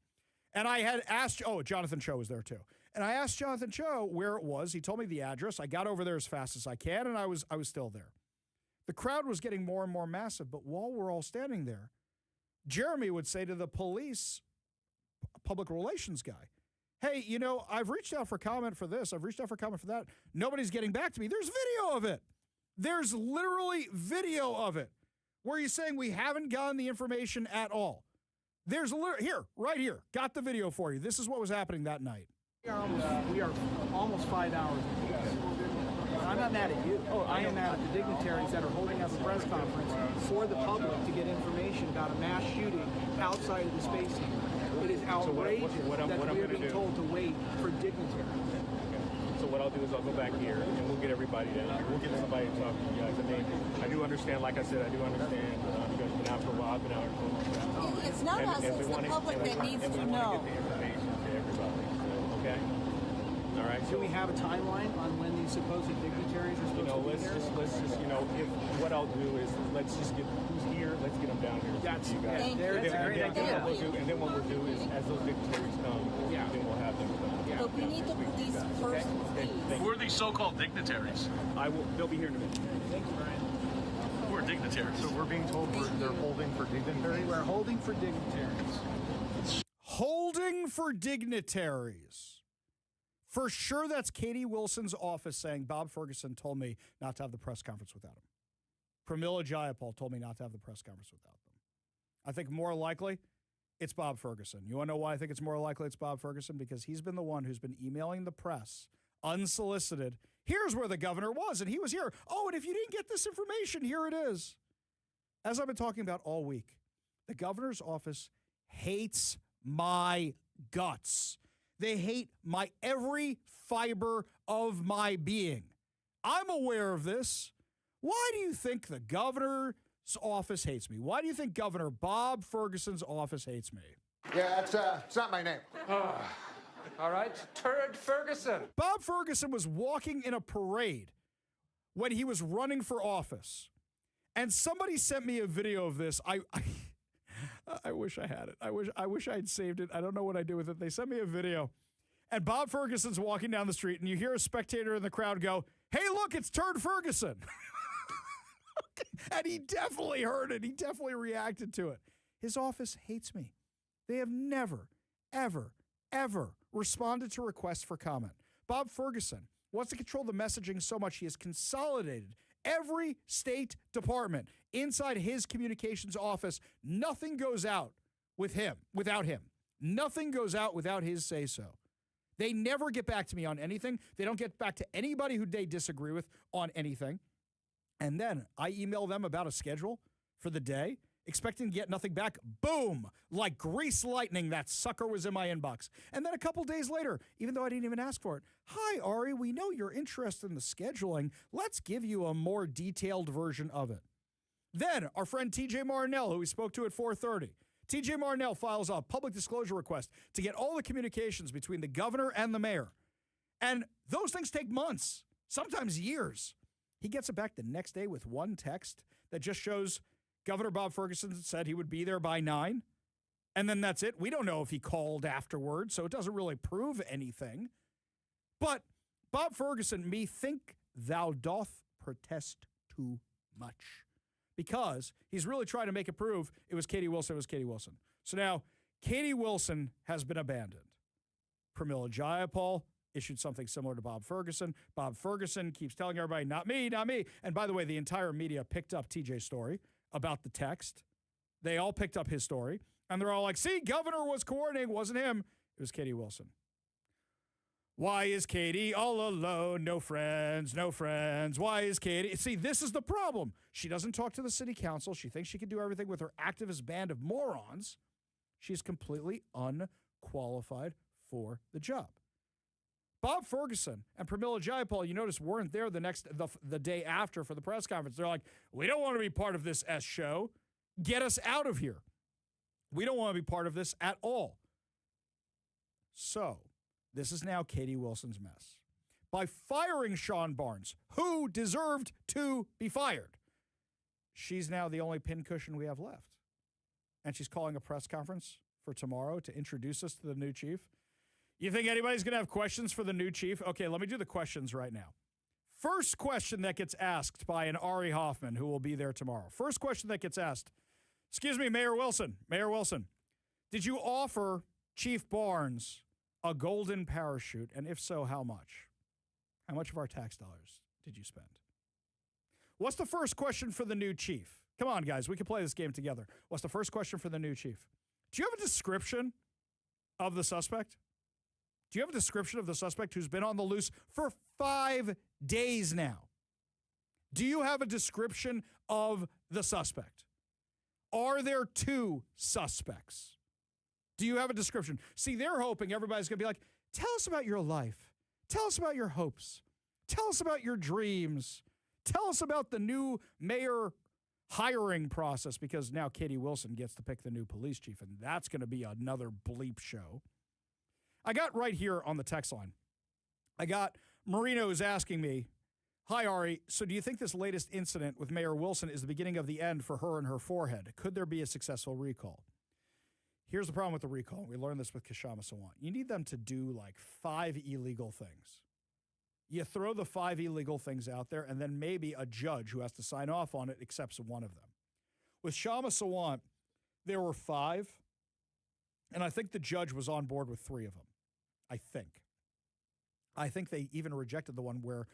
And I had asked, Jonathan Cho was there too. And I asked Jonathan Cho where it was. He told me the address. I got over there as fast as I can, and I was still there. The crowd was getting more and more massive, but while we're all standing there, Jeremy would say to the police public relations guy, hey, I've reached out for comment for this. I've reached out for comment for that. Nobody's getting back to me. There's video of it. There's literally video of it. Where he's saying we haven't gotten the information at all. There's right here, got the video for you. This is what was happening that night. We are almost 5 hours. I'm not mad at you. I am mad at the dignitaries that are holding up a press conference for the public to get information about a mass shooting outside of the space center. It is outrageous that we are being told to wait for dignitaries. So what I'll do is I'll go back here and we'll get everybody down here. We'll get somebody to talk to you guys. I do understand, like I said, you guys have been out for a while. I've been out for a while. It's not us, it's the public that needs to know. And we want to get the information to everybody. So, okay? All right. Do we have a timeline on when these supposed dignitaries are supposed to be here? Let's just, what I'll do is let's just get who's here. Let's get them down here. That's you guys. And then what we'll do is, as those dignitaries come, then we'll have them come. But we need the police first, please. Who are these so-called dignitaries? They'll be here in a minute. Thank you, Brian. Who are dignitaries? So we're being told they're holding for dignitaries? We're holding for dignitaries. Holding for dignitaries. For sure, that's Katie Wilson's office saying, Bob Ferguson told me not to have the press conference without him. Pramila Jayapal told me not to have the press conference without them. I think more likely, it's Bob Ferguson. You want to know why I think it's more likely it's Bob Ferguson? Because he's been the one who's been emailing the press unsolicited. Here's where the governor was, and he was here. Oh, and if you didn't get this information, here it is. As I've been talking about all week, the governor's office hates my guts. They hate my every fiber of my being. I'm aware of this. Why do you think the governor's office hates me? Why do you think Governor Bob Ferguson's office hates me? Yeah, it's not my name. All right, Turd Ferguson. Bob Ferguson was walking in a parade when he was running for office. And somebody sent me a video of this. I wish I had it. I wish I had saved it. I don't know what I do with it. They sent me a video. And Bob Ferguson's walking down the street, and you hear a spectator in the crowd go, "Hey, look, it's Turd Ferguson." And he definitely heard it. He definitely reacted to it. His office hates me. They have never, ever, ever responded to requests for comment. Bob Ferguson wants to control the messaging so much he has consolidated every state department inside his communications office. Nothing goes out without him. Nothing goes out without his say-so. They never get back to me on anything. They don't get back to anybody who they disagree with on anything. And then I email them about a schedule for the day, expecting to get nothing back. Boom! Like grease lightning, that sucker was in my inbox. And then a couple days later, even though I didn't even ask for it, "Hi, Ari, we know you're interested in the scheduling. Let's give you a more detailed version of it." Then our friend TJ Marnell, who we spoke to at 4:30, TJ Marnell files a public disclosure request to get all the communications between the governor and the mayor. And those things take months, sometimes years. He gets it back the next day with one text that just shows Governor Bob Ferguson said he would be there by 9. And then that's it. We don't know if he called afterward, so it doesn't really prove anything. But Bob Ferguson, me think thou doth protest too much. Because he's really trying to make it prove it was Katie Wilson. So now Katie Wilson has been abandoned. Pramila Jayapal issued something similar to Bob Ferguson. Bob Ferguson keeps telling everybody, not me, not me. And by the way, the entire media picked up TJ's story about the text. They all picked up his story. And they're all like, see, governor was coordinating. It wasn't him. It was Katie Wilson. Why is Katie all alone? No friends, no friends. Why is Katie? See, this is the problem. She doesn't talk to the city council. She thinks she can do everything with her activist band of morons. She's completely unqualified for the job. Bob Ferguson and Pramila Jayapal, you notice, weren't there the day after for the press conference. They're like, we don't want to be part of this S show. Get us out of here. We don't want to be part of this at all. So, this is now Katie Wilson's mess. By firing Sean Barnes, who deserved to be fired, she's now the only pincushion we have left. And she's calling a press conference for tomorrow to introduce us to the new chief. You think anybody's going to have questions for the new chief? Okay, let me do the questions right now. First question that gets asked by an Ari Hoffman, who will be there tomorrow. First question that gets asked. Excuse me, Mayor Wilson, did you offer Chief Barnes a golden parachute? And if so, how much? How much of our tax dollars did you spend? What's the first question for the new chief? Come on, guys, we can play this game together. What's the first question for the new chief? Do you have a description of the suspect? Do you have a description of the suspect who's been on the loose for 5 days now? Do you have a description of the suspect? Are there 2 suspects? Do you have a description? See, they're hoping everybody's going to be like, tell us about your life. Tell us about your hopes. Tell us about your dreams. Tell us about the new mayor hiring process, because now Katie Wilson gets to pick the new police chief, and that's going to be another bleep show. I got right here on the text line. I got Marino is asking me, hi, Ari, so do you think this latest incident with Mayor Wilson is the beginning of the end for her and her forehead? Could there be a successful recall? Here's the problem with the recall. We learned this with Kshama Sawant. You need them to do like 5 illegal things. You throw the 5 illegal things out there, and then maybe a judge who has to sign off on it accepts one of them. With Kshama Sawant, there were 5, and I think the judge was on board with 3 of them. I think they even rejected the one where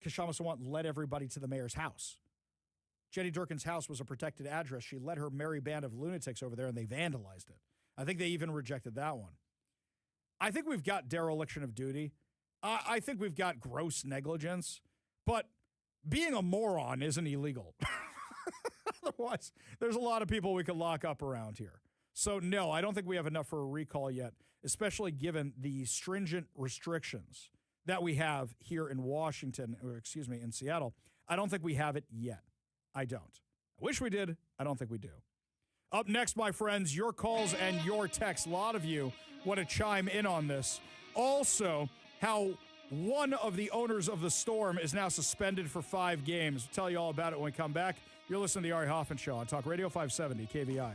Kshama Sawant led everybody to the mayor's house. Jenny Durkin's house was a protected address. She led her merry band of lunatics over there, and they vandalized it. I think they even rejected that one. I think we've got dereliction of duty. I think we've got gross negligence. But being a moron isn't illegal. Otherwise, there's a lot of people we could lock up around here. So, no, I don't think we have enough for a recall yet, especially given the stringent restrictions that we have here in in Seattle. I don't think we have it yet. I don't. I wish we did. I don't think we do. Up next, my friends, your calls and your texts. A lot of you want to chime in on this. Also, how one of the owners of the Storm is now suspended for 5 games. We'll tell you all about it when we come back You're listening to the Ari Hoffman Show on Talk Radio 570 KVI.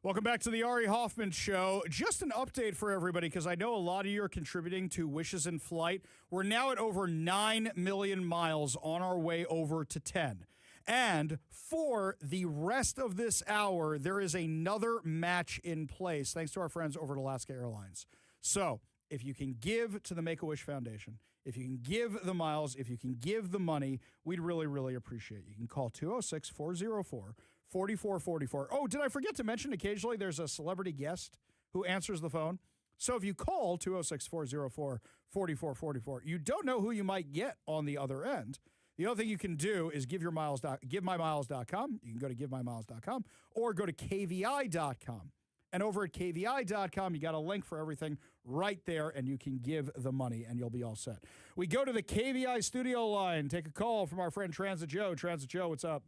Welcome back to the Ari Hoffman Show. Just an update for everybody, because I know a lot of you are contributing to Wishes in Flight. We're now at over 9 million miles, on our way over to 10. And for the rest of this hour, there is another match in place, thanks to our friends over at Alaska Airlines. So if you can give to the Make-A-Wish Foundation, if you can give the miles, if you can give the money, we'd really, really appreciate it. You can call 206-404-4444. Oh, did I forget to mention occasionally there's a celebrity guest who answers the phone? So if you call 206-404-4444, you don't know who you might get on the other end. The other thing you can do is givemymiles.com. You can go to givemymiles.com or go to kvi.com. And over at kvi.com, you got a link for everything right there, and you can give the money, and you'll be all set. We go to the KVI studio line. Take a call from our friend Transit Joe. Transit Joe, what's up?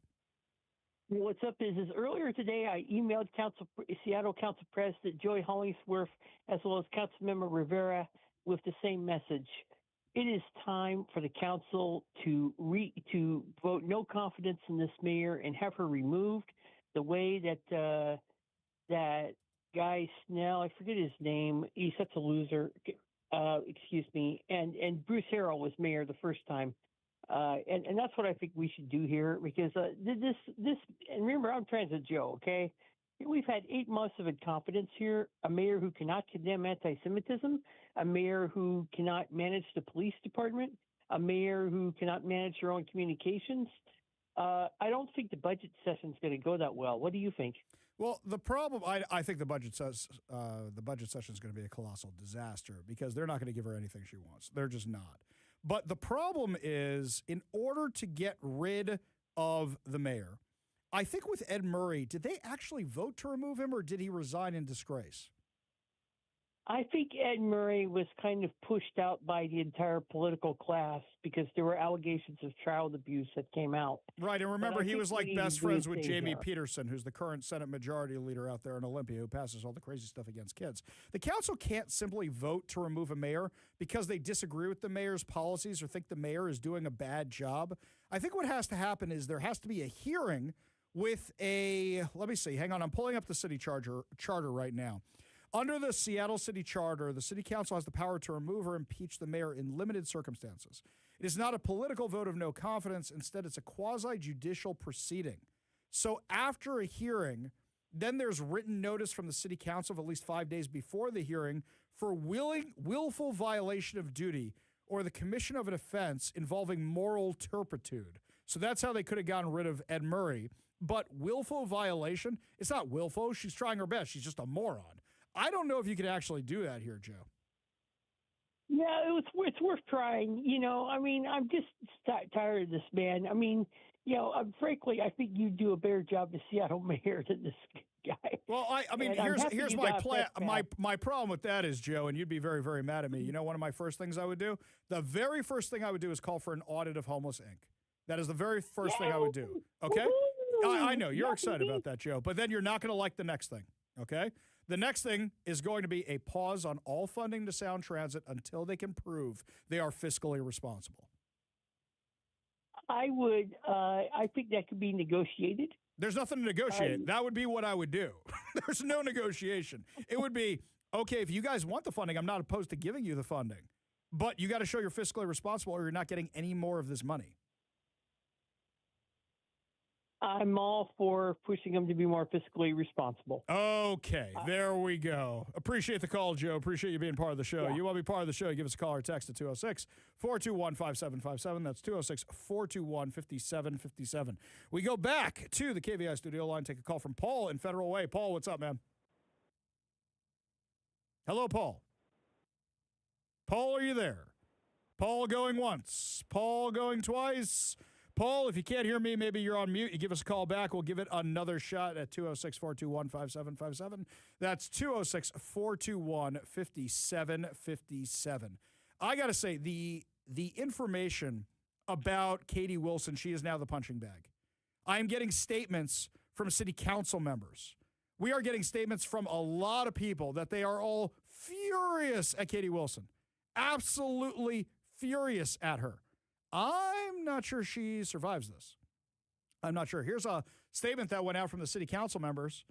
What's up is earlier today I emailed Seattle Council President Joey Hollingsworth as well as Councilmember Rivera with the same message. It is time for the council to vote no confidence in this mayor and have her removed. The way that that guy Snell, I forget his name, he's such a loser. Excuse me, and Bruce Harrell was mayor the first time. And that's what I think we should do here, because this and remember, I'm Transit Joe, okay? We've had 8 months of incompetence here, a mayor who cannot condemn anti-Semitism, a mayor who cannot manage the police department, a mayor who cannot manage her own communications. I don't think the budget session is going to go that well. What do you think? Well, the problem, I think the budget session is going to be a colossal disaster because they're not going to give her anything she wants. They're just not. But the problem is, in order to get rid of the mayor, I think with Ed Murray, did they actually vote to remove him or did he resign in disgrace? I think Ed Murray was kind of pushed out by the entire political class because there were allegations of child abuse that came out. Right, and remember, he was like best friends with Jamie here. Peterson, who's the current Senate Majority Leader out there in Olympia, who passes all the crazy stuff against kids. The council can't simply vote to remove a mayor because they disagree with the mayor's policies or think the mayor is doing a bad job. I think what has to happen is there has to be a hearing with let me see, hang on, I'm pulling up the city charter right now. Under the Seattle City Charter, the City Council has the power to remove or impeach the mayor in limited circumstances. It is not a political vote of no confidence. Instead, it's a quasi-judicial proceeding. So after a hearing, then there's written notice from the City Council of at least 5 days before the hearing for willful violation of duty or the commission of an offense involving moral turpitude. So that's how they could have gotten rid of Ed Murray. But willful violation, it's not willful. She's trying her best. She's just a moron. I don't know if you could actually do that here, Joe. Yeah, it's worth trying. You know, I mean, I'm just tired of this man. I mean, you know, frankly, I think you do a better job as Seattle mayor than this guy. Well, I mean, here's my plan. My problem with that is, Joe, and you'd be very, very mad at me. You know, one of my first things I would do, the very first thing I would do is call for an audit of Homeless Inc. That is the very first thing I would do. Okay? I know you're excited about that, Joe, but then you're not going to like the next thing. Okay? The next thing is going to be a pause on all funding to Sound Transit until they can prove they are fiscally responsible. I think that could be negotiated. There's nothing to negotiate. That would be what I would do. There's no negotiation. It would be, okay, if you guys want the funding, I'm not opposed to giving you the funding, but you got to show you're fiscally responsible or you're not getting any more of this money. I'm all for pushing them to be more fiscally responsible. Okay, there we go. Appreciate the call, Joe. Appreciate you being part of the show. Yeah. You want to be part of the show, give us a call or text at 206-421-5757. That's 206-421-5757. We go back to the KVI studio line, take a call from Paul in Federal Way. Paul, what's up, man? Hello, Paul. Paul, are you there? Paul going once. Paul going twice. Paul, if you can't hear me, maybe you're on mute. You give us a call back. We'll give it another shot at 206-421-5757. That's 206-421-5757. I got to say, the information about Katie Wilson, she is now the punching bag. I am getting statements from city council members. We are getting statements from a lot of people that they are all furious at Katie Wilson. Absolutely furious at her. I'm not sure she survives this. I'm not sure. Here's a statement that went out from the city council members.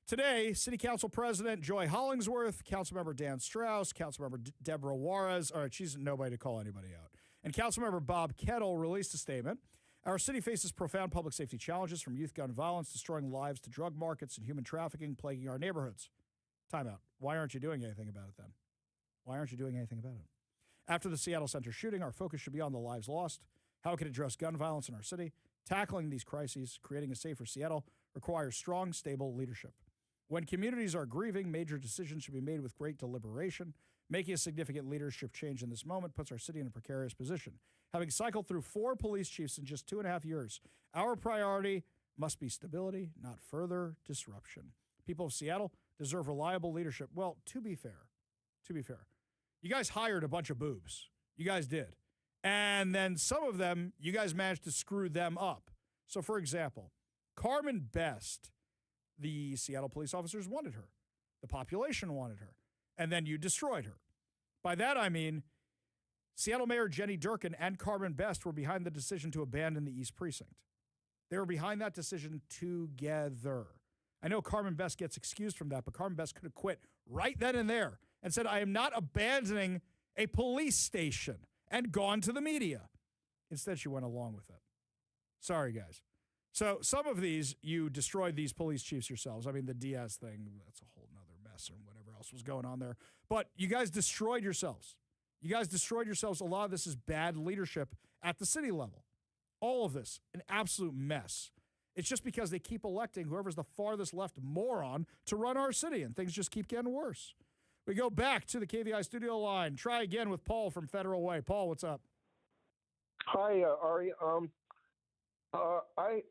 Today, City Council President Joy Hollingsworth, Councilmember Dan Strauss, Councilmember Deborah Juarez, all right, she's nobody to call anybody out, and Councilmember Bob Kettle released a statement. Our city faces profound public safety challenges from youth gun violence, destroying lives, to drug markets and human trafficking plaguing our neighborhoods. Timeout. Why aren't you doing anything about it then? Why aren't you doing anything about it? After the Seattle Center shooting, our focus should be on the lives lost, how we can address gun violence in our city. Tackling these crises, creating a safer Seattle, requires strong, stable leadership. When communities are grieving, major decisions should be made with great deliberation. Making a significant leadership change in this moment puts our city in a precarious position. Having cycled through 4 police chiefs in just 2.5 years, our priority must be stability, not further disruption. People of Seattle deserve reliable leadership. Well, to be fair, you guys hired a bunch of boobs. You guys did. And then some of them, you guys managed to screw them up. So, for example, Carmen Best, the Seattle police officers wanted her. The population wanted her. And then you destroyed her. By that, I mean, Seattle Mayor Jenny Durkin and Carmen Best were behind the decision to abandon the East Precinct. They were behind that decision together. I know Carmen Best gets excused from that, but Carmen Best could have quit right then and there and said, I am not abandoning a police station, and gone to the media. Instead, she went along with it. Sorry, guys. So some of these, you destroyed these police chiefs yourselves. I mean, the Diaz thing, that's a whole nother mess or whatever else was going on there. But you guys destroyed yourselves. You guys destroyed yourselves. A lot of this is bad leadership at the city level. All of this, an absolute mess. It's just because they keep electing whoever's the farthest left moron to run our city, and things just keep getting worse. We go back to the KVI studio line. Try again with Paul from Federal Way. Paul, what's up? Hi, Ari.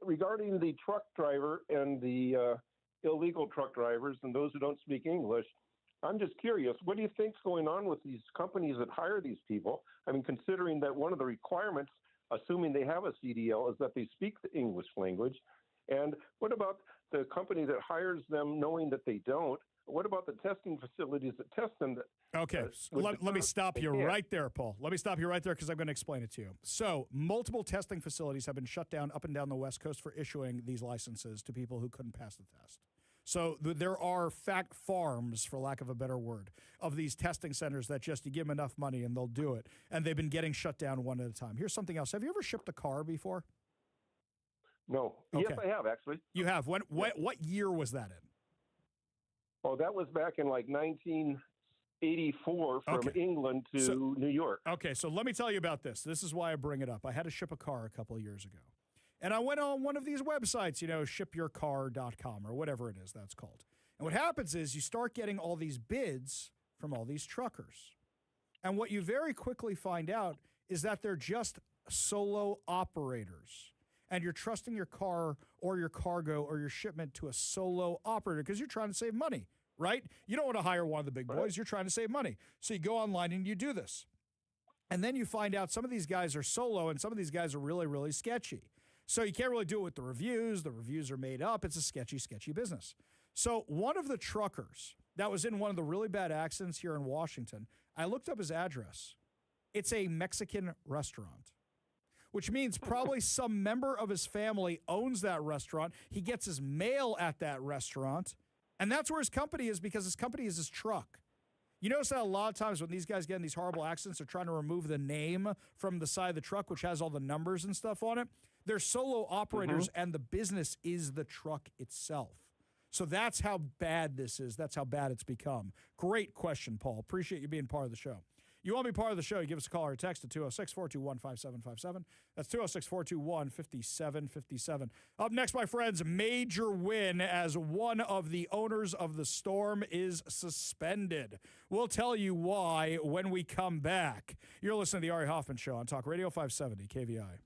Regarding the truck driver and the illegal truck drivers and those who don't speak English, I'm just curious, what do you think's going on with these companies that hire these people? I mean, considering that one of the requirements, assuming they have a CDL, is that they speak the English language. And what about the company that hires them knowing that they don't? What about the testing facilities that test them? Okay, let me stop you right there, Paul. Let me stop you right there because I'm going to explain it to you. So multiple testing facilities have been shut down up and down the West Coast for issuing these licenses to people who couldn't pass the test. So there are fact farms, for lack of a better word, of these testing centers that just you give them enough money and they'll do it. And they've been getting shut down one at a time. Here's something else. Have you ever shipped a car before? No. Okay. Yes, I have, actually. You have. What year was that in? Oh, that was back in like 1984 from England to New York. Okay, so let me tell you about this. This is why I bring it up. I had to ship a car a couple of years ago. And I went on one of these websites, shipyourcar.com or whatever it is that's called. And what happens is you start getting all these bids from all these truckers. And what you very quickly find out is that they're just solo operators. And you're trusting your car or your cargo or your shipment to a solo operator because you're trying to save money, right? You don't want to hire one of the big boys. You're trying to save money. So you go online and you do this. And then you find out some of these guys are solo and some of these guys are really, really sketchy. So you can't really do it with the reviews. The reviews are made up. It's a sketchy, sketchy business. So one of the truckers that was in one of the really bad accidents here in Washington, I looked up his address. It's a Mexican restaurant, which means probably some member of his family owns that restaurant. He gets his mail at that restaurant, and that's where his company is because his company is his truck. You notice that a lot of times when these guys get in these horrible accidents, they're trying to remove the name from the side of the truck, which has all the numbers and stuff on it. They're solo operators, and the business is the truck itself. So that's how bad this is. That's how bad it's become. Great question, Paul. Appreciate you being part of the show. You want to be part of the show, you give us a call or a text at 206-421-5757. That's 206-421-5757. Up next, my friends, major win as one of the owners of the Storm is suspended. We'll tell you why when we come back. You're listening to The Ari Hoffman Show on Talk Radio 570 KVI.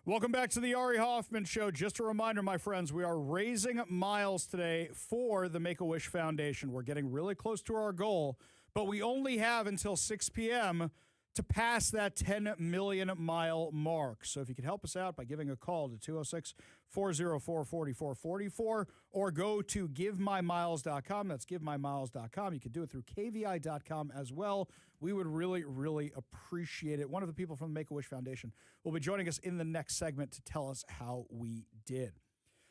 Welcome back to the Ari Hoffman Show. Just a reminder, my friends, we are raising miles today for the Make-A-Wish Foundation. We're getting really close to our goal, but we only have until 6 p.m. to pass that 10 million mile mark. So if you could help us out by giving a call to 206-404-4444 or go to givemymiles.com. That's givemymiles.com. You could do it through kvi.com as well. We would really, really appreciate it. One of the people from the Make-A-Wish Foundation will be joining us in the next segment to tell us how we did.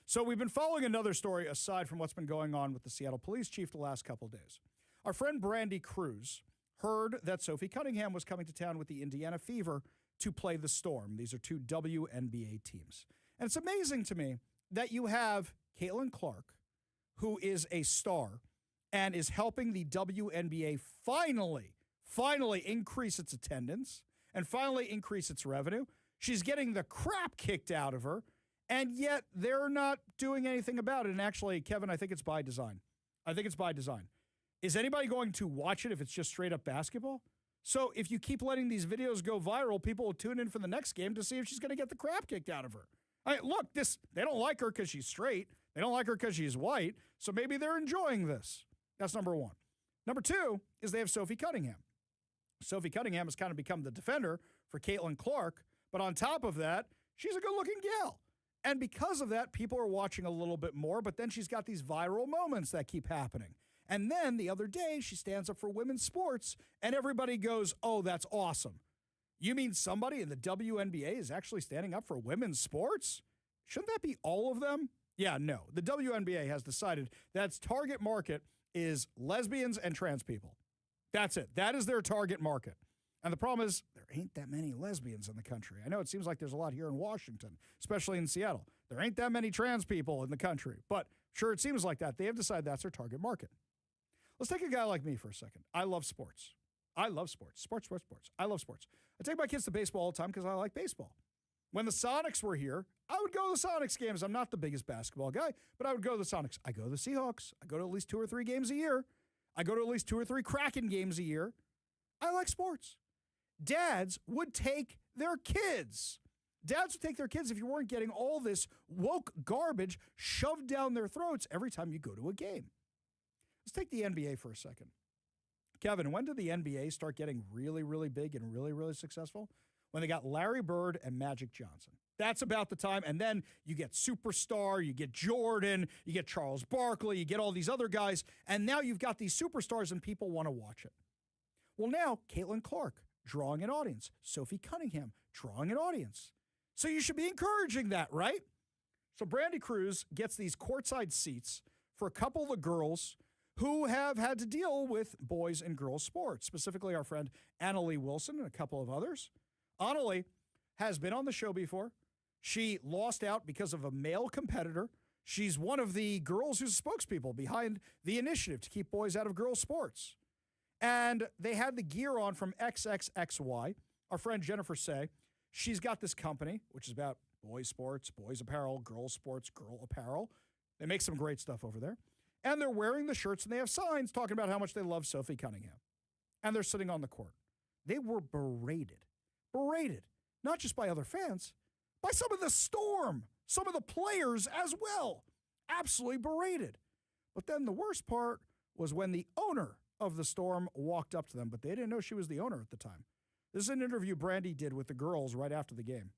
So we've been following another story aside from what's been going on with the Seattle police chief the last couple of days. Our friend Brandy Cruz heard that Sophie Cunningham was coming to town with the Indiana Fever to play the Storm. These are two WNBA teams. And it's amazing to me that you have Caitlin Clark, who is a star and is helping the WNBA finally increase its attendance and finally increase its revenue. She's getting the crap kicked out of her, and yet they're not doing anything about it. And actually, Kevin, I think it's by design. Is anybody going to watch it if it's just straight up basketball? So if you keep letting these videos go viral, people will tune in for the next game to see if she's going to get the crap kicked out of her. I mean, look, they don't like her because she's straight. They don't like her because she's white. So maybe they're enjoying this. That's number one. Number two is they have Sophie Cunningham. Sophie Cunningham has kind of become the defender for Caitlin Clark. But on top of that, she's a good-looking gal. And because of that, people are watching a little bit more. But then she's got these viral moments that keep happening. And then the other day, she stands up for women's sports, and everybody goes, oh, that's awesome. You mean somebody in the WNBA is actually standing up for women's sports? Shouldn't that be all of them? Yeah, no. The WNBA has decided that its target market is lesbians and trans people. That's it. That is their target market. And the problem is there ain't that many lesbians in the country. I know it seems like there's a lot here in Washington, especially in Seattle. There ain't that many trans people in the country. But sure, it seems like that. They have decided that's their target market. Let's take a guy like me for a second. I love sports. I love sports. Sports. I love sports. I take my kids to baseball all the time because I like baseball. When the Sonics were here, I would go to the Sonics games. I'm not the biggest basketball guy, but I would go to the Sonics. I go to the Seahawks. I go to at least 2 or 3 games a year. I go to at least 2 or 3 Kraken games a year. I like sports. Dads would take their kids. Dads would take their kids if you weren't getting all this woke garbage shoved down their throats every time you go to a game. Let's take the NBA for a second. Kevin, when did the NBA start getting really, really big and really, really successful? When they got Larry Bird and Magic Johnson. That's about the time. And then you get Superstar, you get Jordan, you get Charles Barkley, you get all these other guys. And now you've got these superstars and people want to watch it. Well, now Caitlin Clark drawing an audience. Sophie Cunningham drawing an audience. So you should be encouraging that, right? So Brandy Cruz gets these courtside seats for a couple of the girls who have had to deal with boys and girls sports, specifically our friend Annalie Wilson and a couple of others. Annalie has been on the show before. She lost out because of a male competitor. She's one of the girls who's spokespeople behind the initiative to keep boys out of girls sports. And they had the gear on from XXXY. Our friend Jennifer Say, she's got this company, which is about boys sports, boys apparel, girls sports, girl apparel. They make some great stuff over there. And they're wearing the shirts and they have signs talking about how much they love Sophie Cunningham. And they're sitting on the court. They were berated, not just by other fans, by some of the Storm, some of the players as well. Absolutely berated. But then the worst part was when the owner of the Storm walked up to them, but they didn't know she was the owner at the time. This is an interview Brandy did with the girls right after the game.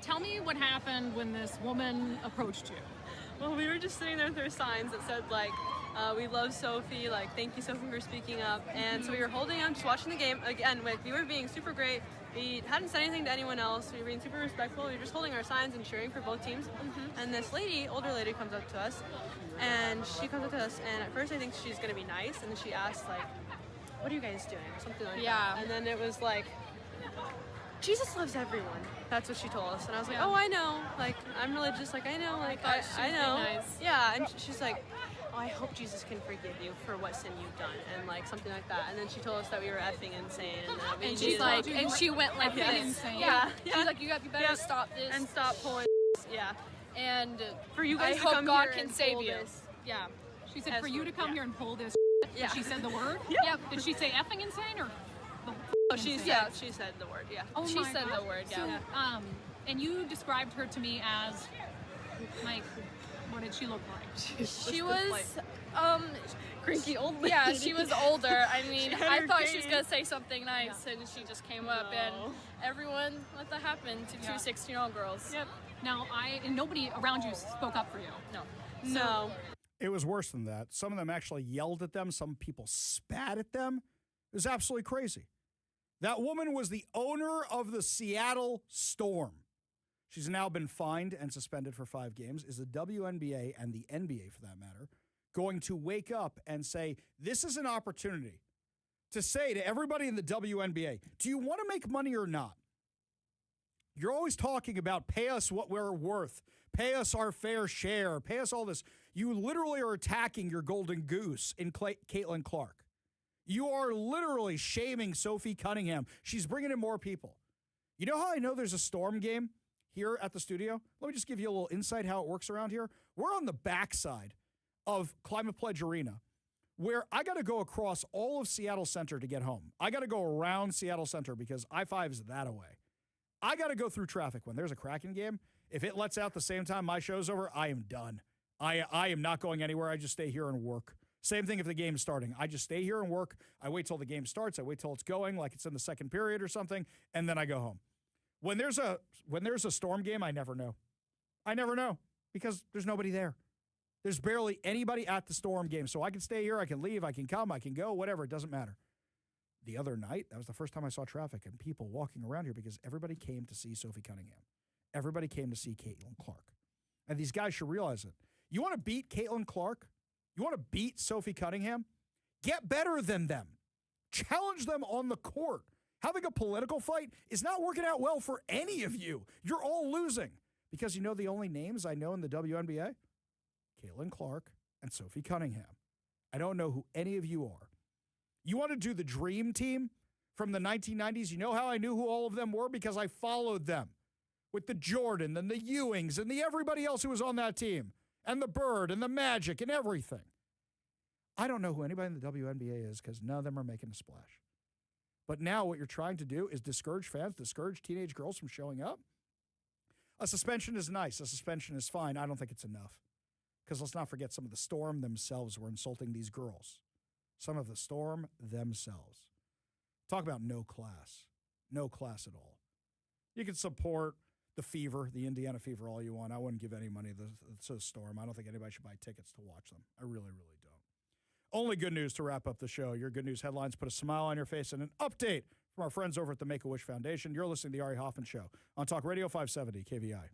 Tell me what happened when this woman approached you. Well, we were just sitting there with our signs that said, like, we love Sophie, like, thank you, Sophie, for speaking up. And so we were holding them, just watching the game. Again, like, we were being super great. We hadn't said anything to anyone else. We were being super respectful. We were just holding our signs and cheering for both teams. And this lady, older lady, comes up to us. And she comes up to us, and at first I think she's going to be nice. And then she asks, like, what are you guys doing? Or something like that. And then it was like, Jesus loves everyone. That's what she told us. And I was like, oh, I know. Like, I'm religious. Like, I know. Like, I know. Nice. Yeah. And she's like, oh, I hope Jesus can forgive you for what sin you've done. And, like, something like that. And then she told us that we were effing insane. And she's like, and she went like this. Insane. Yeah. She's like, you better stop this. And stop pulling. Yeah. And for you guys to come God can save you. Yeah. She said, for you to come here and pull this. Yeah. She said the word? Yep. Did she say effing insane or? Oh, she said the word, yeah. Oh, she said the word, yeah. So, And you described her to me as, like, what did she look like? She was, cranky old lady. Yeah, she was older. I mean, She had I her thought she was game. going to say something nice, and she just came up, and everyone let that happen to two 16-year-old girls. Yep. Now, and nobody around you spoke up for you. No. No. It was worse than that. Some of them actually yelled at them. Some people spat at them. It was absolutely crazy. That woman was the owner of the Seattle Storm. She's now been fined and suspended for 5 games. Is the WNBA and the NBA, for that matter, going to wake up and say, this is an opportunity to say to everybody in the WNBA, do you want to make money or not? You're always talking about pay us what we're worth, pay us our fair share, pay us all this. You literally are attacking your golden goose in Caitlin Clark. You are literally shaming Sophie Cunningham. She's bringing in more people. You know how I know there's a Storm game here at the studio? Let me just give you a little insight how it works around here. We're on the backside of Climate Pledge Arena, where I got to go across all of Seattle Center to get home. I got to go around Seattle Center because I-5 is that away. I got to go through traffic when there's a Kraken game. If it lets out the same time my show's over, I am done. I am not going anywhere. I just stay here and work. Same thing if the game's starting. I just stay here and work. I wait till the game starts. I wait till it's going, like it's in the second period or something, and then I go home. When there's a Storm game, I never know. I never know because there's nobody there. There's barely anybody at the Storm game. So I can stay here, I can leave, I can come, I can go, whatever. It doesn't matter. The other night, that was the first time I saw traffic and people walking around here because everybody came to see Sophie Cunningham. Everybody came to see Caitlin Clark. And these guys should realize it. You want to beat Caitlin Clark? You want to beat Sophie Cunningham? Get better than them. Challenge them on the court. Having a political fight is not working out well for any of you. You're all losing. Because you know the only names I know in the WNBA? Caitlin Clark and Sophie Cunningham. I don't know who any of you are. You want to do the dream team from the 1990s? You know how I knew who all of them were? Because I followed them with the Jordan and the Ewings and the everybody else who was on that team and the Bird and the Magic and everything. I don't know who anybody in the WNBA is because none of them are making a splash. But now what you're trying to do is discourage fans, discourage teenage girls from showing up. A suspension is nice. A suspension is fine. I don't think it's enough. Because let's not forget some of the Storm themselves were insulting these girls. Some of the Storm themselves. Talk about no class. No class at all. You can support the Fever, the Indiana Fever, all you want. I wouldn't give any money to the Storm. I don't think anybody should buy tickets to watch them. I really, really don't. Only good news to wrap up the show. Your good news headlines put a smile on your face and an update from our friends over at the Make-A-Wish Foundation. You're listening to the Ari Hoffman Show on Talk Radio 570 KVI.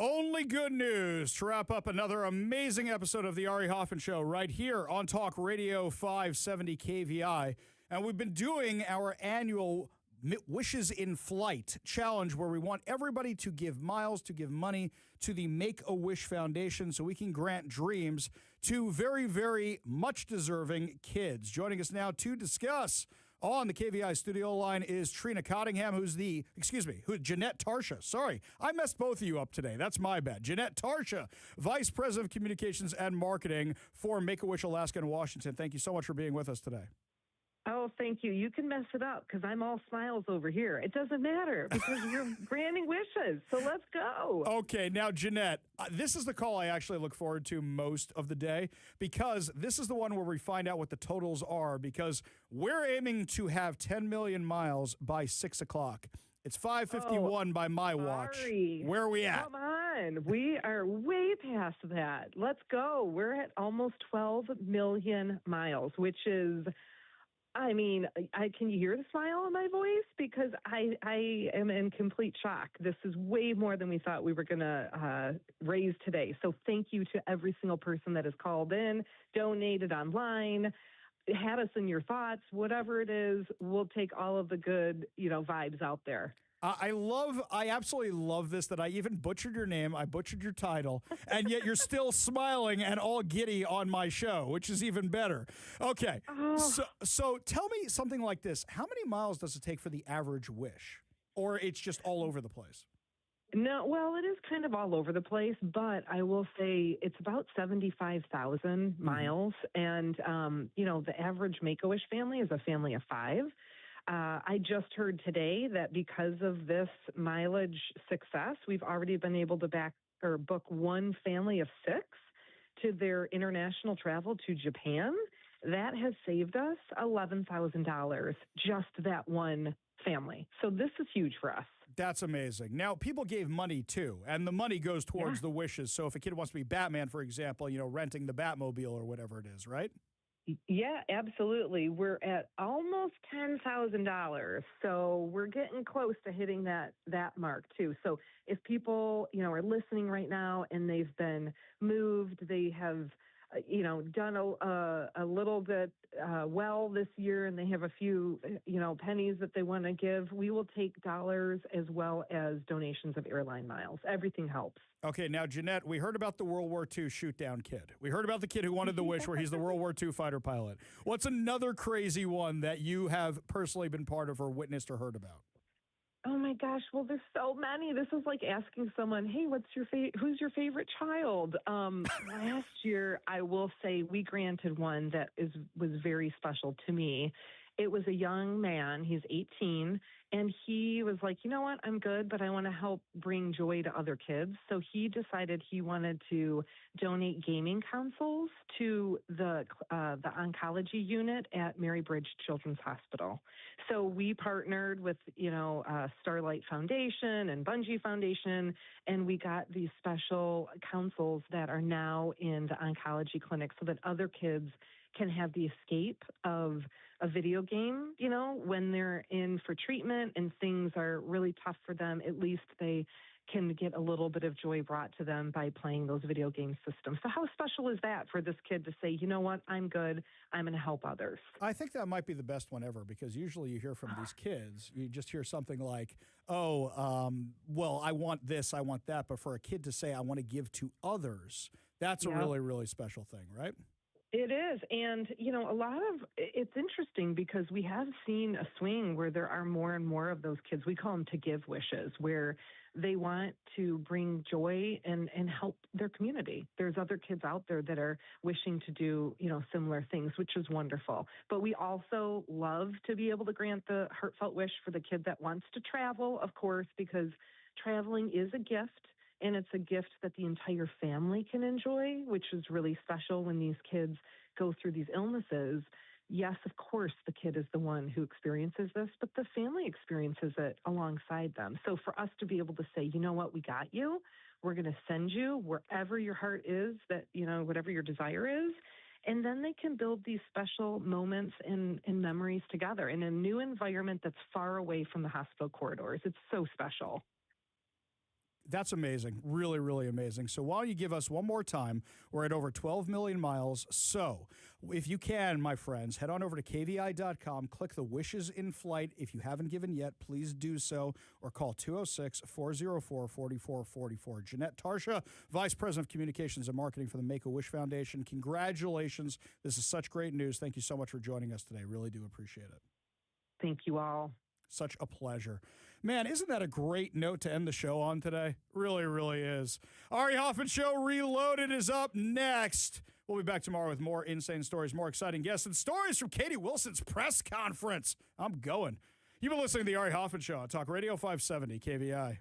Only good news to wrap up another amazing episode of the Ari Hoffman Show right here on Talk Radio 570 KVI. And we've been doing our annual Wishes in Flight challenge where we want everybody to give miles, to give money to the Make-A-Wish Foundation so we can grant dreams to very, very much deserving kids. Joining us now to discuss on the KVI studio line is Trina Cunningham, Jeanette Tarsha. Sorry, I messed both of you up today. That's my bad. Jeanette Tarsha, Vice President of Communications and Marketing for Make-A-Wish Alaska and Washington. Thank you so much for being with us today. Oh, thank you. You can mess it up because I'm all smiles over here. It doesn't matter because you're granting wishes. So let's go. Okay. Now, Jeanette, this is the call I actually look forward to most of the day because this is the one where we find out what the totals are because we're aiming to have 10 million miles by 6 o'clock. It's 5:51 by my watch. Where are we at? Come on. We are way past that. Let's go. We're at almost 12 million miles, which is... I mean, can you hear the smile in my voice? Because I am in complete shock. This is way more than we thought we were going to raise today. So thank you to every single person that has called in, donated online, had us in your thoughts, whatever it is. We'll take all of the good, vibes out there. I absolutely love this, that I even butchered your name, I butchered your title, and yet you're still smiling and all giddy on my show, which is even better. Okay, so tell me something like this. How many miles does it take for the average wish? Or it's just all over the place? No, well, it is kind of all over the place, but I will say it's about 75,000 miles, and, the average Make-A-Wish family is a family of 5. I just heard today that because of this mileage success, we've already been able to book one family of 6 to their international travel to Japan. That has saved us $11,000, just that one family. So this is huge for us. That's amazing. Now, people gave money too, and the money goes towards the wishes. So if a kid wants to be Batman, for example, renting the Batmobile or whatever it is, right? Yeah, absolutely. We're at almost $10,000. So we're getting close to hitting that mark too. So if people, are listening right now and they've been moved, they have, done a little bit well this year and they have a few, pennies that they want to give, we will take dollars as well as donations of airline miles. Everything helps. Okay, now, Jeanette, we heard about the World War II shoot-down kid. We heard about the kid who wanted the wish where he's the World War II fighter pilot. What's another crazy one that you have personally been part of or witnessed or heard about? Oh, my gosh. Well, there's so many. This is like asking someone, hey, who's your favorite child? Last year, I will say we granted one that was very special to me. It was a young man. He's 18. And he was like, you know what, I'm good, but I want to help bring joy to other kids. So he decided he wanted to donate gaming consoles to the oncology unit at Mary Bridge Children's Hospital. So we partnered with, Starlight Foundation and Bungie Foundation, and we got these special consoles that are now in the oncology clinic so that other kids can have the escape of a video game, when they're in for treatment and things are really tough for them. At least they can get a little bit of joy brought to them by playing those video game systems. So how special is that for this kid to say, you know what, I'm good, I'm going to help others? I think that might be the best one ever because usually you hear from these kids, you just hear something like, well, I want this, I want that. But for a kid to say, I want to give to others, that's a really, really special thing, right? It is. And, it's interesting because we have seen a swing where there are more and more of those kids. We call them to give wishes, where they want to bring joy and help their community. There's other kids out there that are wishing to do, similar things, which is wonderful. But we also love to be able to grant the heartfelt wish for the kid that wants to travel, of course, because traveling is a gift. And it's a gift that the entire family can enjoy, which is really special when these kids go through these illnesses. Yes, of course, the kid is the one who experiences this, but the family experiences it alongside them. So for us to be able to say, you know what, we got you. We're going to send you wherever your heart is, that, whatever your desire is. And then they can build these special moments and memories together in a new environment that's far away from the hospital corridors. It's so special. That's amazing. Really, really amazing. So why don't you give us one more time? We're at over 12 million miles. So if you can, my friends, head on over to kvi.com, click the Wishes in Flight. If you haven't given yet, please do so, or call 206-404-4444. Jeanette Tarsha, Vice President of Communications and Marketing for the Make-A-Wish Foundation. Congratulations. This is such great news. Thank you so much for joining us today. Really do appreciate it. Thank you all. Such a pleasure. Man, isn't that a great note to end the show on today? Really, really is. Ari Hoffman Show Reloaded is up next. We'll be back tomorrow with more insane stories, more exciting guests, and stories from Katie Wilson's press conference. I'm going. You've been listening to the Ari Hoffman Show on Talk Radio 570 KVI.